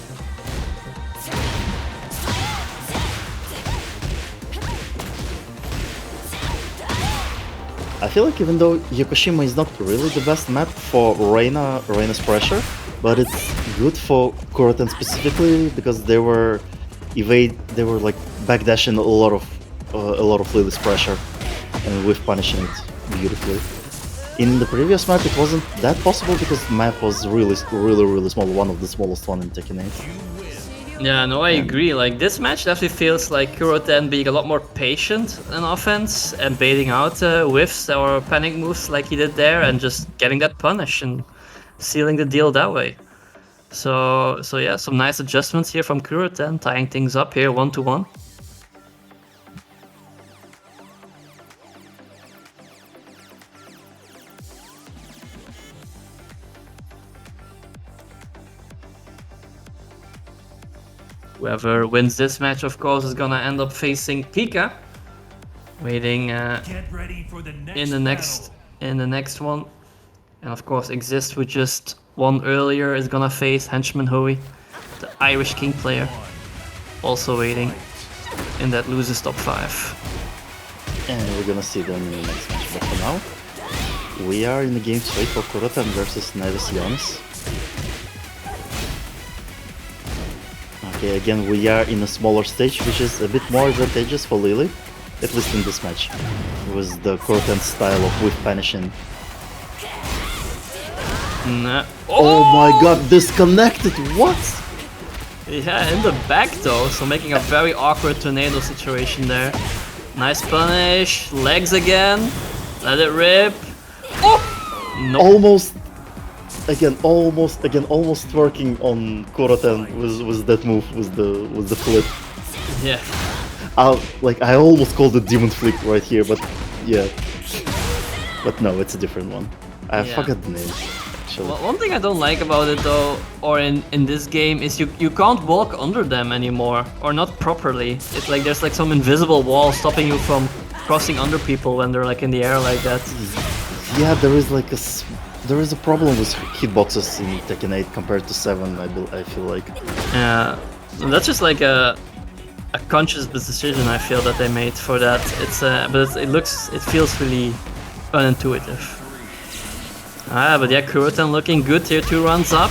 I feel like even though Yokoshima is not really the best map for Reina's pressure, but it's good for Kuroten specifically because they were like backdashing a lot of Lili's pressure and with punishing it beautifully. In the previous map, it wasn't that possible because the map was really small, one of the smallest one in Tekken 8. Yeah, no, I agree. Like, this match definitely feels like Kuroten being a lot more patient in offense and baiting out whiffs or panic moves like he did there and just getting that punish and sealing the deal that way. So yeah, some nice adjustments here from Kuroten, tying things up here 1-1. Whoever wins this match, of course, is gonna end up facing PiKaH, waiting in the next one. And of course, Exiszt, who just won earlier, is gonna face Hench Man Hoey, the Irish King player, also waiting in that losers top 5. And we're gonna see them in the next match. But for now, we are in the game straight for Kuroten versus Naevis Younes. Okay, again, we are in a smaller stage, which is a bit more advantageous for Lili, at least in this match. It was the Kuroten style of whiff punishing. Nah. Oh my god, disconnected, what? Yeah, in the back though, so making a very awkward tornado situation there. Nice punish, legs again, let it rip. Oh! Nope. Almost working on Kuroten was that move, was the flip. Yeah. I almost called it Demon Flip right here, but yeah. But no, it's a different one. I forgot the name. Well, one thing I don't like about it though, or in this game, is you can't walk under them anymore, or not properly. It's like there's like some invisible wall stopping you from crossing under people when they're like in the air like that. Yeah, there is a problem with hitboxes in Tekken 8 compared to 7, I feel like. Yeah, that's just like a conscious decision I feel that they made for that. It feels really unintuitive. But yeah, Kuroten looking good here, 2 runs up.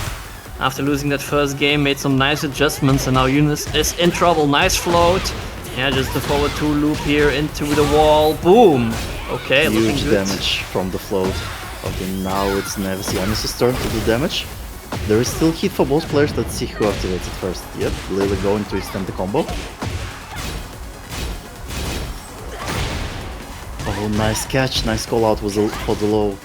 After losing that first game, made some nice adjustments, and now Younes is in trouble. Nice float. Yeah, just the forward 2 loop here into the wall. Boom! Okay, looking Huge good. damage from the float. Okay, now it's Naevis Younes' turn to do damage. There is still hit for both players. Let's see who activates it first. Yep, Lili going to extend the combo. Oh, nice catch, nice call out for the low.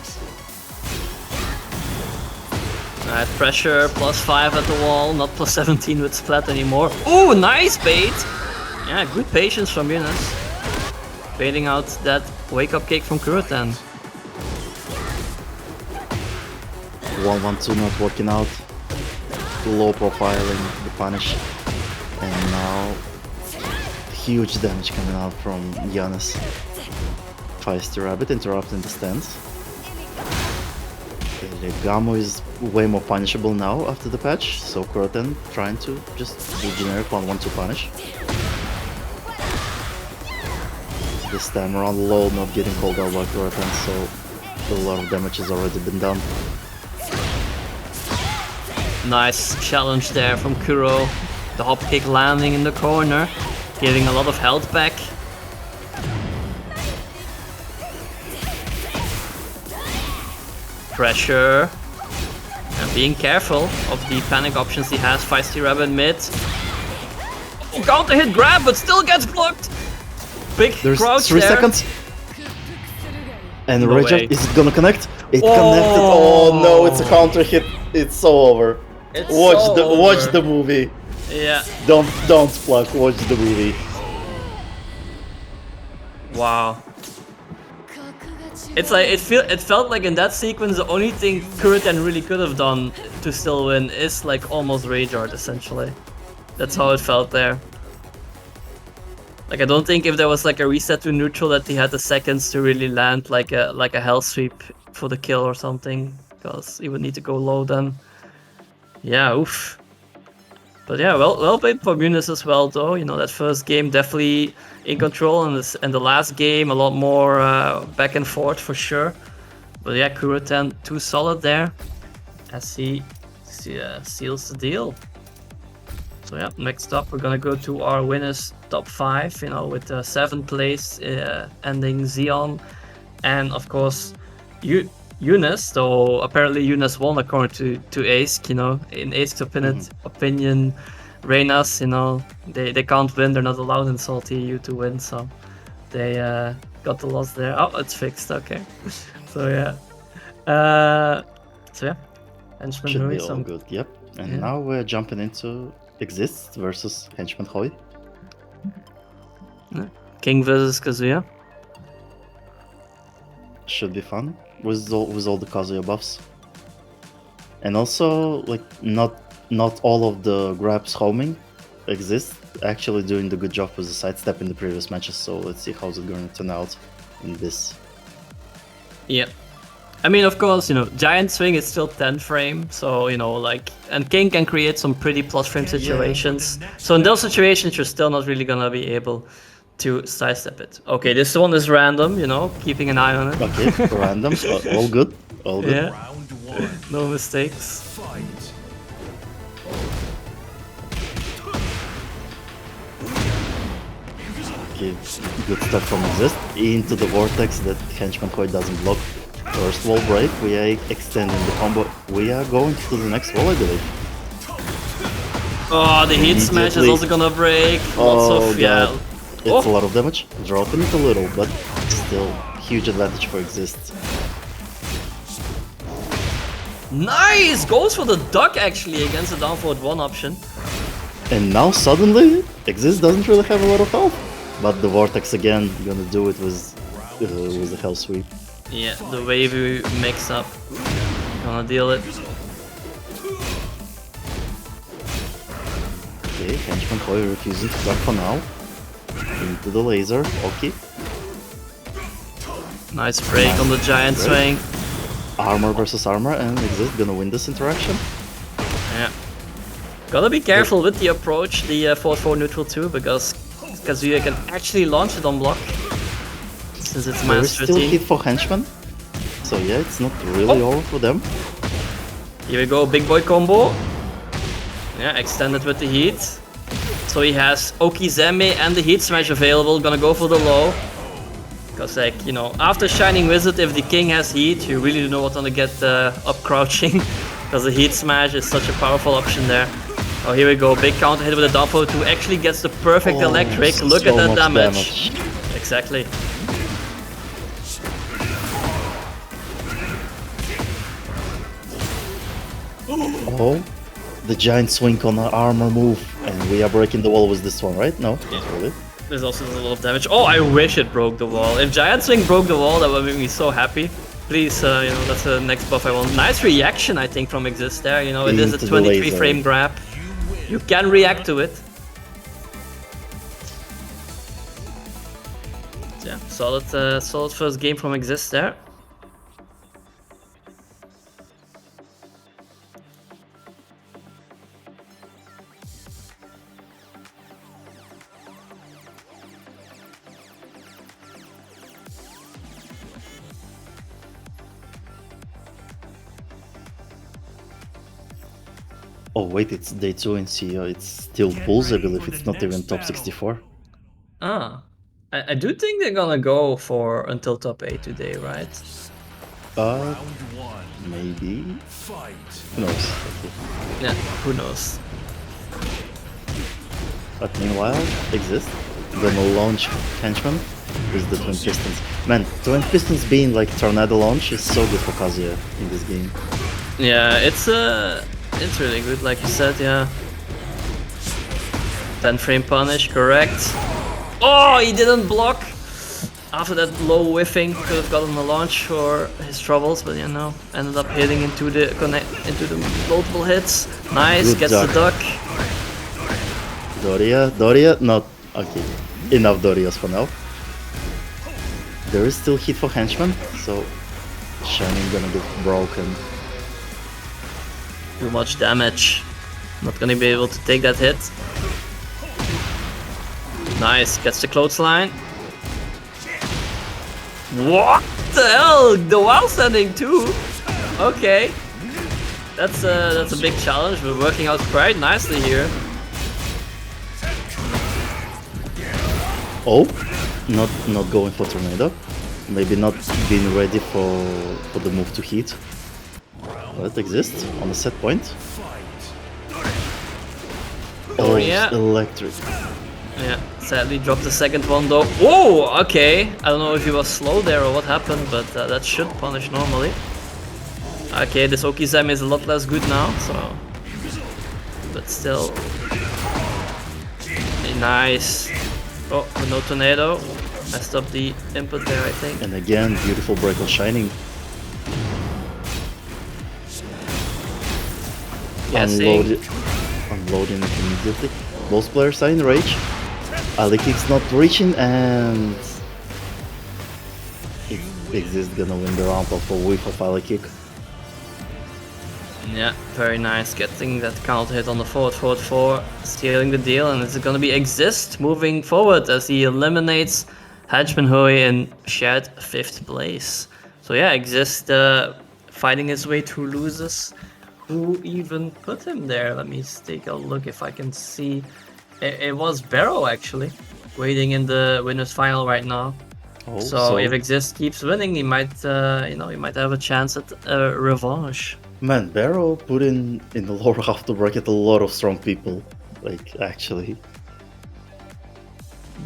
Alright, pressure, +5 at the wall, not +17 with splat anymore. Ooh, nice bait! Yeah, good patience from Younes. Baiting out that wake-up kick from Kuroten. 1-1-2 not working out. Low profiling the punish. And now huge damage coming out from Younes. Feisty Rabbit interrupting the stance. The Gamo is way more punishable now after the patch, so Kuroten trying to just do generic 1-1-2 punish. This time around low not getting called out by Kuroten, so a lot of damage has already been done. Nice challenge there from Kuro. The hop kick landing in the corner, giving a lot of health back. Pressure. And being careful of the panic options he has. Feisty Rabbit mid. Oh, counter hit grab, but still gets blocked. Big There's crouch 3 there. seconds. And No Richard, way. is it gonna connect? It connected. Oh no, it's a counter hit. It's so over. It's Watch so watch over. the movie. Yeah. Don't pluck. Watch the movie. Wow. It's like it felt like in that sequence the only thing Kuroten really could have done to still win is like almost rage art essentially. That's how it felt there. Like I don't think if there was like a reset to neutral that he had the seconds to really land like a hell sweep for the kill or something, because he would need to go low then. Yeah, oof. But yeah, well played for Younes as well, though. You know, that first game definitely in control, and the last game a lot more back and forth for sure. But yeah, Kuroten too solid there, as he seals the deal. So yeah, next up we're gonna go to our winners top 5. You know, with 7th place ending Xeon, and of course Younes, though apparently Younes won according to Ace, you know. In Ace's opinion, Reina's, you know, they can't win, they're not allowed in SaltyEU to win, so they got the loss there. Oh, it's fixed, okay. So yeah. Hench Man Should Hoey, be all good, yep. And now we're jumping into Exiszt versus Hench Man Hoey. King versus Kazuya. Should be fun with all the Kazuya buffs. And also, like, not all of the grabs homing Exiszt, actually doing the good job with the sidestep in the previous matches, so let's see how's it going to turn out in this. Yeah. I mean, of course, you know, Giant Swing is still 10 frame, so, you know, like, and King can create some pretty plus frame situations. So in those situations, you're still not really gonna be able to sidestep it. Okay, this one is random, you know, keeping an eye on it. Okay, random, all good, all good. Yeah, Round 1. no mistakes. Fight. Okay, good start from Exiszt into the vortex that Hench Man Hoey doesn't block. First wall break, we are extending the combo. We are going to the next wall, I believe. Oh, the heat smash is also gonna break. Lots of, yeah. God. It's a lot of damage. Dropping it a little, but still huge advantage for Exiszt. Nice! Goes for the duck actually against the down forward 1 option. And now suddenly, Exiszt doesn't really have a lot of health. But the vortex again, gonna do it with the hell sweep. Yeah, the wavy mix up. Gonna deal it. Okay, Hench Man Hoey refusing to duck for now. Into the laser, okay. Nice break on the giant swing. Armor versus armor, and Exiszt gonna win this interaction. Yeah. Gotta be careful with the approach, the 4-4 neutral too, because Kazuya can actually launch it on block. Since it's There is minus still 13. hit for Henchman. So yeah, it's not really over for them. Here we go, big boy combo. Yeah, extended with the heat. So he has Okizeme and the heat smash available, gonna go for the low. Because, like, you know, after Shining Wizard, if the king has heat, you really don't know what's gonna get up crouching. Because the heat smash is such a powerful option there. Oh, here we go, big counter hit with a down forward 2, actually gets the perfect electric. Look so at that much damage. Exactly. Oh, the giant swing on our armor move. And we are breaking the wall with this one, right? No? Yeah. Not really. There's also a lot of damage. Oh, I wish it broke the wall. If Giant Swing broke the wall, that would make me so happy. Please, you know, that's the next buff I want. Nice reaction, I think, from Exiszt there. You know, it is a Into the 23 laser. frame grab. You can react to it. Yeah, solid first game from Exiszt there. Oh wait, it's day 2 in CEO. It's still pulls, I believe. It's not even top 64. Ah, I do think they're gonna go for until top 8 today, right? Round 1. Maybe. Fight. Who knows? Yeah, who knows? But meanwhile, Exiszt gonna launch Henchman with the Twin Pistons. Man, Twin Pistons being like tornado launch is so good for Kazuya in this game. Yeah, it's really good, like you said, yeah. 10 frame punish, correct. Oh, he didn't block! After that low whiffing, could have gotten a launch for his troubles, but you know, ended up hitting into the multiple hits. Nice, Good gets duck. the duck. Doria, not okay. Enough Dorias for now. There is still hit for Henchman, so Shining gonna get broken. Too much damage. Not gonna be able to take that hit. Nice, gets the clothesline. What the hell? The wild standing too? Okay. That's a big challenge. We're working out quite nicely here. Oh, not going for tornado. Maybe not being ready for the move to heat. That exists on the set point. Oh yeah. Electric. Yeah, sadly dropped the second one though. Whoa, okay. I don't know if he was slow there or what happened, but that should punish normally. Okay, this Okizeme is a lot less good now, so... But still... Nice. Oh, no tornado. Messed up the input there, I think. And again, beautiful break on Shining. Yeah, unloading it immediately. Both players are in rage. Ali Kick's not reaching, and Exiszt gonna win the round off a whiff of Ali Kick. Yeah, very nice. Getting that counter hit on the forward 4, sealing the deal, and it's gonna be Exiszt moving forward as he eliminates Hench Man Hoey in shared 5th place. So yeah, Exiszt fighting his way through losers. Who even put him there? Let me take a look if I can see. It was Bero actually, waiting in the winners final right now. Oh, so if Exiszt keeps winning, he might, he might have a chance at a revanche. Man, Bero put in the lower half of the bracket a lot of strong people. Like, actually.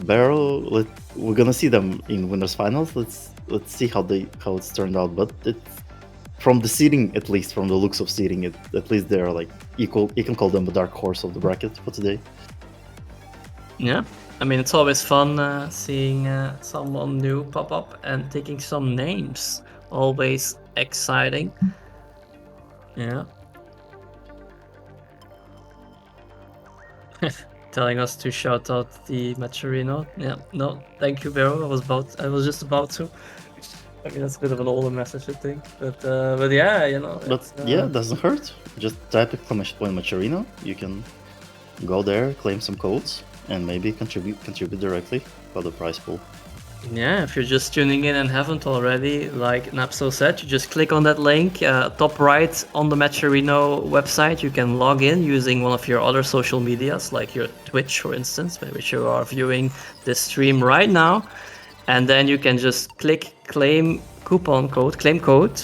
Bero, we're gonna see them in winners finals. Let's see how it's turned out. But from the seeding, at least from the looks of seeding, at least they're like equal. You can call them the dark horse of the bracket for today. Yeah, I mean it's always fun seeing someone new pop up and taking some names. Always exciting. Yeah. Telling us to shout out the Maturino. Yeah, no, thank you, Bero. I was just about to. I mean, that's a bit of an older message, I think. But yeah, you know. But yeah, it doesn't hurt. Just type exclamation point Maturino. You can go there, claim some codes, and maybe contribute directly for the prize pool. Yeah, if you're just tuning in and haven't already, like Napso said, you just click on that link, top right on the Maturino website. You can log in using one of your other social medias, like your Twitch, for instance, by which you are viewing this stream right now. And then you can just click claim code,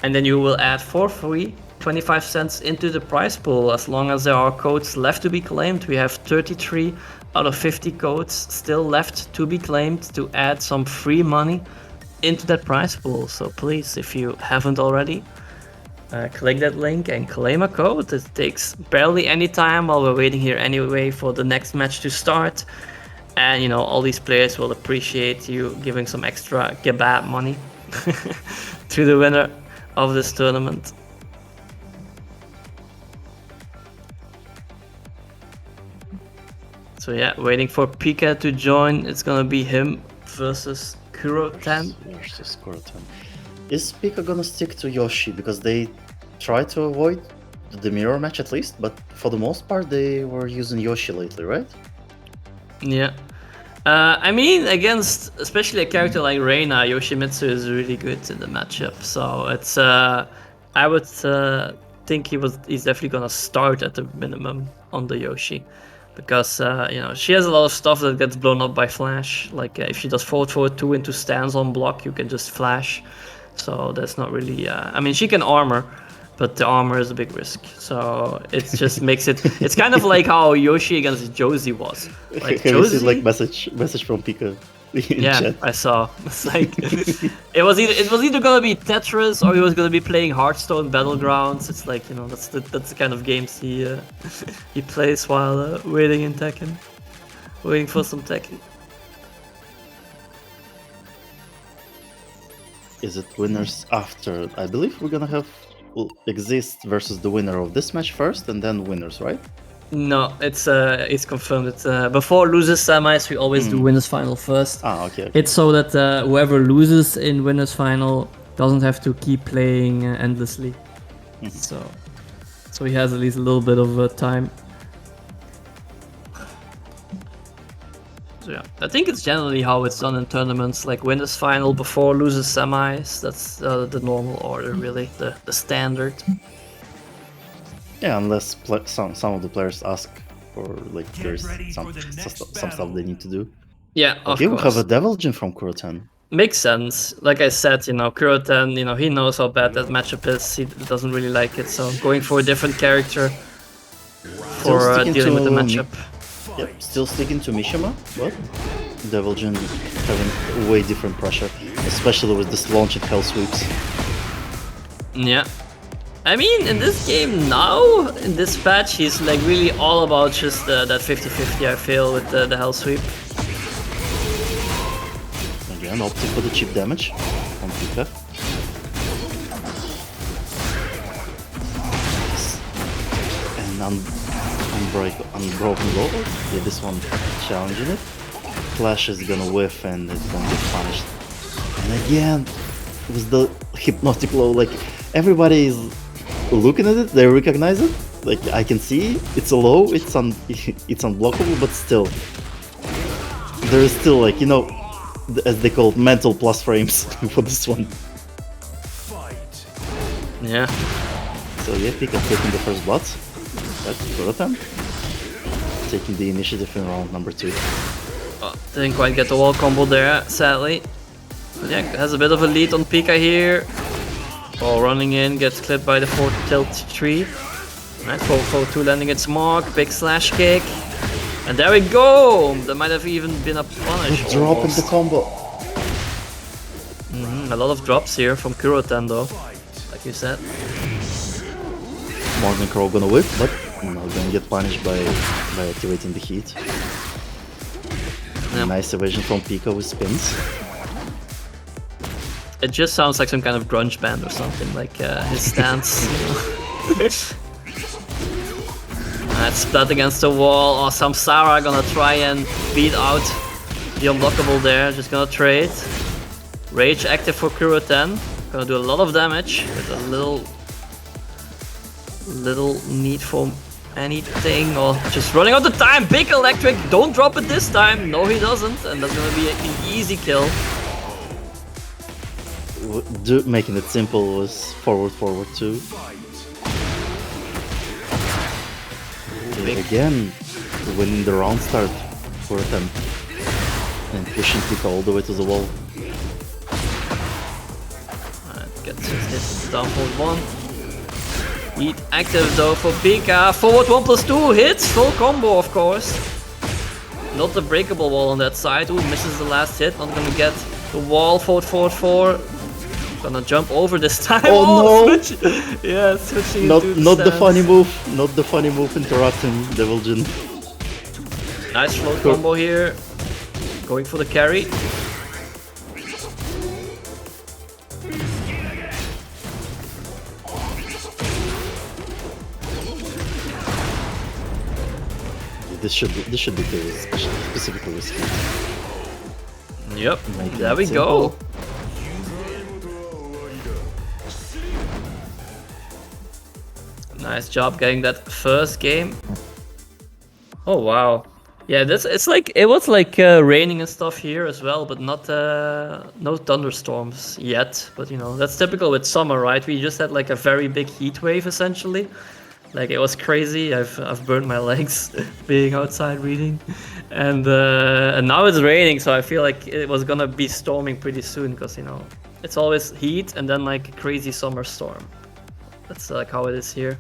and then you will add for free 25 cents into the prize pool. As long as there are codes left to be claimed, we have 33 out of 50 codes still left to be claimed to add some free money into that prize pool. So please, if you haven't already, click that link and claim a code. It takes barely any time while we're waiting here anyway for the next match to start. And you know, all these players will appreciate you giving some extra kebab money to the winner of this tournament. So yeah, waiting for PiKaH to join. It's gonna be him versus Kuroten. Versus Kuroten. Is PiKaH gonna stick to Yoshi? Because they try to avoid the mirror match at least, but for the most part they were using Yoshi lately, right? Yeah. I mean, against especially a character like Reina, Yoshimitsu is really good in the matchup. So it's I would think he's definitely gonna start at the minimum on the Yoshi. Because you know, she has a lot of stuff that gets blown up by flash. Like if she does forward 2 into stands on block, you can just flash. So that's not really. I mean, she can armor, but the armor is a big risk. So it just makes it. It's kind of like how Yoshi against Josie was. Like Josie, like message from PiKaH. Yeah, chat. I saw. It's like it was either gonna be Tetris or he was gonna be playing Hearthstone Battlegrounds. It's like, you know, that's the kind of games he he plays while waiting in Tekken, waiting for some Tekken. Is it winners after? I believe we're gonna have Exiszt versus the winner of this match first, and then winners, right? No, it's confirmed. It's before losers semis, we always do winners final first. Okay. It's so that whoever loses in winners final doesn't have to keep playing endlessly. So So he has at least a little bit of time. So yeah, I think it's generally how it's done in tournaments, like win this final before loses semis. That's the normal order, really, the standard. Yeah, unless some of the players ask for like there's some stuff they need to do. Yeah, of Okay, we have course. a Devil Jin from Kuroten. Makes sense. Like I said, you know, Kuroten, you know, he knows how bad that matchup is. He doesn't really like it, so going for a different character for dealing with the matchup. Yep, still sticking to Mishima, but Devil Jin having way different pressure, especially with this launch and hell sweeps. Yeah. I mean, in this game now, in this patch, he's like really all about just that 50-50, I feel, with the hell sweep. Again, opting for the cheap damage on PiKaH. And unbroken blow. Yeah, this one challenging it. Flash is gonna whiff and it's gonna get punished. And again, with the hypnotic blow, like everybody is looking at it, they recognize it. Like I can see it's a low, it's unblockable, but still, there is still like, you know, as they call it, mental plus frames for this one. Yeah. So yeah, PiKaH taking the first blood. That's Kuroten taking the initiative in round number 2. Oh, didn't quite get the wall combo there, sadly. But yeah, has a bit of a lead on PiKaH here. Ball running in, gets clipped by the 4 tilt tree. Nice, 4-2 landing its mark, big slash kick. And there we go! That might have even been a punish. Dropping the combo. A lot of drops here from Kuroten though, like you said. Morgan Crow gonna whip, but not gonna get punished by activating the heat. Yep. Nice evasion from PiKaH with spins. It just sounds like some kind of grunge band or something, like his stance. You know? That's splat against the wall. Oh, Samsara gonna try and beat out the unblockable there. Just gonna trade. Rage active for Kuroten. Gonna do a lot of damage with a little need for anything, or just running out of time. Big electric. Don't drop it this time. No, he doesn't, and that's gonna be an easy kill. Making it simple was forward too. Again, winning the round start for them and pushing PiKaH all the way to the wall. Alright, gets his hit down forward 1. Heat active though for PiKaH. Forward 1+2 hits, full combo of course. Not the breakable wall on that side. Ooh, misses the last hit. Not gonna get the wall. Forward 4. Gonna jump over this time. Oh no! Yeah, switching not into the funny move. Not the funny move interrupting Devil Jin. Nice float combo here. Going for the carry. This should be good, specifically with speed. Yep. There we go. Nice job getting that first game. Oh wow. Yeah, it was like raining and stuff here as well, but not no thunderstorms yet. But you know, that's typical with summer, right? We just had like a very big heat wave essentially. Like it was crazy. I've burned my legs being outside reading, and now it's raining, so I feel like it was gonna be storming pretty soon because you know it's always heat and then like a crazy summer storm. That's like how it is here.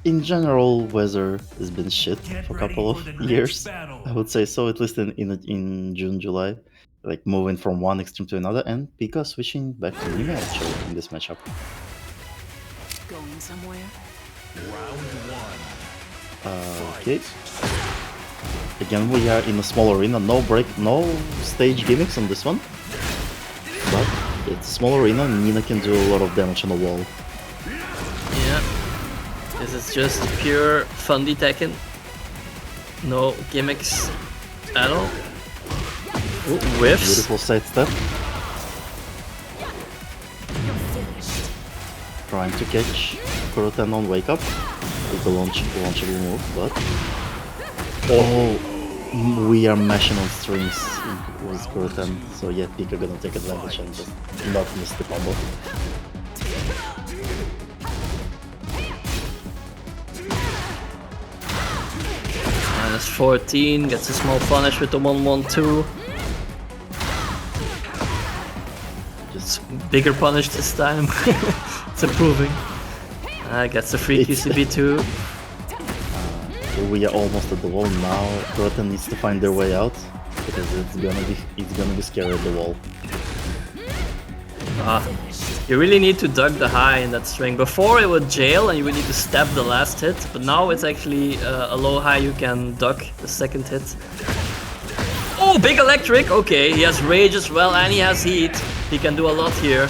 In general, weather has been shit for a couple of years. I would say so, at least in June, July. Like moving from one extreme to another, and PiKaH switching back to EMEA actually in this matchup. Going somewhere? Round 1. Okay. Again, we are in a small arena. No stage gimmicks on this one. But it's a small arena, and Nina can do a lot of damage on the wall. Yeah. This is just pure fundy Tekken. No gimmicks at all. Ooh, whiffs. Beautiful side step. Trying to catch Kuroten on wake up with the launchable move, but we are mashing on strings with Kuroten, so yeah, PiKaH gonna take advantage and just not miss the combo. -14, gets a small punish with the 1-1-2. Just bigger punish this time. It's improving. Gets a free QCB2. We are almost at the wall now. Kuroten needs to find their way out because it's gonna be scary at the wall. You really need to duck the high in that string. Before it would jail and you would need to stab the last hit, but now it's actually a low high you can duck the second hit. Oh, big electric! Okay, he has rage as well and he has heat. He can do a lot here.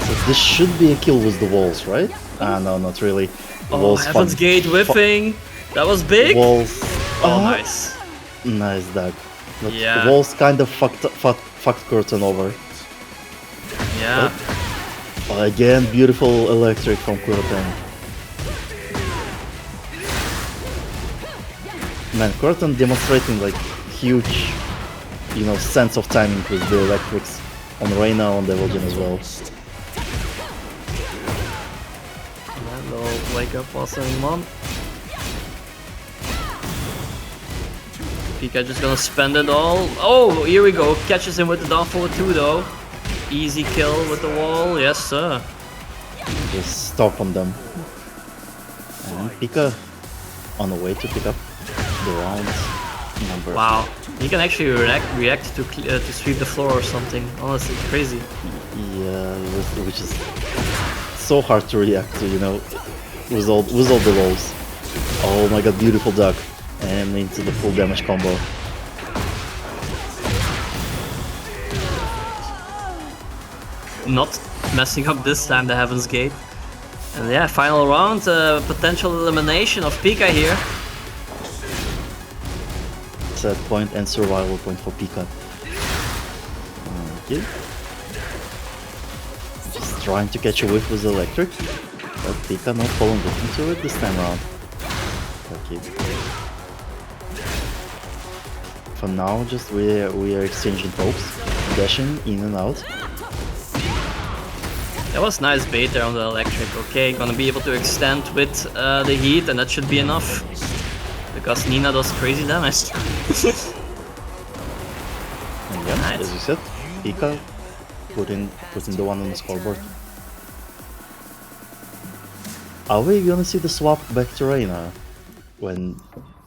So this should be a kill with the walls, right? No, not really. The walls Heaven's Gate whiffing. That was big. Walls. Nice. Nice duck. But Yeah. the walls kind of fucked Kuroten over. Yeah. Again, beautiful electric from Kuroten. Man, Kuroten demonstrating like huge, sense of timing with the electrics on Reina, on Devilgen as well. Hello, wake up also in one. PiKaH just gonna spend it all. Oh, here we go. Catches him with the down forward 2 though. Easy kill with the wall, yes sir. Just stop on them. And PiKaH on the way to pick up the round number. Wow, he can actually react to sweep the floor or something. Honestly, crazy. Yeah, which is so hard to react to, with all the rolls. Oh my god, beautiful duck. And into the full damage combo. Not messing up this time the Heaven's Gate. And yeah, final round, potential elimination of PiKaH here. Set point and survival point for PiKaH. Okay. Just trying to catch a whiff with the electric, but PiKaH not falling victim to it this time around. Okay. For now, just we are exchanging pokes, dashing in and out. That was nice bait there on the electric. Okay, gonna be able to extend with the heat, and that should be enough. Because Nina does crazy damage. And yeah, Nice. as you said, PiKaH putting the one on the scoreboard. Are we gonna see the swap back to Reina when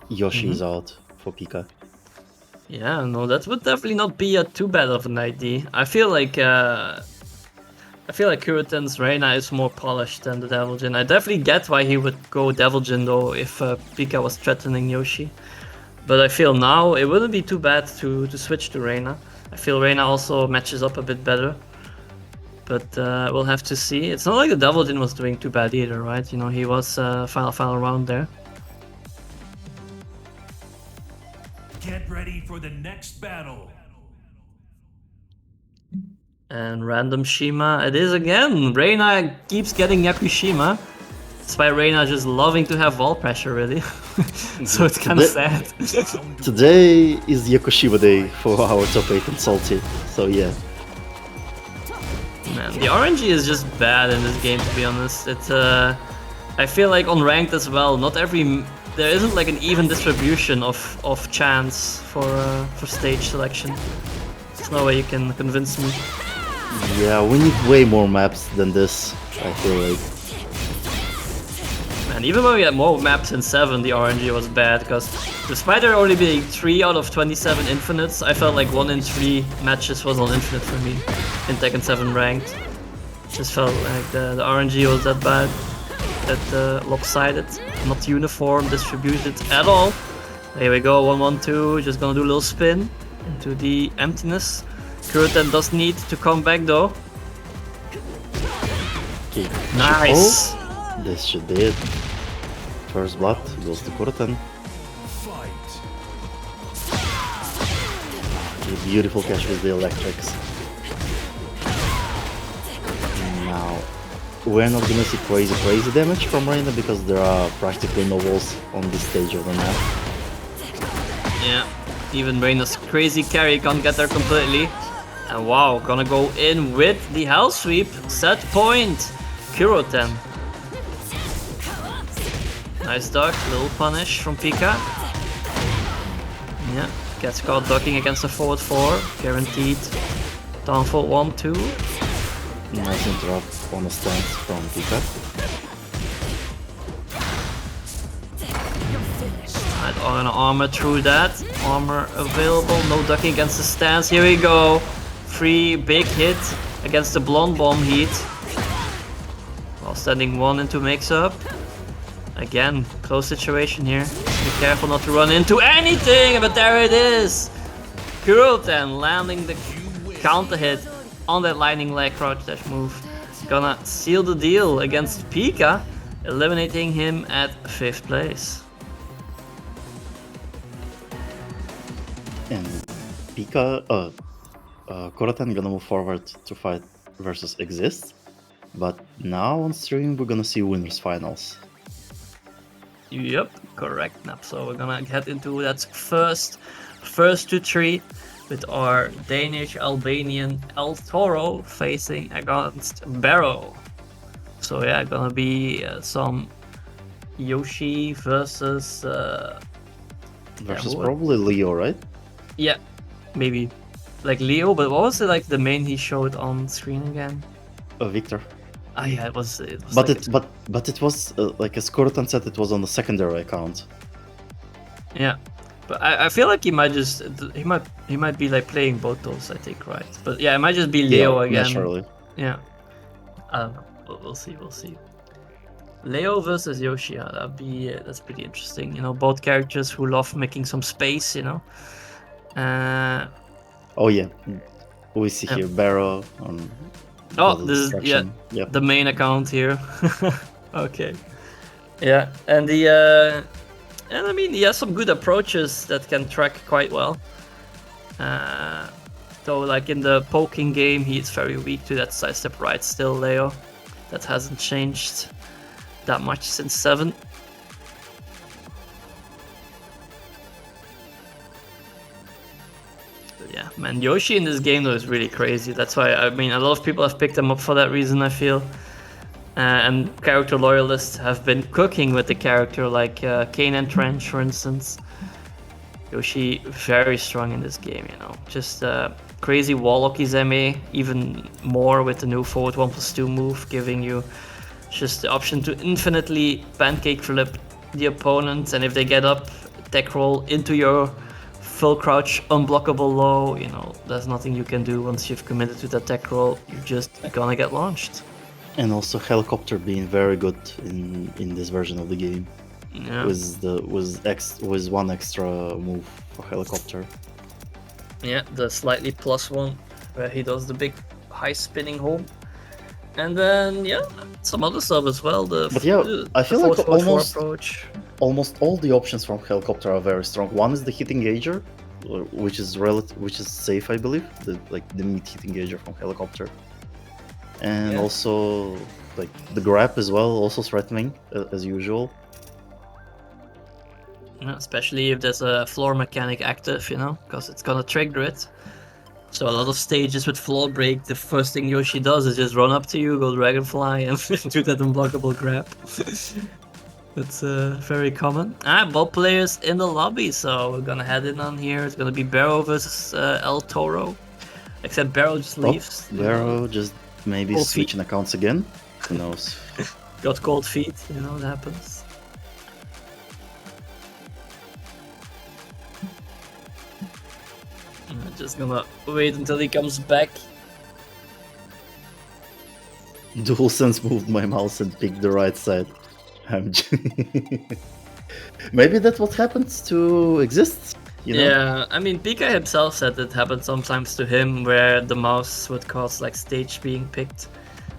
Yoshi is out for PiKaH? Yeah, no, that would definitely not be too bad of an idea. I feel like Kuroten's Reina is more polished than the Devilgen. I definitely get why he would go Devilgen though if PiKaH was threatening Yoshi. But I feel now it wouldn't be too bad to switch to Reina. I feel Reina also matches up a bit better. But we'll have to see. It's not like the Devilgen was doing too bad either, right? He was final round there. Get ready for the next battle. And random Shima it is again. Reina keeps getting Yakushima. That's why Reina just loving to have wall pressure really. So it's kind of sad. Today is Yakushima day for our top 8 and Salty, so yeah. Man, the RNG is just bad in this game to be honest. It's I feel like on ranked as well, there isn't like an even distribution of chance for stage selection. There's no way you can convince me. Yeah, we need way more maps than this, I feel like. And even when we had more maps in 7, the RNG was bad, because despite there only being 3 out of 27 infinites, I felt like 1 in 3 matches was on infinite for me in Tekken 7 ranked. Just felt like the RNG was that bad, that lopsided, not uniform, distributed at all. Here we go, 1-1-2, just gonna do a little spin into the emptiness. Kuroten does need to come back though. Okay. Nice! Oh, this should be it. First blood goes to Kuroten. Okay, beautiful catch with the electrics. Now we're not gonna see crazy damage from Reina because there are practically no walls on this stage of the map. Yeah, even Reina's crazy carry can't get there completely. And wow, gonna go in with the Hell Sweep. Set point. Kuroten. Nice duck, little punish from PiKaH. Yeah, gets caught ducking against a forward 4. Guaranteed. Downfall 1-2. Nice interrupt on a stance from PiKaH. Alright, gonna armor through that. Armor available, no ducking against the stance. Here we go. Free big hit against the blonde bomb heat. While standing 1 into mix-up. Again, close situation here. Be careful not to run into anything, but there it is! Kuroten landing the counter hit on that lightning leg crouch dash move. Gonna seal the deal against PiKaH, eliminating him at 5th place. And PiKaH, Kuroten gonna move forward to fight versus Exiszt. But now on stream we're gonna see winners finals. Yep, correct, Nap. So we're gonna get into that first to 3 with our Danish Albanian El-Toro facing against Bero. So yeah, gonna be some Yoshi versus Probably Leo, right? yeah, maybe like Leo. But what was it like the main he showed on screen again? Victor. Ah yeah, it was But like it was like as Kuroten said, it was on the secondary account. yeah. But I feel like he might be like playing both those, I think, right? But yeah, it might just be Leo again. Naturally. Yeah. I don't know. We'll see. Leo versus Yoshi, yeah, that's pretty interesting. You know, both characters who love making some space. You know. Oh yeah, we see here Bero on. This is the main account here. Okay. Yeah, and and I mean he has some good approaches that can track quite well. Though like in the poking game he's very weak to that sidestep right still, Leo. That hasn't changed that much since 7. But yeah, man, Yoshi in this game though is really crazy. That's why, I mean, a lot of people have picked him up for that reason, I feel. And character loyalists have been cooking with the character, like Kane and Trench, for instance. Yoshi, very strong in this game, you know. Just crazy wall Okizeme, even more with the new forward 1+2 move, giving you just the option to infinitely pancake flip the opponent, and if they get up, tech roll into your full crouch, unblockable low, you know, there's nothing you can do once you've committed to that tech roll, you're just gonna get launched. And also helicopter being very good in this version of the game. Yeah. With one extra move for helicopter. Yeah, the slightly +1 where he does the big high spinning home. And then yeah, some other stuff as well. I feel like approach. Almost all the options from helicopter are very strong. One is the hit engager, which is safe, I believe. The mid hit engager from helicopter. And also like the grab as well, also threatening as usual. Yeah, especially if there's a floor mechanic active, you know, because it's gonna trigger it. So a lot of stages with floor break, the first thing Yoshi does is just run up to you, go dragonfly, and do that unblockable grab. That's very common. Both players in the lobby, so we're gonna head in on here. It's gonna be Bero versus El-Toro. Except Bero just leaves. Bero just maybe cold switching accounts again. Who knows? Got cold feet, you know what happens. I'm just gonna wait until he comes back. DualSense moved my mouse and picked the right side. Maybe that's what happens to Exiszt, you know? Yeah, I mean, PiKaH himself said it happened sometimes to him where the mouse would cause like stage being picked.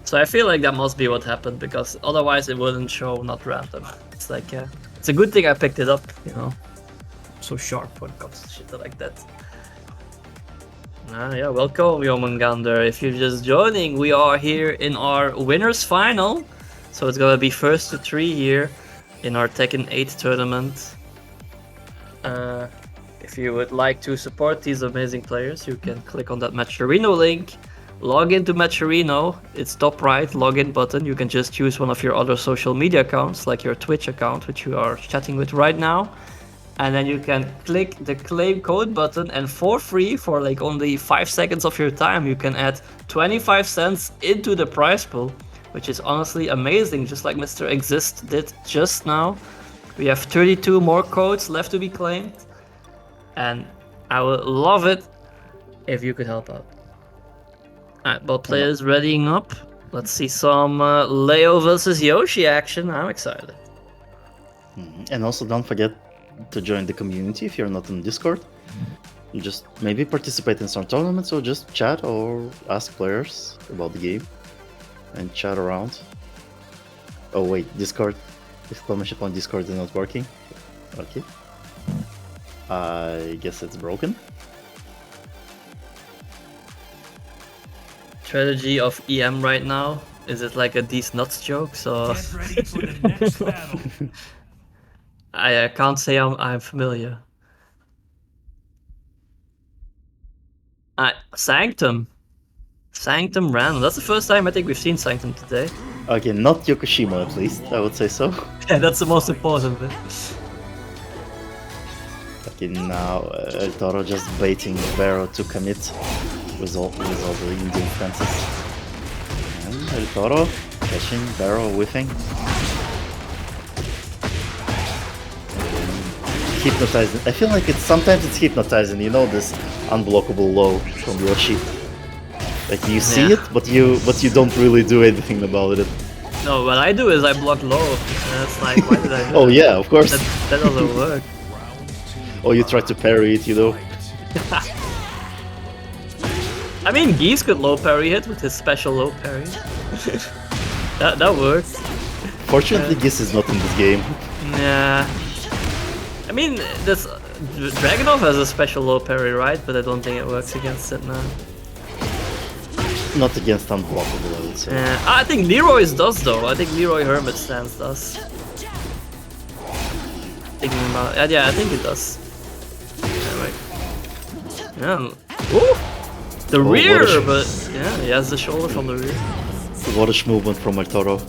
So I feel like that must be what happened, because otherwise it wouldn't show not random. It's like, it's a good thing I picked it up, you know. I'm so sharp when it comes to shit like that. Yeah, welcome, Yomungander. If you're just joining, we are here in our winners final. So it's gonna be first to 3 here in our Tekken 8 tournament. If you would like to support these amazing players, you can click on that Matcherino link. Log into Matcherino. It's top right, login button. You can just choose one of your other social media accounts, like your Twitch account, which you are chatting with right now. And then you can click the claim code button, and for free, for like only 5 seconds of your time, you can add 25 cents into the prize pool, which is honestly amazing, just like Mr. Exiszt did just now. We have 32 more codes left to be claimed, and I would love it if you could help out. Alright, both players readying up. Let's see some Leo versus Yoshi action. I'm excited. And also don't forget to join the community if you're not in Discord. You just maybe participate in some tournaments or just chat or ask players about the game and chat around. Oh wait, Discord. Exclamation point Discord is not working. Okay. I guess it's broken. Strategy of EM right now. Is it like a these nuts joke? So Get ready for the next battle. I can't say I'm familiar. Sanctum. Sanctum random. That's the first time I think we've seen Sanctum today. Okay, not Yokoshima at least, I would say so. Yeah, that's the most important bit. Okay, now El-Toro just baiting Bero to commit with all the Indian fences. And El-Toro catching Bero whiffing. Hypnotizing. I feel like sometimes it's hypnotizing, you know, this unblockable low from Yoshi. Like you see it, but you don't really do anything about it. No, what I do is I block low. And it's like, why did I do Oh that? yeah, of course. That doesn't work. Or you try to parry it, you know. I mean, Geese could low parry it with his special low parry. that works. Fortunately, Giz is not in this game. Yeah. I mean, this Dragunov has a special low parry, right? But I don't think it works against it now. Not against unblockable, I would say. Yeah, I think Leroy's does though. I think Leroy Hermit stance does. Thinking about, yeah, I think it does. Yeah. Ooh! The rear, but yeah, he has the shoulder from the rear. What a movement from El-Toro.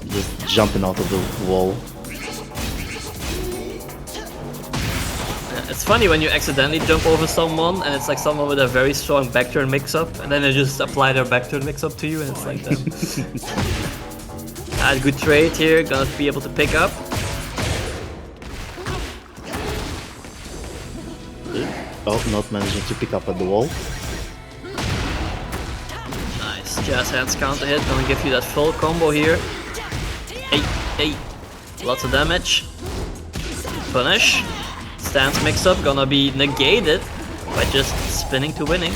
Just jumping out of the wall. Yeah, it's funny when you accidentally jump over someone and it's like someone with a very strong backturn mix-up, and then they just apply their backturn mix-up to you, and it's like them. Good trade here, gonna be able to pick up. Oh, not managing to pick up at the wall. Nice, jazz hands counter hit, gonna give you that full combo here. Hey, lots of damage. Punish. Stance mix-up gonna be negated by just spinning to winning.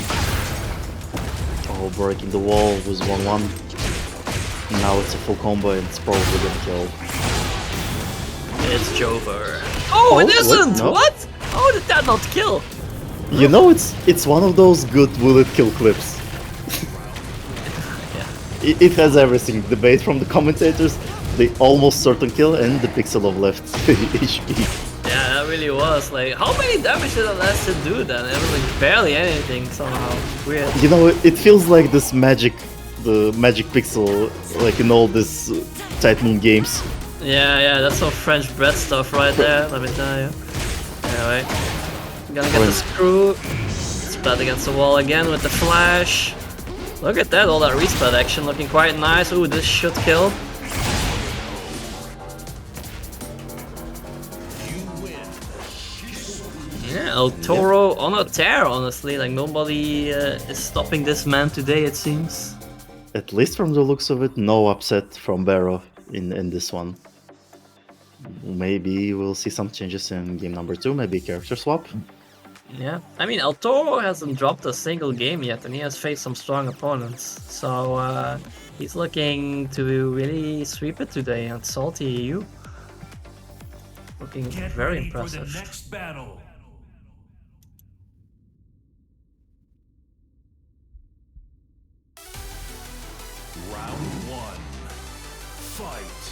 Oh, breaking the wall was 1-1. Now it's a full combo and it's probably gonna kill. It's Jover. Oh, it isn't! No. What? How did that not kill? You know, it's one of those good will it kill clips. Yeah. It has everything. The bait from the commentators, the almost certain kill, and the pixel of left HP. Yeah, that really was. Like, how many damage did Alisa do then? It was like barely anything somehow. Weird. You know, it feels like this magic, the magic pixel, like in all this Tight Moon games. Yeah, that's some French bread stuff right there, let me tell you. Anyway, gonna get the screw. Splat against the wall again with the flash. Look at that, all that resplat action looking quite nice. Ooh, this should kill. Yeah, El-Toro on a tear, honestly. Like, nobody is stopping this man today, it seems. At least from the looks of it, no upset from Bero in this one. Maybe we'll see some changes in game number 2, maybe character swap. Yeah, I mean, El-Toro hasn't dropped a single game yet, and he has faced some strong opponents. So he's looking to really sweep it today at SaltyEU. Looking Get very ready for impressive. the next battle. one. Fight.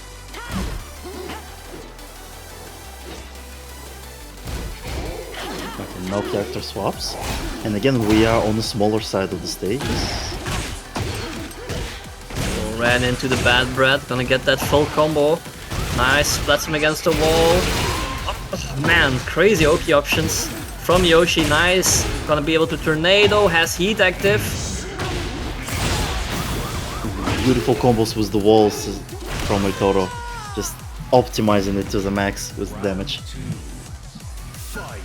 Okay, no character swaps. And again, we are on the smaller side of the stage. Ran into the bad bread, gonna get that full combo. Nice, splats him against the wall. Oh, man, crazy Oki options from Yoshi, nice. Gonna be able to tornado, has heat active. Beautiful combos with the walls from El-Toro. Just optimizing it to the max with damage. Fight.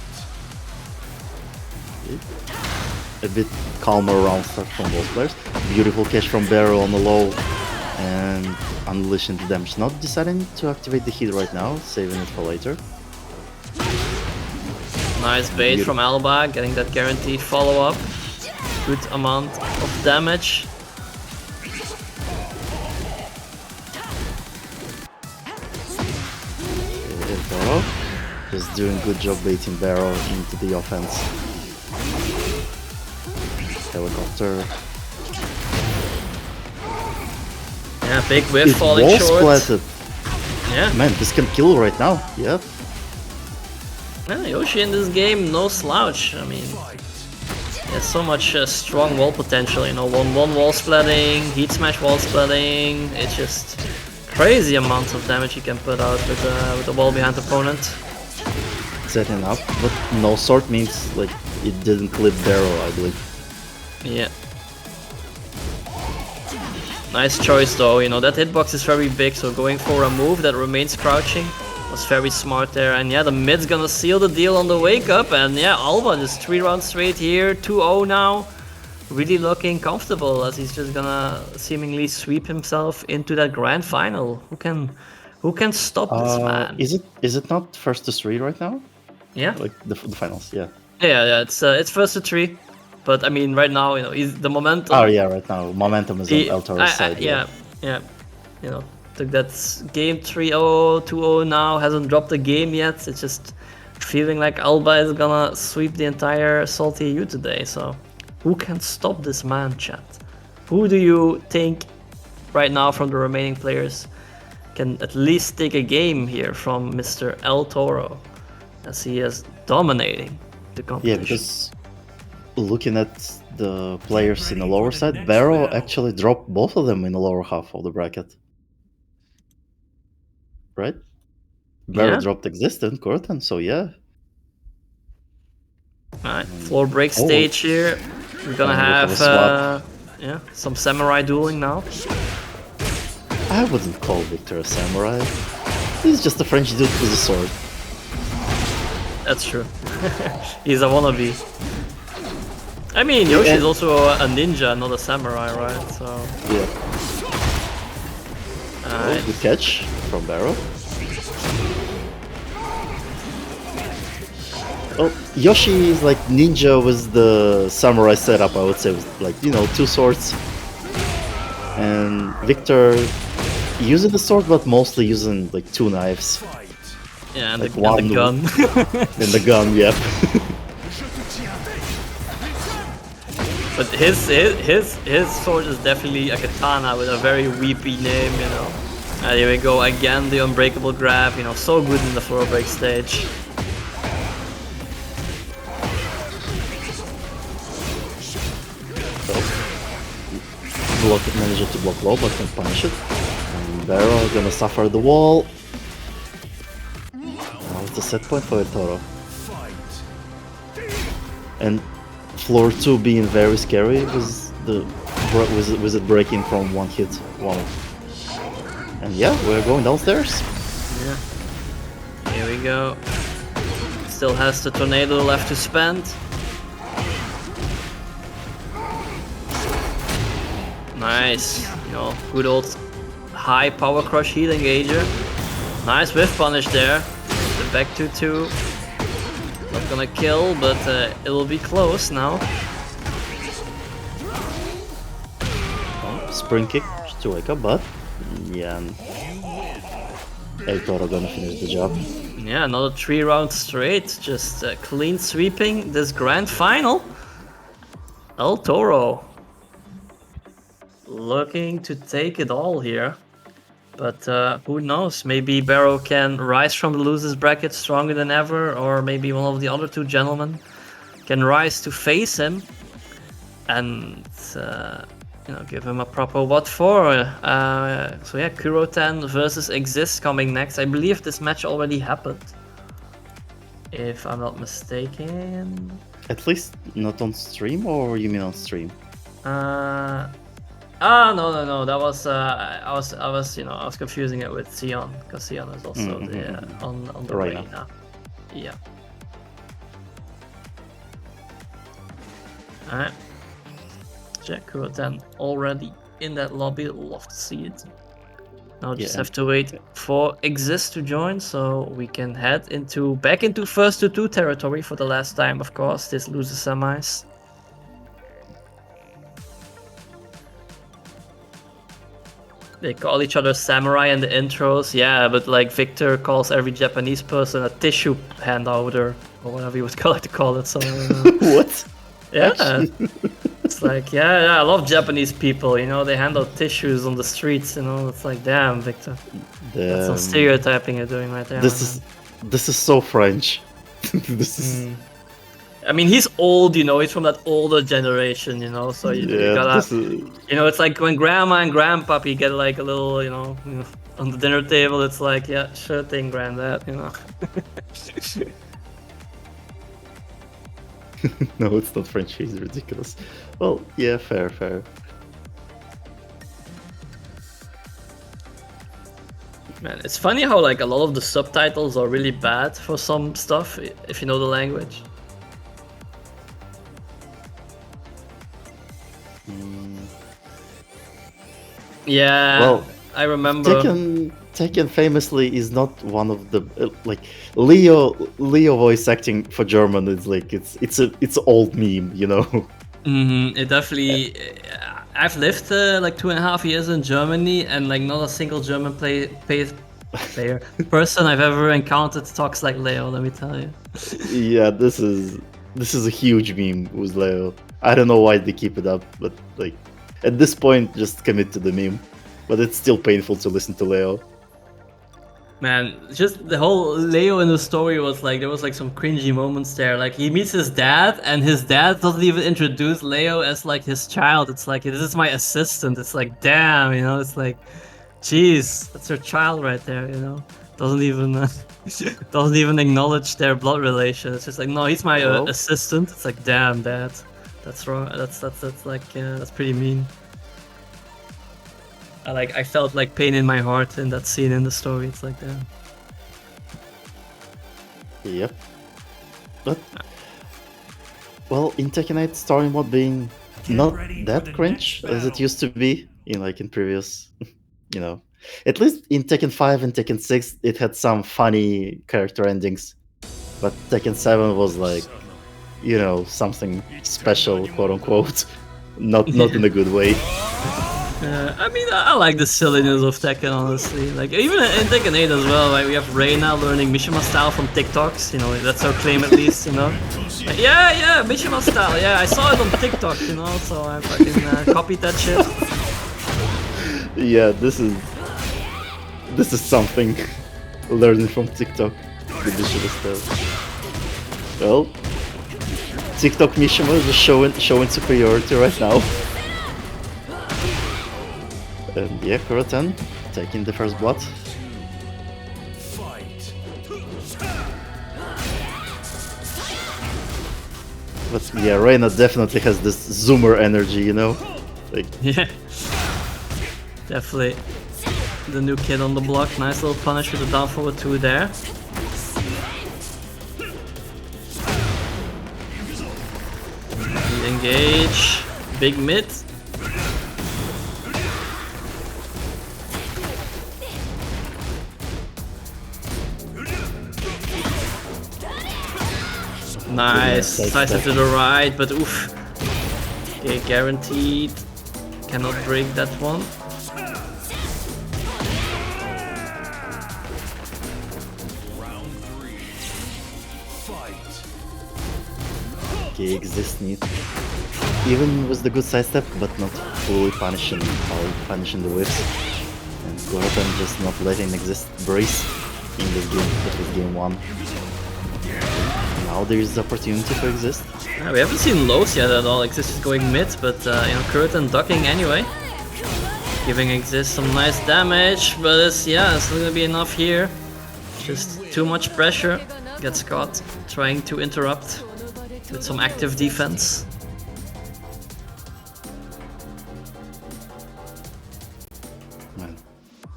A bit calmer round start from both players. Beautiful catch from Bero on the low. And unleashing the damage. Not deciding to activate the heat right now, saving it for later. Nice bait from ALBA, getting that guaranteed follow-up. Good amount of damage. El-Toro just doing good job baiting Bero into the offense. Helicopter. Yeah, big whiff falling was short. splatted. Yeah. Man, this can kill right now. Yep. Yeah, Yoshi in this game, no slouch. I mean, there's so much strong wall potential, you know, 1-1 wall splitting, heat smash wall splitting. It's just crazy amounts of damage you can put out with the wall behind opponent. Setting up, but no sword means like it didn't clip Bero, I believe. Yeah. Nice choice though, you know, that hitbox is very big, so going for a move that remains crouching was very smart there. And yeah, the mid's gonna seal the deal on the wake up, and yeah, ALBA just 3 rounds straight here, 2-0 now. Really looking comfortable as he's just gonna seemingly sweep himself into that grand final. Who can stop this man? Is it not first to 3 right now? Yeah? Like the finals, yeah. Yeah, it's first to 3. But I mean, right now, you know, the momentum. Oh yeah, right now momentum is on El-Toro's side. Yeah. You know, took that game 3-0, 2-0 now, hasn't dropped a game yet. It's just feeling like ALBA is gonna sweep the entire SaltyEU today. So, who can stop this man, chat? Who do you think right now from the remaining players can at least take a game here from Mr. El-Toro, as he is dominating the competition? Yeah, because looking at the players in the lower side, Bero actually dropped both of them in the lower half of the bracket. Right? Bero dropped Exiszt and Kuroten, so yeah. Alright, floor break stage here. We're gonna have some samurai dueling now. I wouldn't call Victor a samurai. He's just a French dude with a sword. That's true. He's a wannabe. I mean, Yoshi's also a ninja, not a samurai, right? So. Yeah. Alright. Good catch from Bero. Oh, Yoshi is like ninja with the samurai setup, I would say, with like, you know, 2 swords. And Victor using the sword, but mostly using like 2 knives. Yeah, and, like the gun. And the gun, yep. But his sword is definitely a katana with a very weepy name, you know. And here we go again, the unbreakable grab, you know, so good in the floor break stage. Managed to block low, but can punish it. And Bero gonna suffer the wall. Now it's a set point for El-Toro. And floor 2 being very scary with it breaking from 1 hit. Wow. And yeah, we're going downstairs. Yeah. Here we go. Still has the tornado left to spend. Nice, you know, good old high power crush heat engager. Nice whiff punish there. The back 2-2. Not gonna kill, but it will be close now. Oh, spring kick to wake up, but yeah, El-Toro gonna finish the job. Yeah, another 3 rounds straight, just clean sweeping this grand final. El-Toro. looking to take it all here. But who knows? Maybe Bero can rise from the losers bracket stronger than ever, or maybe one of the other two gentlemen can rise to face him and give him a proper what for. So yeah, Kuroten versus Exiszt coming next. I believe this match already happened, if I'm not mistaken. At least not on stream, or you mean on stream? No. That was I was confusing it with Sion, because Sion is also on the Reina. Reina. Yeah. Alright. Jack Kuroten already in that lobby. Love to see it. Now just have to wait for Exiszt to join, so we can head back into first to 2 territory for the last time, of course, this loser semis. They call each other samurai in the intros, yeah, but like Victor calls every Japanese person a tissue hand holder, or whatever you would like to call it. So What? yeah, it's like I love Japanese people. They handle tissues on the streets. It's like, damn, Victor, that's some stereotyping you're doing right there. This is so French. This is. I mean, he's old, he's from that older generation, so you gotta, it's like when grandma and grandpappy get like a little, on the dinner table, it's like, yeah, sure thing, granddad, No, it's not French, he's ridiculous. Well, yeah, fair. Man, it's funny how like a lot of the subtitles are really bad for some stuff, if you know the language. Yeah, well, I remember. Tekken famously is not one of the Leo voice acting for German is like it's an old meme, It definitely. I've lived like 2.5 years in Germany, and like not a single German person I've ever encountered talks like Leo. Let me tell you. Yeah, this is a huge meme with Leo. I don't know why they keep it up, but like. At this point, just commit to the meme. But it's still painful to listen to Leo. Man, just the whole Leo in the story was like, there was like some cringy moments there. Like, he meets his dad, and his dad doesn't even introduce Leo as like his child. It's like, this is my assistant. It's like, damn, it's like, jeez, that's your child right there, Doesn't even acknowledge their blood relation. It's just like, no, he's my assistant. It's like, damn, dad. That's wrong. That's like that's pretty mean. I felt like pain in my heart in that scene in the story. It's like that. Yep. But well, in Tekken 8, story mode being not that cringe as it used to be in previous, At least in Tekken 5 and Tekken 6, it had some funny character endings, but Tekken 7 was like. Something special, quote unquote, not in a good way. I mean, I like the silliness of Tekken, honestly. Like, even in Tekken 8 as well, like, we have Reina learning Mishima style from TikToks, that's her claim at least, Like, yeah, Mishima style, yeah, I saw it on TikTok, so I fucking copied that shit. Yeah, this is something learning from TikTok, the Mishima style. Well, TikTok Mishima is just showing superiority right now. And yeah, Kuroten taking the first blood. But yeah, Reina definitely has this zoomer energy, Like... Yeah. Definitely. The new kid on the block. Nice little punish with the down forward 2 there. Engage. Big mid. Nice. Nice to the right, but oof. Okay, guaranteed. Cannot break that one. Okay, Exiszt needs even with the good sidestep, but not fully punishing the whips. And Kuroten just not letting Exiszt brace in this game, at least game 1. Now there is the opportunity for Exiszt. Yeah, we haven't seen lows yet at all. Exiszt is going mid, but Kuroten ducking anyway. Giving Exiszt some nice damage, but it's not gonna be enough here. Just too much pressure. Gets caught trying to interrupt with some active defense. Man,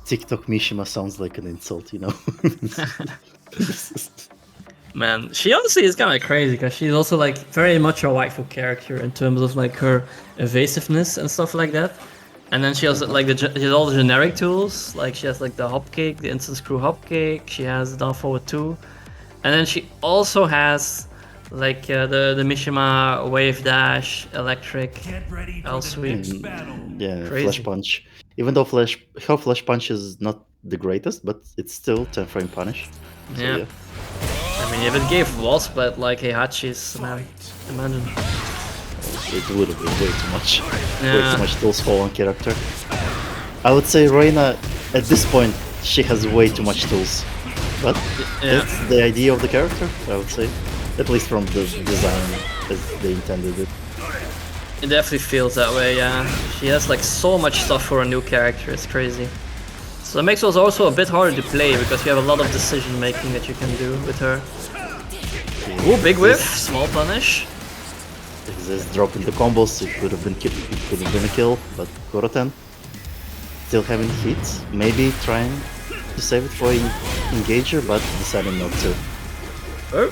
TikTok Mishima sounds like an insult, you know? Man, she honestly is kind of crazy because she's also like very much a waifu character in terms of like her evasiveness and stuff like that. And then she has like she has all the generic tools, like she has like the hop kick, the instant screw hop kick, she has the down forward 2. And then she also has like the Mishima wave dash, electric, L sweep. Yeah, Crazy. flash punch. Even though her flash punch is not the greatest, but it's still 10 frame punish. So, Yeah. I mean, if it gave wall split like Heihachi's, man, imagine. It would have been way too much. Way Yeah. too much tools for one character. I would say Reina, at this point, she has way too much tools. But Yeah. it's the idea of the character, I would say. At least from the design as they intended it. It definitely feels that way, yeah. She has like so much stuff for a new character, it's crazy. So that makes it also a bit harder to play because you have a lot of decision making that you can do with her. Ooh, big whiff, small punish. Exiszt dropping the combos, it could have been a kill, but Kuroten still having hits, maybe trying to save it for Engager, but deciding not to. Oh,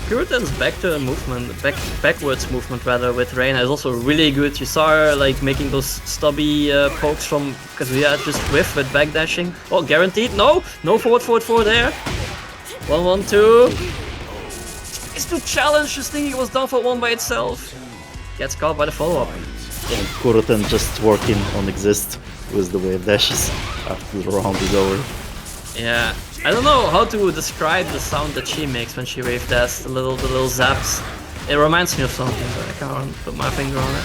Kuroten's back to movement, backwards movement rather with Reina is also really good. You saw her like making those stubby pokes from Kazuya, just whiff with backdashing. Oh, guaranteed, no forward there. 1-1-2. It's to challenge, just thinking it was down for 1 by itself. Gets caught by the follow-up. And Kuroten just working on Exiszt with the wave dashes after the round is over. Yeah, I don't know how to describe the sound that she makes when she wave dashes, the little zaps. It reminds me of something, but I can't put my finger on it.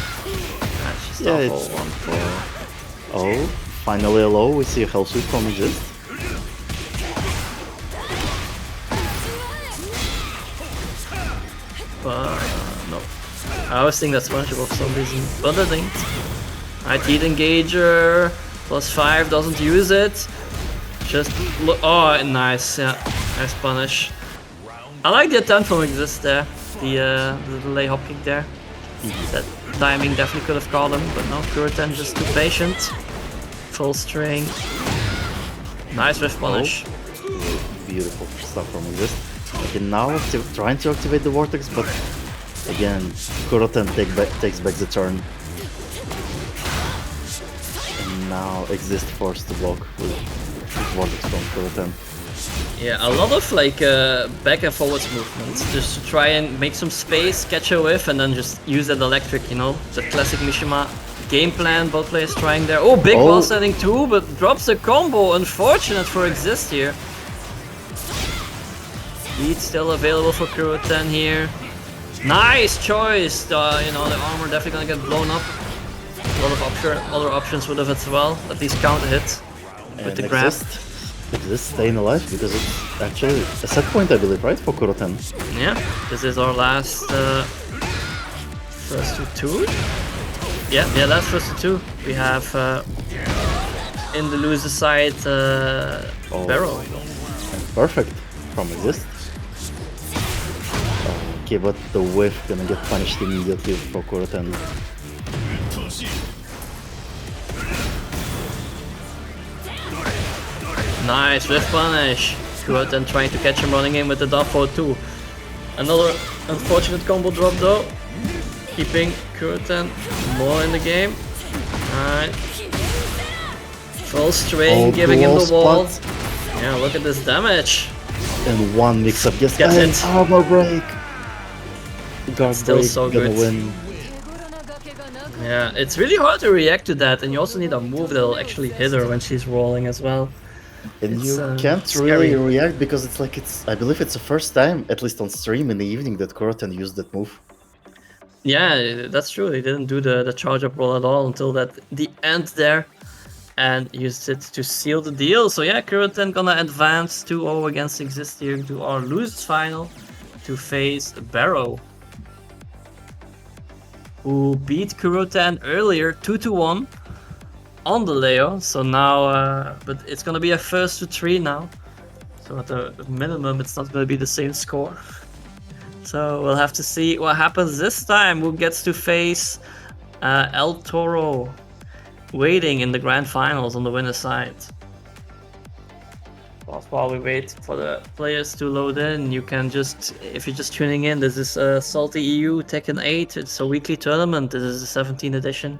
She's Yeah, down it's- for 1-4. Oh, finally a low, we see a hell sweep from Exiszt. But no. I always think that's punishable for some reason, but I didn't. High teeth engager, +5, doesn't use it. Just look. Oh, nice, yeah. Nice punish. I like the attempt from Exiszt there. The delay hop kick there. That timing definitely could have caught him, but no, Kuroten just too patient. Full string. Nice whiff punish. Beautiful stuff from Exiszt. Okay, now trying to activate the vortex, but again, Kuroten takes back the turn. And now Exiszt forced to block with vortex from Kuroten. Yeah, a lot of like back and forwards movements, just to try and make some space, catch a whiff, and then just use that electric, you know, the classic Mishima game plan. Both players trying there. Oh, big wall standing too, but drops the combo. Unfortunate for Exiszt here. Heat still available for Kuroten here. Nice choice. You know, the armor definitely gonna get blown up. A lot of other options would have as well. At least counter hit with the grab. Exiszt staying alive because it's actually a set point, I believe, right, for Kuroten? Yeah, this is our last first to 2. Yeah, last first to 2. We have in the loser side Bero. And perfect from Exiszt. Okay, but the whiff gonna get punished immediately for Kuroten. Nice whiff punish. Kuroten trying to catch him running in with the down forward 2. Another unfortunate combo drop though. Keeping Kuroten more in the game. Alright. Full string, giving him the wall. Yeah, look at this damage. And one mix-up gets it. Armor break. Guard Still break, so gonna good. win. Yeah, it's really hard to react to that, and you also need a move that'll actually hit her when she's rolling as well. And It's, you can't scary. really react because it's like I believe it's the first time, at least on stream in the evening, that Kuroten used that move. Yeah, that's true. He didn't do the charge up roll at all until the end there, and used it to seal the deal. So yeah, Kuroten gonna advance 2-0 against Exiszt here to our losers final to face Bero, who beat Kuroten earlier 2-1 on the Leo. So now, but it's gonna be a first to 3 now. So at the minimum, it's not gonna be the same score. So we'll have to see what happens this time. Who gets to face El-Toro, waiting in the grand finals on the winner's side. While we wait for the players to load in, you can just, if you're just tuning in, this is SaltyEU Tekken 8. It's a weekly tournament. This is the 17th edition.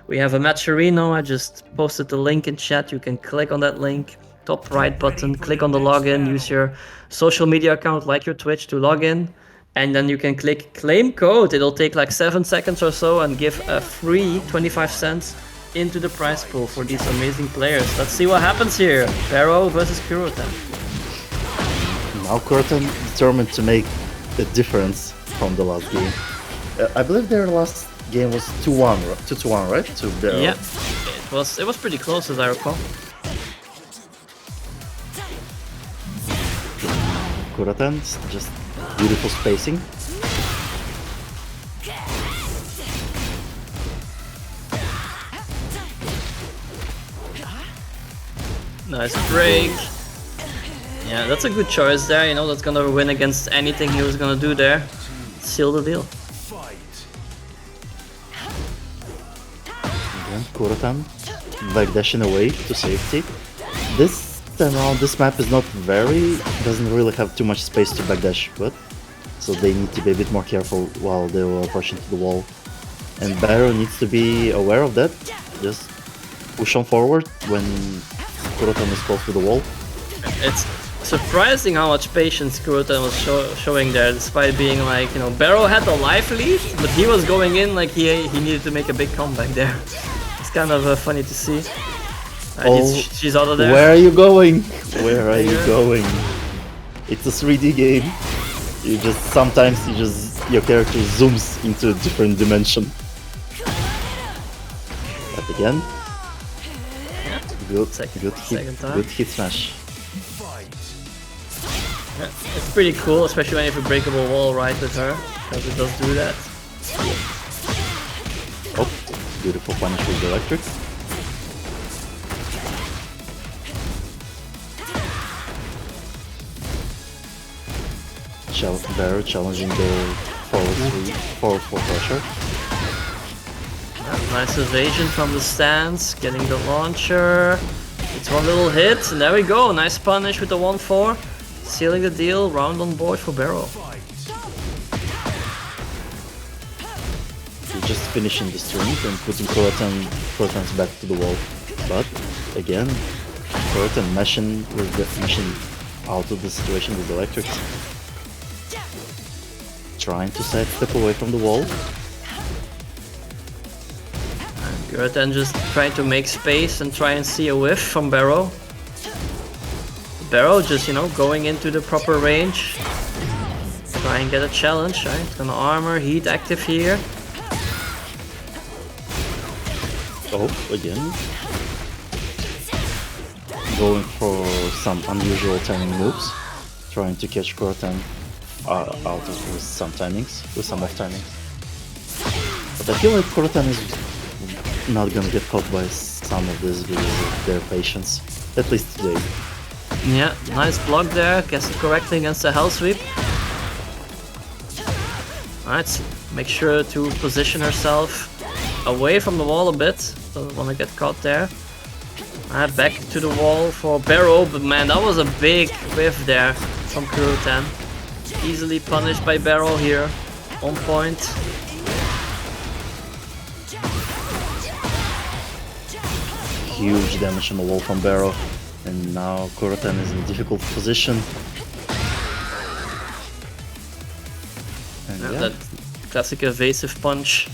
We have a match arena. I just posted the link in chat. You can click on that link, top right button, click on the login, use your social media account like your Twitch to log in. And then you can click claim code. It'll take like 7 seconds or so and give a free 25 cents into the prize pool for these amazing players. Let's see what happens here. Bero versus Kuroten. Now Kuroten determined to make a difference from the last game. I believe their last game was 2-1, 2-1, right? To Bero. Yeah, it was pretty close as I recall. Kuroten, just beautiful spacing. Nice break. Yeah, that's a good choice there. You know, that's gonna win against anything he was gonna do there. Seal the deal. Again, Kuroten backdashing away to safety. This time around, this map is not doesn't really have too much space to backdash, but so they need to be a bit more careful while they were pushing to the wall. And Bero needs to be aware of that. Just push on forward when Kuroten is close to the wall. It's surprising how much patience Kuroten was showing there, despite being like, you know, Bero had the life lead, but he was going in like he needed to make a big comeback there. It's kind of funny to see. She's out of there. Where are you going? Where are you going? It's a 3D game. Sometimes your character zooms into a different dimension. But again, good hit smash. Yeah, it's pretty cool, especially when you have a breakable wall right with her, because it does do that. Oh, beautiful punish with the electric. Bero challenging the forward pressure. Nice evasion from the stance, getting the launcher. It's one little hit, and there we go. Nice punish with the 1-4. Sealing the deal, round on board for Bero. He's just finishing the strings and putting Kuroten's back to the wall. But again, Kuroten mashing out of the situation with the electrics. Trying to sidestep away from the wall. Kuroten just trying to make space and try and see a whiff from Bero. Bero just, you know, going into the proper range. Try and get a challenge, right? It's gonna armor, heat active here. Oh, again. Going for some unusual timing moves. Trying to catch Kuroten out with some off timings. But I feel like Kuroten is not gonna get caught by some of this because of their patience. At least today. Yeah, nice block there. Guess it correctly against the hell sweep. Alright, make sure to position herself away from the wall a bit. Doesn't want to get caught there. Alright, back to the wall for Bero, but man, that was a big whiff there from Kuroten. Easily punished by Bero here. On point. Huge damage on the wall from Bero. And now Kuroten is in a difficult position. And yeah. That classic evasive punch.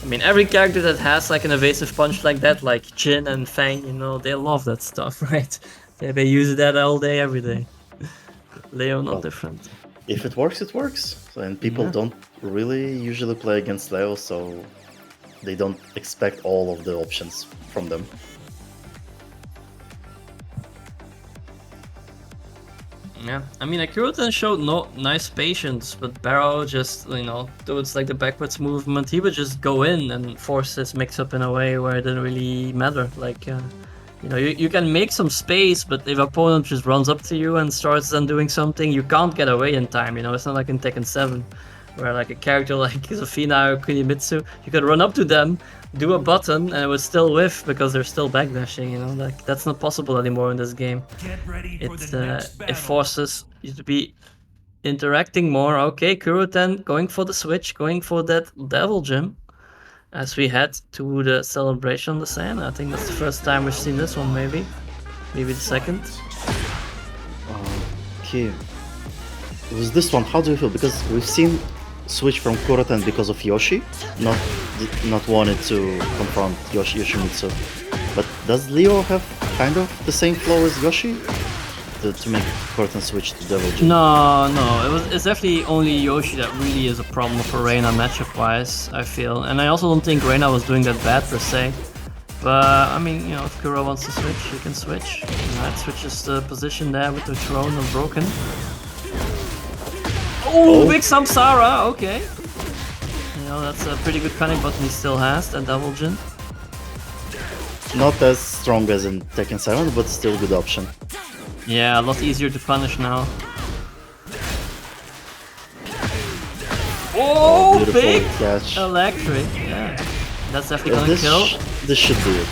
I mean, every character that has like an evasive punch like that, like Jin and Feng, you know, they love that stuff, right? They use that all day, every day. Leo not different. if it works, it works. And people don't really usually play against Leo, so they don't expect all of the options from them. Yeah, I mean, Kuroten showed no nice patience, but Bero just, you know, towards like the backwards movement, he would just go in and force his mix-up in a way where it didn't really matter. Like, you know, you can make some space, but if opponent just runs up to you and starts then doing something, you can't get away in time, you know? It's not like in Tekken 7, where like a character like Zafina or Yoshimitsu, you could run up to them, do a button, and it would still whiff because they're still backdashing, you know? Like, that's not possible anymore in this game. Get ready for the next It battle. forces you to be interacting more. Okay, Kuroten going for the switch, going for that Devil Gem. As we head to the celebration on the sand. I think that's the first time we've seen this one, maybe. Maybe the second. Okay. It was this one, how do you feel? Because we've seen switch from Kuroten because of Yoshi, not wanted to confront Yoshimitsu. But does Leo have kind of the same flow as Yoshi? To make Kuroten switch to Devil Gem? No, it's definitely only Yoshi that really is a problem for Reina matchup wise, I feel. And I also don't think Reina was doing that bad per se. But I mean, you know, if Kuro wants to switch, he can switch. That switches the position there with the throne of broken. Oh, big Samsara, okay. You know, that's a pretty good panic button he still has, that Devil Gem. Not as strong as in Tekken 7, but still good option. Yeah, a lot easier to punish now. Oh, big catch. electric. Yeah, that's definitely gonna kill. This should do it.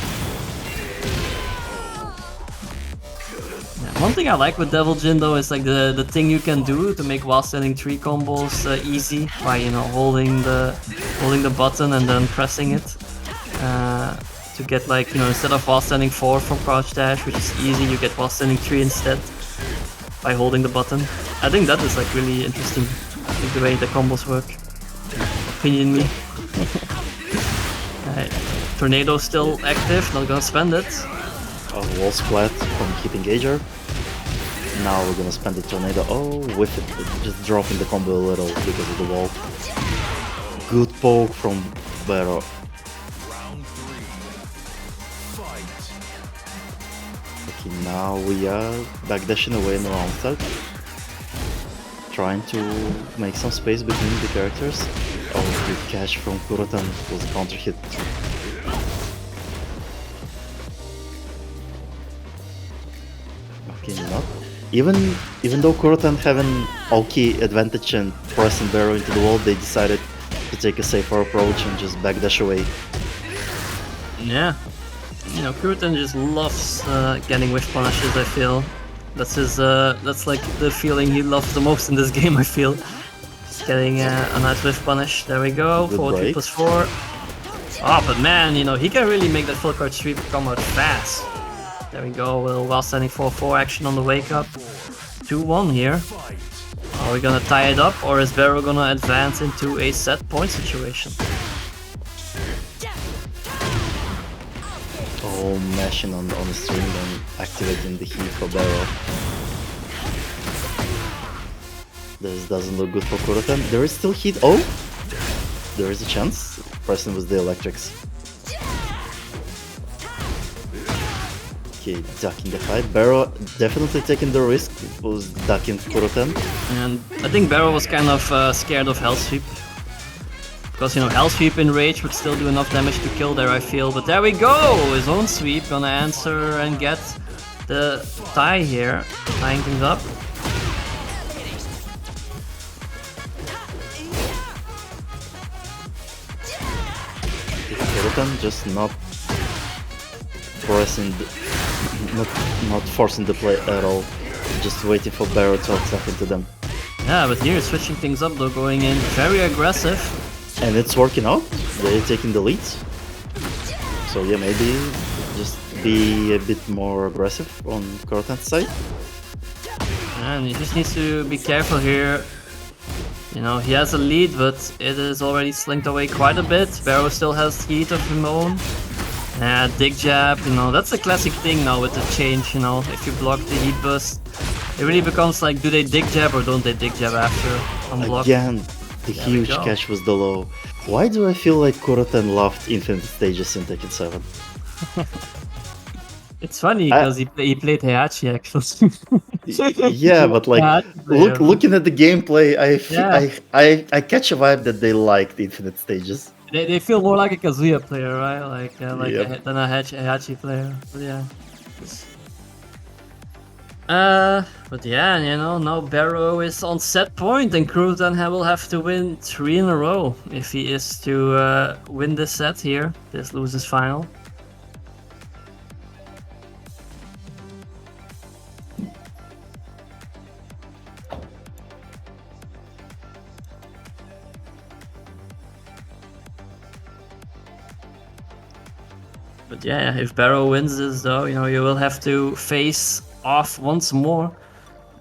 Yeah, one thing I like with Devil Jin though is like the thing you can do to make while standing 3 combos easy by, you know, holding the button and then pressing it. To get, like, you know, instead of while standing 4 from crouch dash, which is easy, you get while standing 3 instead by holding the button. I think that is like really interesting, like the way the combos work. Opinion me. Tornado still active, not gonna spend it. Wall splat from Keep Engager. Now we're gonna spend the tornado. Oh, with it, just dropping the combo a little because of the wall. Good poke from Bero. Now we are backdashing away in the round start. Trying to make some space between the characters. Oh, good catch from Kuroten was a counter hit. Okay, not. Even though Kuroten have an okay advantage and pressing Bero into the wall, they decided to take a safer approach and just backdash away. Yeah. You know, Kuroten just loves getting whiff punishes, I feel. That's his, that's like the feeling he loves the most in this game, I feel. Just getting a nice whiff punish. There we go, 4-3+4. Oh, but man, you know, he can really make that full card sweep come out fast. There we go, while standing 4-4 action on the wake up. 2-1 here. Are we gonna tie it up, or is Bero gonna advance into a set point situation? Oh, mashing on the string and activating the heat for Bero. This doesn't look good for Kuroten. There is still heat. Oh! There is a chance. Pressing with the electrics. Okay, ducking the fight. Bero definitely taking the risk. Was ducking Kuroten. And I think Bero was kind of scared of Hell Sweep. Because, you know, Hell Sweep in Rage would still do enough damage to kill there, I feel. But there we go! His own sweep gonna answer and get the tie here. Tying things up. Kuroten just not pressing, not forcing the play at all. Just waiting for Bero to attack into them. Yeah, but here switching things up though, going in very aggressive. And it's working out. They're taking the lead. So yeah, maybe just be a bit more aggressive on Kuroten's side. And he just needs to be careful here. You know, he has a lead, but it is already slinked away quite a bit. Bero still has heat of his own. Dig jab, you know, that's a classic thing now with the change, you know. If you block the heat burst, It really becomes like, do they dig jab or don't they dig jab after unblock? Again, the There we huge go. catch was the low. Why do I feel like Kuroten loved infinite stages in Tekken 7? It's funny because he played Heihachi actually. Yeah, but like, Heihachi player. looking at the gameplay, Yeah. I catch a vibe that they liked infinite stages. They feel more like a Kazuya player, right? Like Yep. than a Heihachi player. But yeah. But yeah, you know, now Bero is on set point, and Kuroten will have to win 3 in a row if he is to win this set here, this loses final. But yeah, if Bero wins this though, you know, you will have to face off once more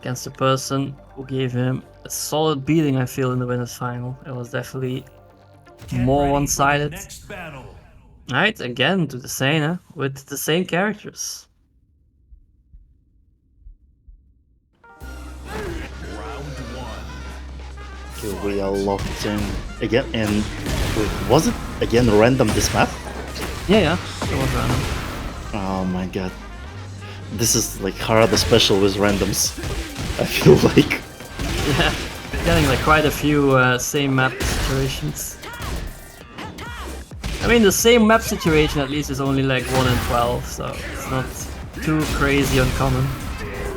against the person who gave him a solid beating, I feel, in the winners final. It was definitely Get more ready for the one-sided. next battle. Right, again to the same, with the same characters. Round one. Okay, we are locked in again, and wait, was it again random this map? Yeah, it was random. Oh my god. This is like Harada special with randoms. I feel like. Yeah, getting like quite a few same map situations. I mean, the same map situation at least is only like 1 in 12, so it's not too crazy uncommon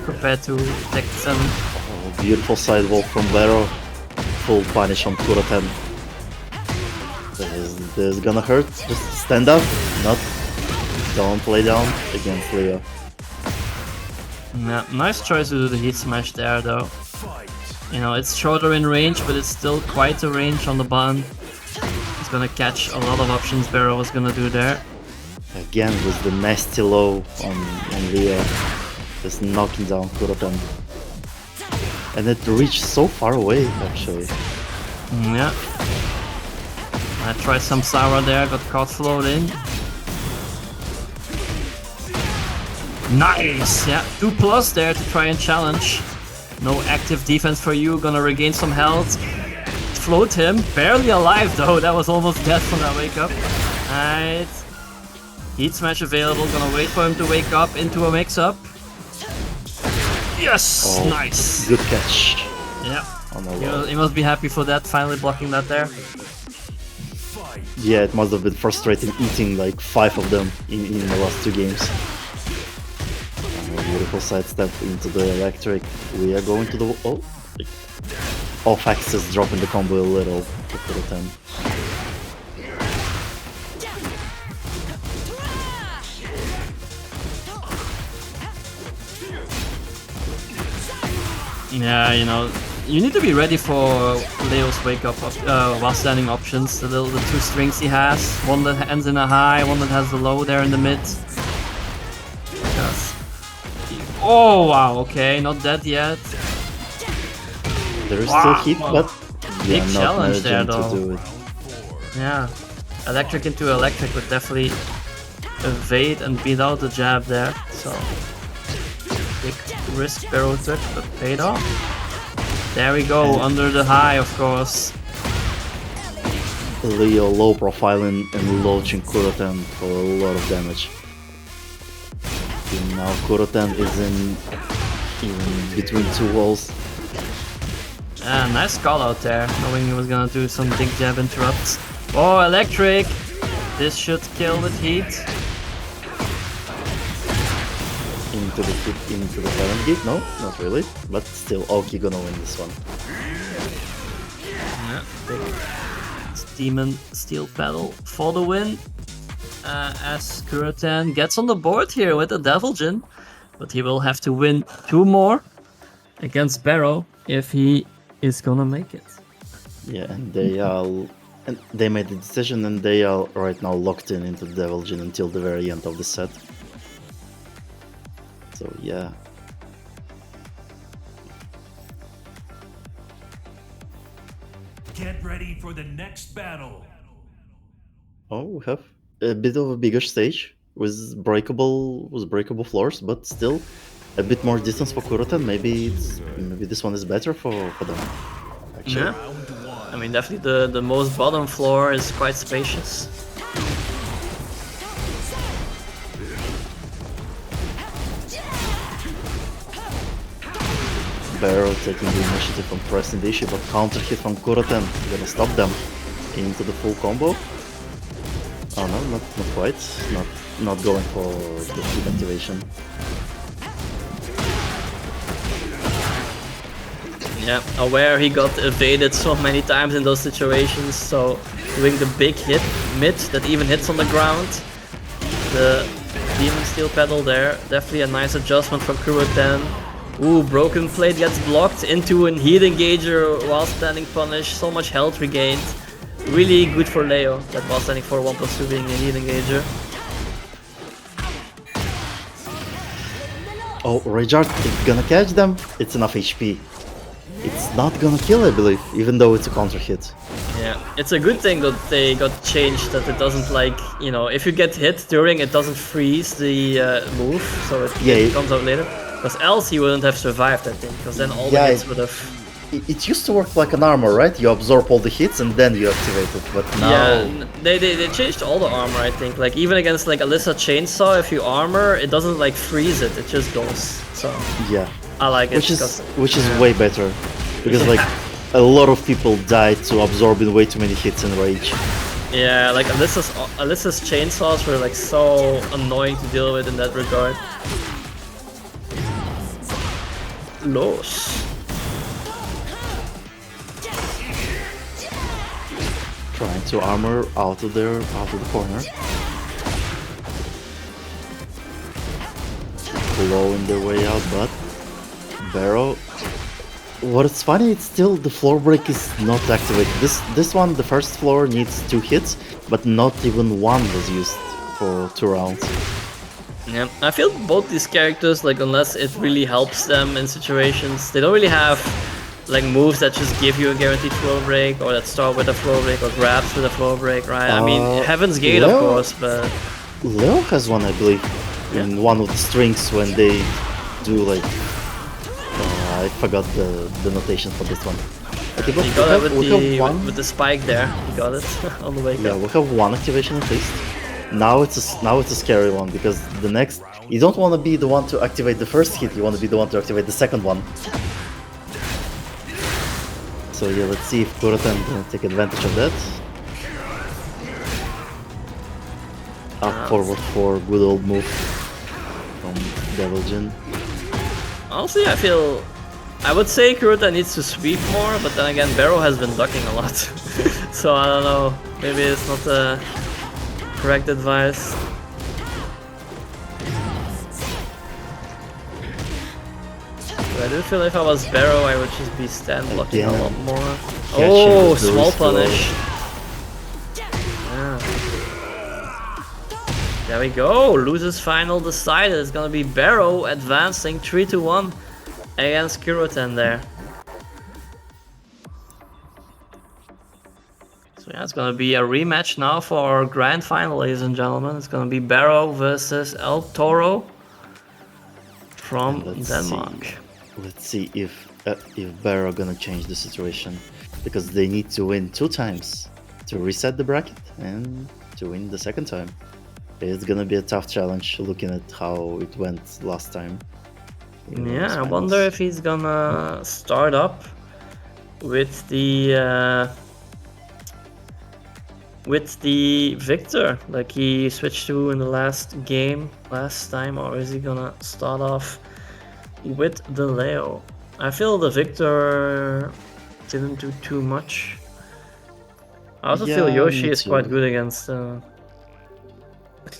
compared to Tekken 7. Oh, beautiful sidewall from Bero. Full punish on Kuroten. This is gonna hurt. Just stand up. Not. Don't play down against Leo. Yeah, nice choice to do the heat smash there though. Fight. You know, it's shorter in range, but it's still quite a range on the button. It's gonna catch a lot of options Bero was gonna do there. Again with the nasty low on Leo. Just knocking down Kuroten. And it reached so far away actually. Yeah. I tried some Sara there, got caught floating. Nice! Yeah, 2+ there to try and challenge. No active defense for you, gonna regain some health. Float him, barely alive though, that was almost death from that wake up. Alright. Heat smash available, gonna wait for him to wake up into a mix up. Yes! Oh, Nice! Good catch. Yeah. On the low. He must be happy for that, finally blocking that there. Fight. Yeah, it must have been frustrating eating like 5 of them in the last 2 games. Beautiful sidestep into the electric. We are going to the off axis, dropping the combo a little to Kuroten. Yeah, you know, you need to be ready for Leo's wake up while standing options. The 2 strings he has, one that ends in a high, one that has the low there in the mid. Because oh wow, okay, not dead yet. There is Wow. still heat, but Big not challenge there, managing though. to do it. Yeah, electric into electric would definitely evade and beat out the jab there. So big risk Bero took, but paid off. There we go, under the high, of course. Leo low profiling and launching Kuroten for a lot of damage. And now Kuroten is in between 2 walls. Nice call out there, knowing he was gonna do some big jab interrupts. Oh, electric! This should kill with heat. Into the 7 gate? No, not really. But still, Oki gonna win this one. Yeah, big Demon Steel Pedal for the win. As Kuroten gets on the board here with the Devil Jin, but he will have to win 2 more against Bero if he is gonna make it. Yeah, and they made the decision, and they are right now locked into the Devil Jin until the very end of the set. So yeah. Get ready for the next battle. Oh, we have a bit of a bigger stage with breakable floors, but still a bit more distance for Kuroten. Maybe this one is better for them. Actually. Yeah. I mean, definitely the most bottom floor is quite spacious. Bero taking the initiative from pressing the issue, but counter hit from Kuroten gonna stop them into the full combo. Oh no, not quite. Not going for the heat activation. Yeah, aware he got evaded so many times in those situations, so doing the big hit mid that even hits on the ground. The Demon Steel pedal there, definitely a nice adjustment from Kuroten. Ooh, Broken Plate gets blocked into an heat engager while standing punish, so much health regained. Really good for Leo, that while standing for 1+2 being a heat engager. Oh, Ragehart is gonna catch them. It's enough HP. It's not gonna kill, I believe, even though it's a counter hit. Yeah, it's a good thing that they got changed, that it doesn't like, you know, if you get hit during, it doesn't freeze the move, so it comes out later. Because else he wouldn't have survived, I think, because then all the hits would have... It used to work like an armor, right? You absorb all the hits and then you activate it, but now... Yeah, they changed all the armor, I think. Like, even against, like, Alisa Chainsaw, if you armor, it doesn't, like, freeze it, it just goes, so... Yeah. I like it. Which is way better, because, like, a lot of people died to absorbing way too many hits in Rage. Yeah, like, Alisa's Chainsaws were, like, so annoying to deal with in that regard. Los. Trying to armor out of the corner. Blowing their way out, but Bero. What's funny, it's still the floor break is not activated. This one, the first floor needs 2 hits, but not even one was used for 2 rounds. Yeah, I feel both these characters, like, unless it really helps them in situations, they don't really have like moves that just give you a guaranteed floor break, or that start with a floor break, or grabs with a floor break, right? I mean, Heaven's Gate, of course, but... Leo has one, I believe, in one of the strings when they do, like... I forgot the notation for this one. He got it with the spike there, he got it on the way up. Yeah, we have one activation at least. Now it's a scary one, because the next... You don't want to be the one to activate the first hit, you want to be the one to activate the second one. So yeah, let's see if Kuroten can take advantage of that. Up forward for good old move from Devil Jin. Honestly, I would say Kuroten needs to sweep more, but then again, Bero has been ducking a lot. So I don't know, maybe it's not the correct advice. But I do feel if I was Bero, I would just be stand blocking a lot more. Oh, small punish. Yeah. There we go, losers final decided. It's gonna be Bero advancing 3-1 against Kuroten there. So yeah, it's gonna be a rematch now for our grand final, ladies and gentlemen. It's gonna be Bero versus El-Toro from Denmark. Let's see if Bero gonna change the situation, because they need to win 2 times to reset the bracket and to win the second time. It's gonna be a tough challenge looking at how it went last time. Yeah, I wonder if he's gonna start up with the Victor, like he switched to in the last time, or is he gonna start off with the Leo? I feel the Victor didn't do too much. I also feel Yoshi is quite good against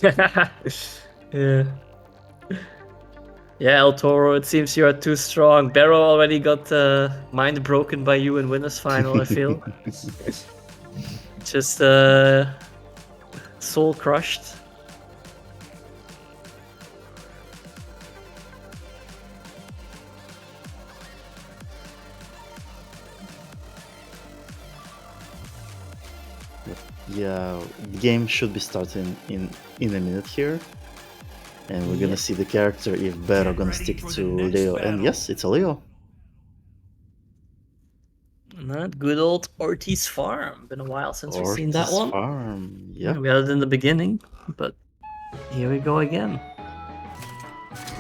yeah. Yeah, El-Toro, it seems you are too strong. Bero already got mind broken by you in winners final, I feel. Just soul crushed. Yeah, the game should be starting in a minute here. And we're gonna see the character if Bero gonna stick to Leo. And yes, it's a Leo. Not good old Ortiz Farm. Been a while since we've seen that Ortiz one. Farm. Yeah, Yeah. we had it in the beginning, but here we go again.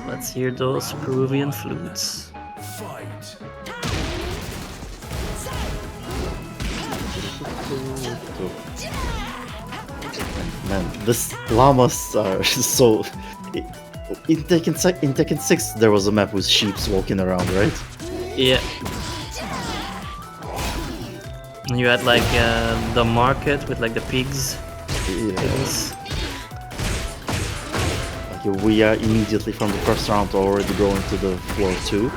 Let's hear those Peruvian flutes. Fight. Man, this llamas are so. In Tekken 6, there was a map with sheeps walking around, right? Yeah. And you had like the market with like the pigs. Yeah. Pigs. Okay, we are immediately from the first round already going to the floor 2.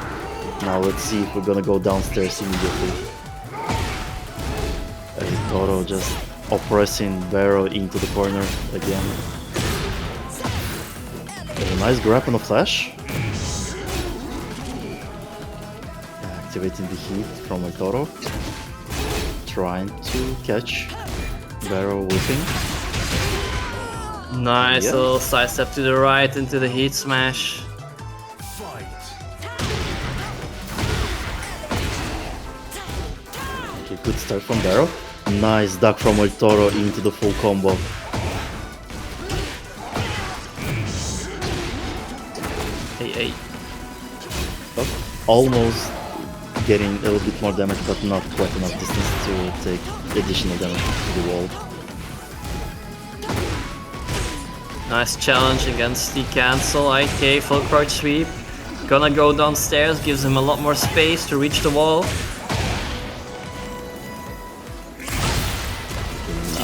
Now let's see if we're gonna go downstairs immediately. El-Toro just oppressing Bero into the corner again. A nice grab on the flash. Activating the heat from El-Toro. Trying to catch Bero whipping. Nice Yeah. little sidestep to the right into the heat smash. Fight. Okay, good start from Bero. Nice duck from El-Toro into the full combo. Hey. Oh, almost getting a little bit more damage, but not quite enough distance to take additional damage to the wall. Nice challenge against the cancel. IK full crouch sweep. Gonna go downstairs, gives him a lot more space to reach the wall.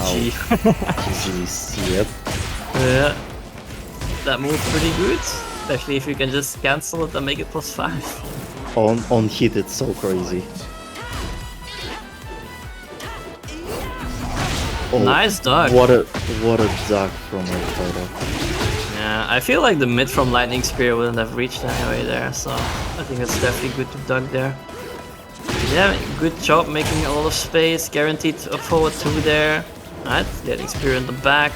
GG. GG's, yep. Yeah. That move's pretty good. Especially if you can just cancel it and make it +5. On hit, it's so crazy. Oh, Nice duck. What a duck from El-Toro. Yeah, I feel like the mid from Lightning Spear wouldn't have reached anyway there, so I think it's definitely good to duck there. Yeah, good job making a lot of space, guaranteed a forward 2 there. Alright, Lightning Spear in the back.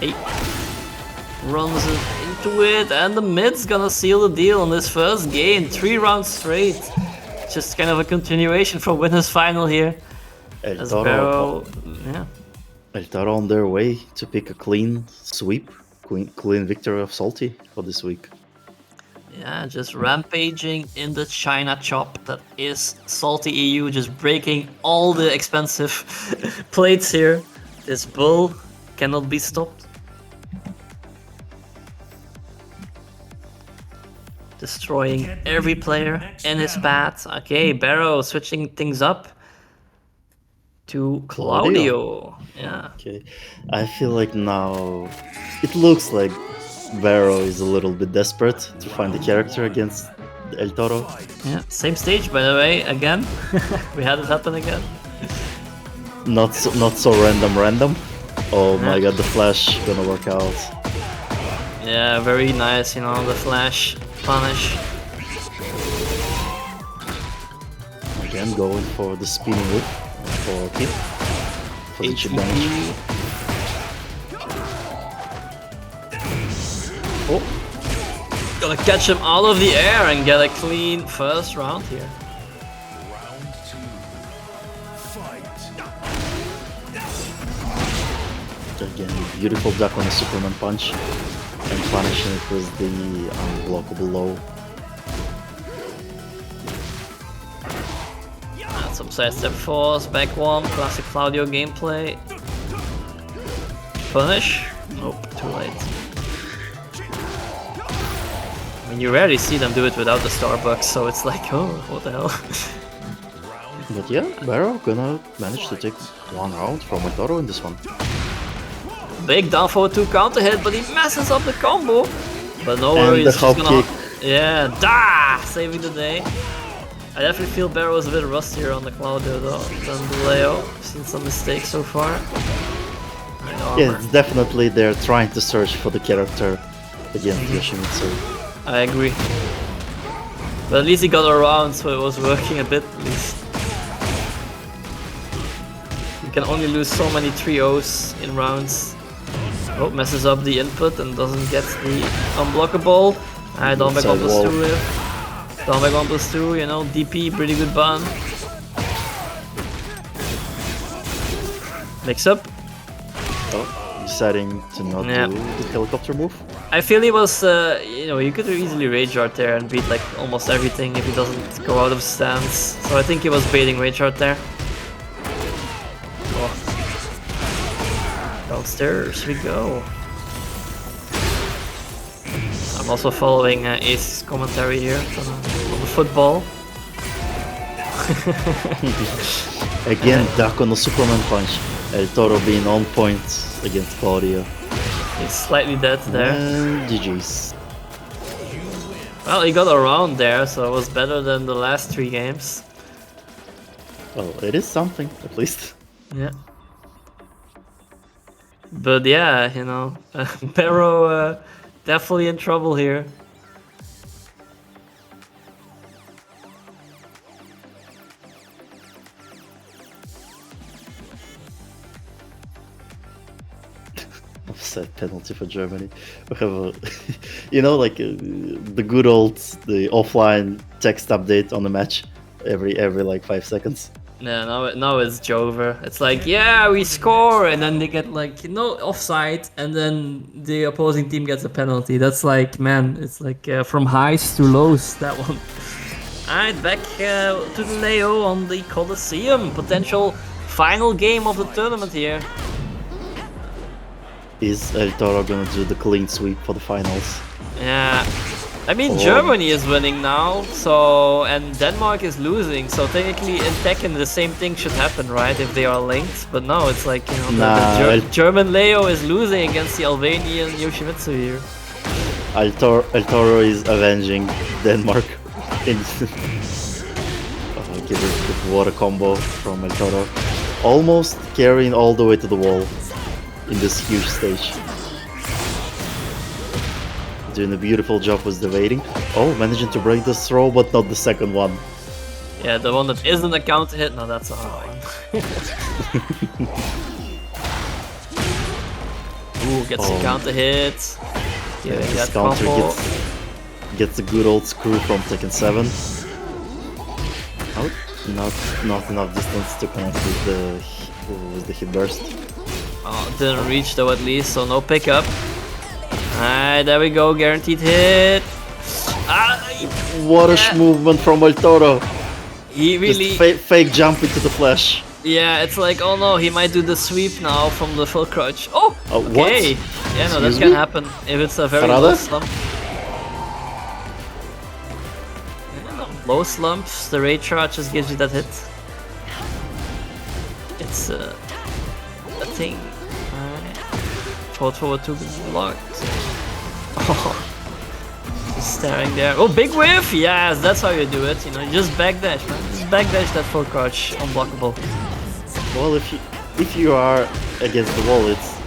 Hey. Runs it into it, and the mid's gonna seal the deal on this first game. 3 rounds straight. Just kind of a continuation from Winners Final here. As Bero, yeah. El-Toro on their way to pick a clean sweep, clean victory of Salty for this week. Yeah, just rampaging in the China chop that is SaltyEU, just breaking all the expensive plates here. This bull cannot be stopped. Destroying every player in his path. Okay, Bero switching things up to Claudio. Yeah. Okay, I feel like now it looks like Bero is a little bit desperate to find the character against El-Toro. Yeah, same stage by the way, again. We had it happen again. Not so random. Oh my god, the flash gonna work out. Yeah, very nice, you know, the flash punish. Again, going for the spinning whip for hit. For the chip damage. Oh, gonna catch him out of the air and get a clean first round here. Round 2. Fight. Again, beautiful duck on the Superman punch. And punishing it with the unblockable low. Some sidestep force, back one, classic Claudio gameplay. Punish? Nope, too late. I mean, you rarely see them do it without the Starbucks, so it's like, oh, what the hell? But yeah, Bero gonna manage to take 1 round from El-Toro in this one. Big down forward 2 counter hit, but he messes up the combo. But no And worries, the he's hop gonna... kick. Yeah, da! Saving the day. I definitely feel Bero was a bit rustier on the Claudio though than the Leo. I've seen some mistakes so far. Yeah, it's definitely they're trying to search for the character against Yoshimitsu. I agree. But at least he got around, so it was working a bit at least. You can only lose so many trios in rounds. Oh, messes up the input and doesn't get the unblockable. Alright, down back 1+2 here. Down back 1+2, you know, DP, pretty good ban. Mix up. Oh, deciding to not Yeah. do the helicopter move. I feel he was, you know, you could easily rage art there and beat like almost everything if he doesn't go out of stance. So I think he was baiting rage art there. Oh. Downstairs we go. I'm also following Ace's commentary here on the football. Again, duck on the Superman punch. El-Toro being on point against Claudio. He's slightly dead there. And GG's. Well, he got around there, so it was better than the last 3 games. Well, it is something, at least. Yeah. But yeah, you know, Bero definitely in trouble here. Offset penalty for Germany. We have a, you know, like the good old, the offline text update on the match every like 5 seconds. Yeah, now it's Jover. It's like, yeah, we score, and then they get like, no, offside, and then the opposing team gets a penalty. That's like, man, it's like from highs to lows, that one. Alright, back to the Leo on the Colosseum. Potential final game of the tournament here. Is El-Toro gonna do the clean sweep for the finals? Yeah, I mean, Oh. Germany is winning now, so, and Denmark is losing, so technically in Tekken the same thing should happen, right, if they are linked, but no, it's like, you know, the German Leo is losing against the Albanian Yoshimitsu here. El-Toro is avenging Denmark. In give it water combo from El-Toro. Almost carrying all the way to the wall in this huge stage. Doing a beautiful job with the waiting. Oh, managing to break the throw, but not the second one. Yeah, the one that isn't a counter hit, no, that's a hard one. Ooh, gets a counter hit. Yeah, Giving this that counter combo. gets a good old screw from Tekken 7. Oh, not enough distance to connect with the hit burst. Oh, didn't reach though at least, so no pickup. Alright, there we go, guaranteed hit. What a movement from El-Toro. He really... Just fake jump into the flash. Yeah, it's like, oh no, he might do the sweep now from the full crouch. Oh, okay. What? Yeah, no, that Excuse can me? happen if it's a very Parada? low slump. Yeah, no, low slumps, the rage charge just gives you that hit. It's a thing. Alright. Forward 2 is blocked. Oh. Just staring there. Oh, big whiff! Yes, that's how you do it. You know, you just backdash, man. Just backdash that full crouch, unblockable. Well, if you are against the wall,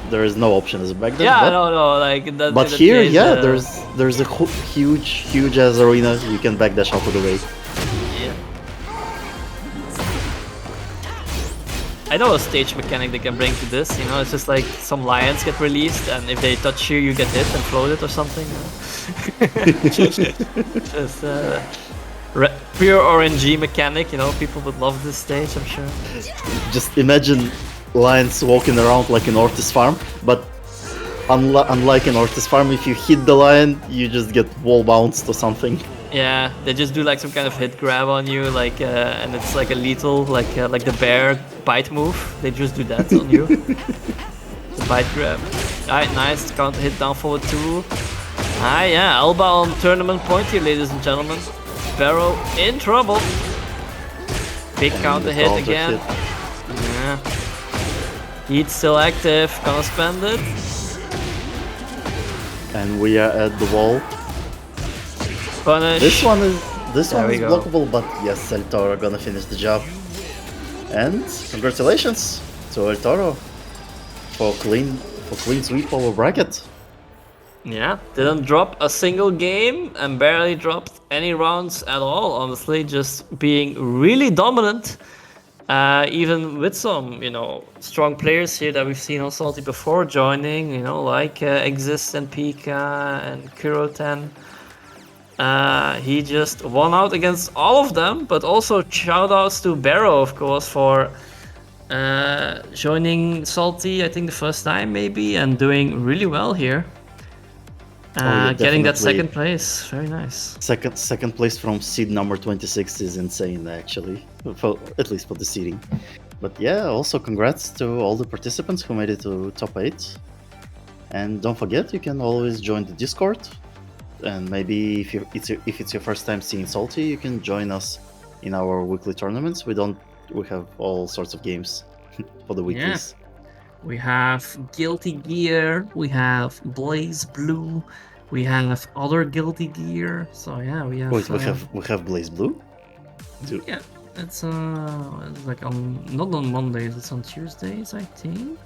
there is no option as a backdash. Yeah, no, like that. But in that here, case, yeah, there's a huge as arena. You can backdash out of the way. Yeah. I know a stage mechanic they can bring to this, you know, it's just like some lions get released and if they touch you, you get hit and floated or something. Just pure RNG mechanic, you know, people would love this stage, I'm sure. Just imagine lions walking around like an Ortiz farm, but unlike an Ortiz farm, if you hit the lion, you just get wall bounced or something. Yeah, they just do like some kind of hit grab on you, like, and it's like a lethal, like the bear bite move. They just do that on you. The bite grab. Alright, nice counter hit down forward 2. Ah, yeah, ALBA on tournament point here, ladies and gentlemen. Bero in trouble. Big counter hit again. Yeah. Heat still active, gonna spend it. And we are at the wall. Punish. This one is go. blockable, but yes, El-Toro gonna finish the job. And congratulations to El-Toro for clean sweep over bracket. Yeah, didn't drop a single game and barely dropped any rounds at all, honestly, just being really dominant. Even with some, strong players here that we've seen on Salty before joining, like Exiszt and PiKaH and Kuroten. He just won out against all of them, but also shoutouts to Bero, of course, for joining Salty, I think the first time maybe, and doing really well here. Getting that second place, very nice. Second place from seed number 26 is insane, actually, at least for the seeding. But yeah, also congrats to all the participants who made it to top 8. And don't forget, you can always join the Discord. And maybe if it's your first time seeing Salty, you can join us in our weekly tournaments. We have all sorts of games for the weeklies. Yeah. We have Guilty Gear, we have Blazblue, we have other Guilty Gear. So yeah, we have. Wait, we have Blazblue? Too. Yeah, it's like not on Mondays, it's on Tuesdays, I think.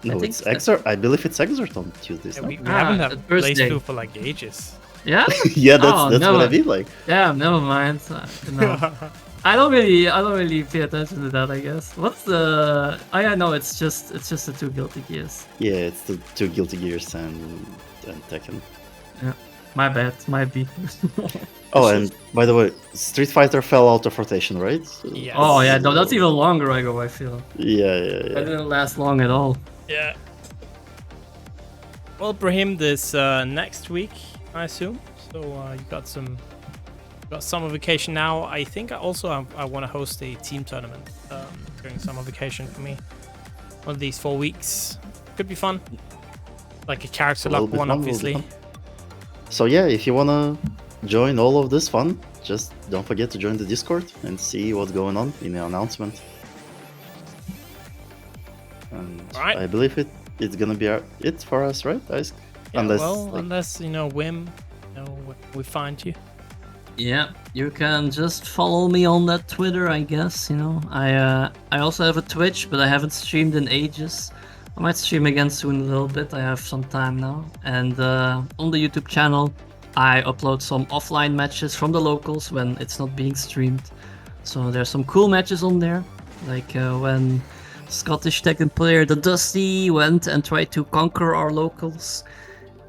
No, it's Xrd. I believe it's Xrd on Tuesdays. Yeah, no? we haven't had Thursday. Blazblue for like ages. Yeah. Yeah, that's what I mean. Like, Yeah, never mind. No. I don't really pay attention to that, I guess. What's the? Oh yeah, no, it's just the 2 Guilty Gears. yeah, it's the 2 Guilty Gears and Tekken. Yeah, my bad, might be. Oh, and by the way, Street Fighter fell out of rotation, right? Yes. Oh yeah, no, that's even longer ago, I feel. Yeah. That didn't last long at all. Yeah. Well, Brahim, this next week, I assume. So you got summer vacation now. I think I want to host a team tournament during summer vacation for me. One of these 4 weeks could be fun. Like a character luck one, obviously. So yeah, if you wanna join all of this fun, just don't forget to join the Discord and see what's going on in the announcement. And Alright. I believe it's gonna be it for us, right, Ice? Yeah, unless Whim, we find you. Yeah, you can just follow me on that Twitter, I guess. I also have a Twitch, but I haven't streamed in ages. I might stream again soon a little bit. I have some time now. And on the YouTube channel, I upload some offline matches from the locals when it's not being streamed. So there's some cool matches on there, like when Scottish Tekken player the Dusty went and tried to conquer our locals.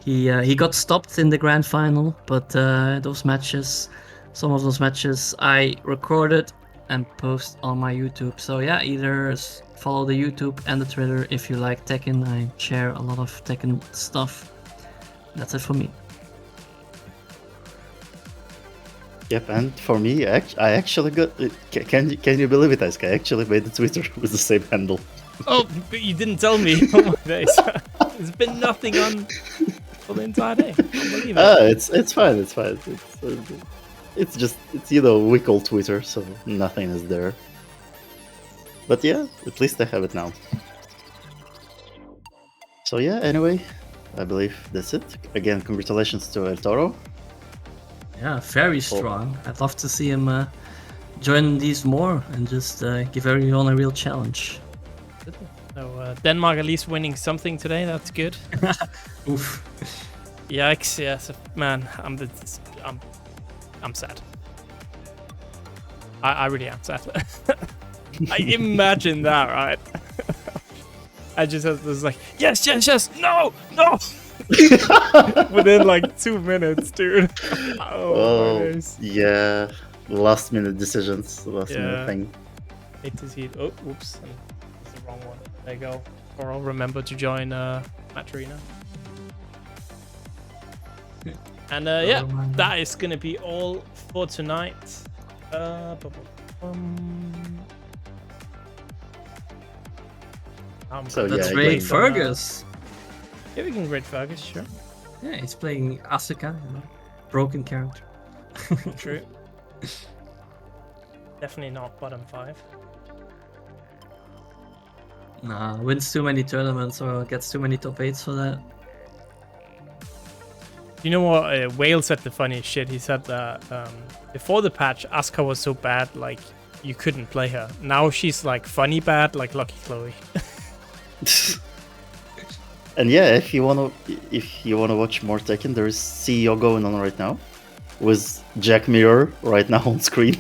He got stopped in the grand final, but some of those matches I recorded and post on my YouTube. So yeah, either follow the YouTube and the Twitter if you like Tekken. I share a lot of Tekken stuff. That's it for me. Yep, and for me, I actually got. Can you believe it, Ice? I actually made the Twitter with the same handle. Oh, but you didn't tell me. Oh my days. There's been nothing on for the entire day. I can't believe it. It's fine. It's just we call Twitter, so nothing is there. But yeah, at least I have it now. So yeah, anyway, I believe that's it. Again, congratulations to El-Toro. Yeah, very strong. I'd love to see him join these more and just give everyone a real challenge. So Denmark at least winning something today. That's good. Oof. Yikes! Yes, man, I'm sad. I really am sad. I imagine that, right? I just was like, yes, no. Within like 2 minutes, dude. Oh, yeah. Last minute decisions, minute thing. Hate to see it. Oh, oops. That's the wrong one. There you go. Or I'll remember to join Match Arena. And yeah, that is gonna be all for tonight. So Let's yeah, raid Fergus. Yeah, we can raid Fergus, sure. Yeah, he's playing Asuka, broken character. True. Definitely not bottom 5. Nah, wins too many tournaments or gets too many top 8s for that. You know what? Whale said the funniest shit. He said that before the patch, Asuka was so bad, like you couldn't play her. Now she's like funny bad, like Lucky Chloe. And yeah, if you wanna watch more Tekken, there is CEO going on right now, with Jack Mirror right now on screen.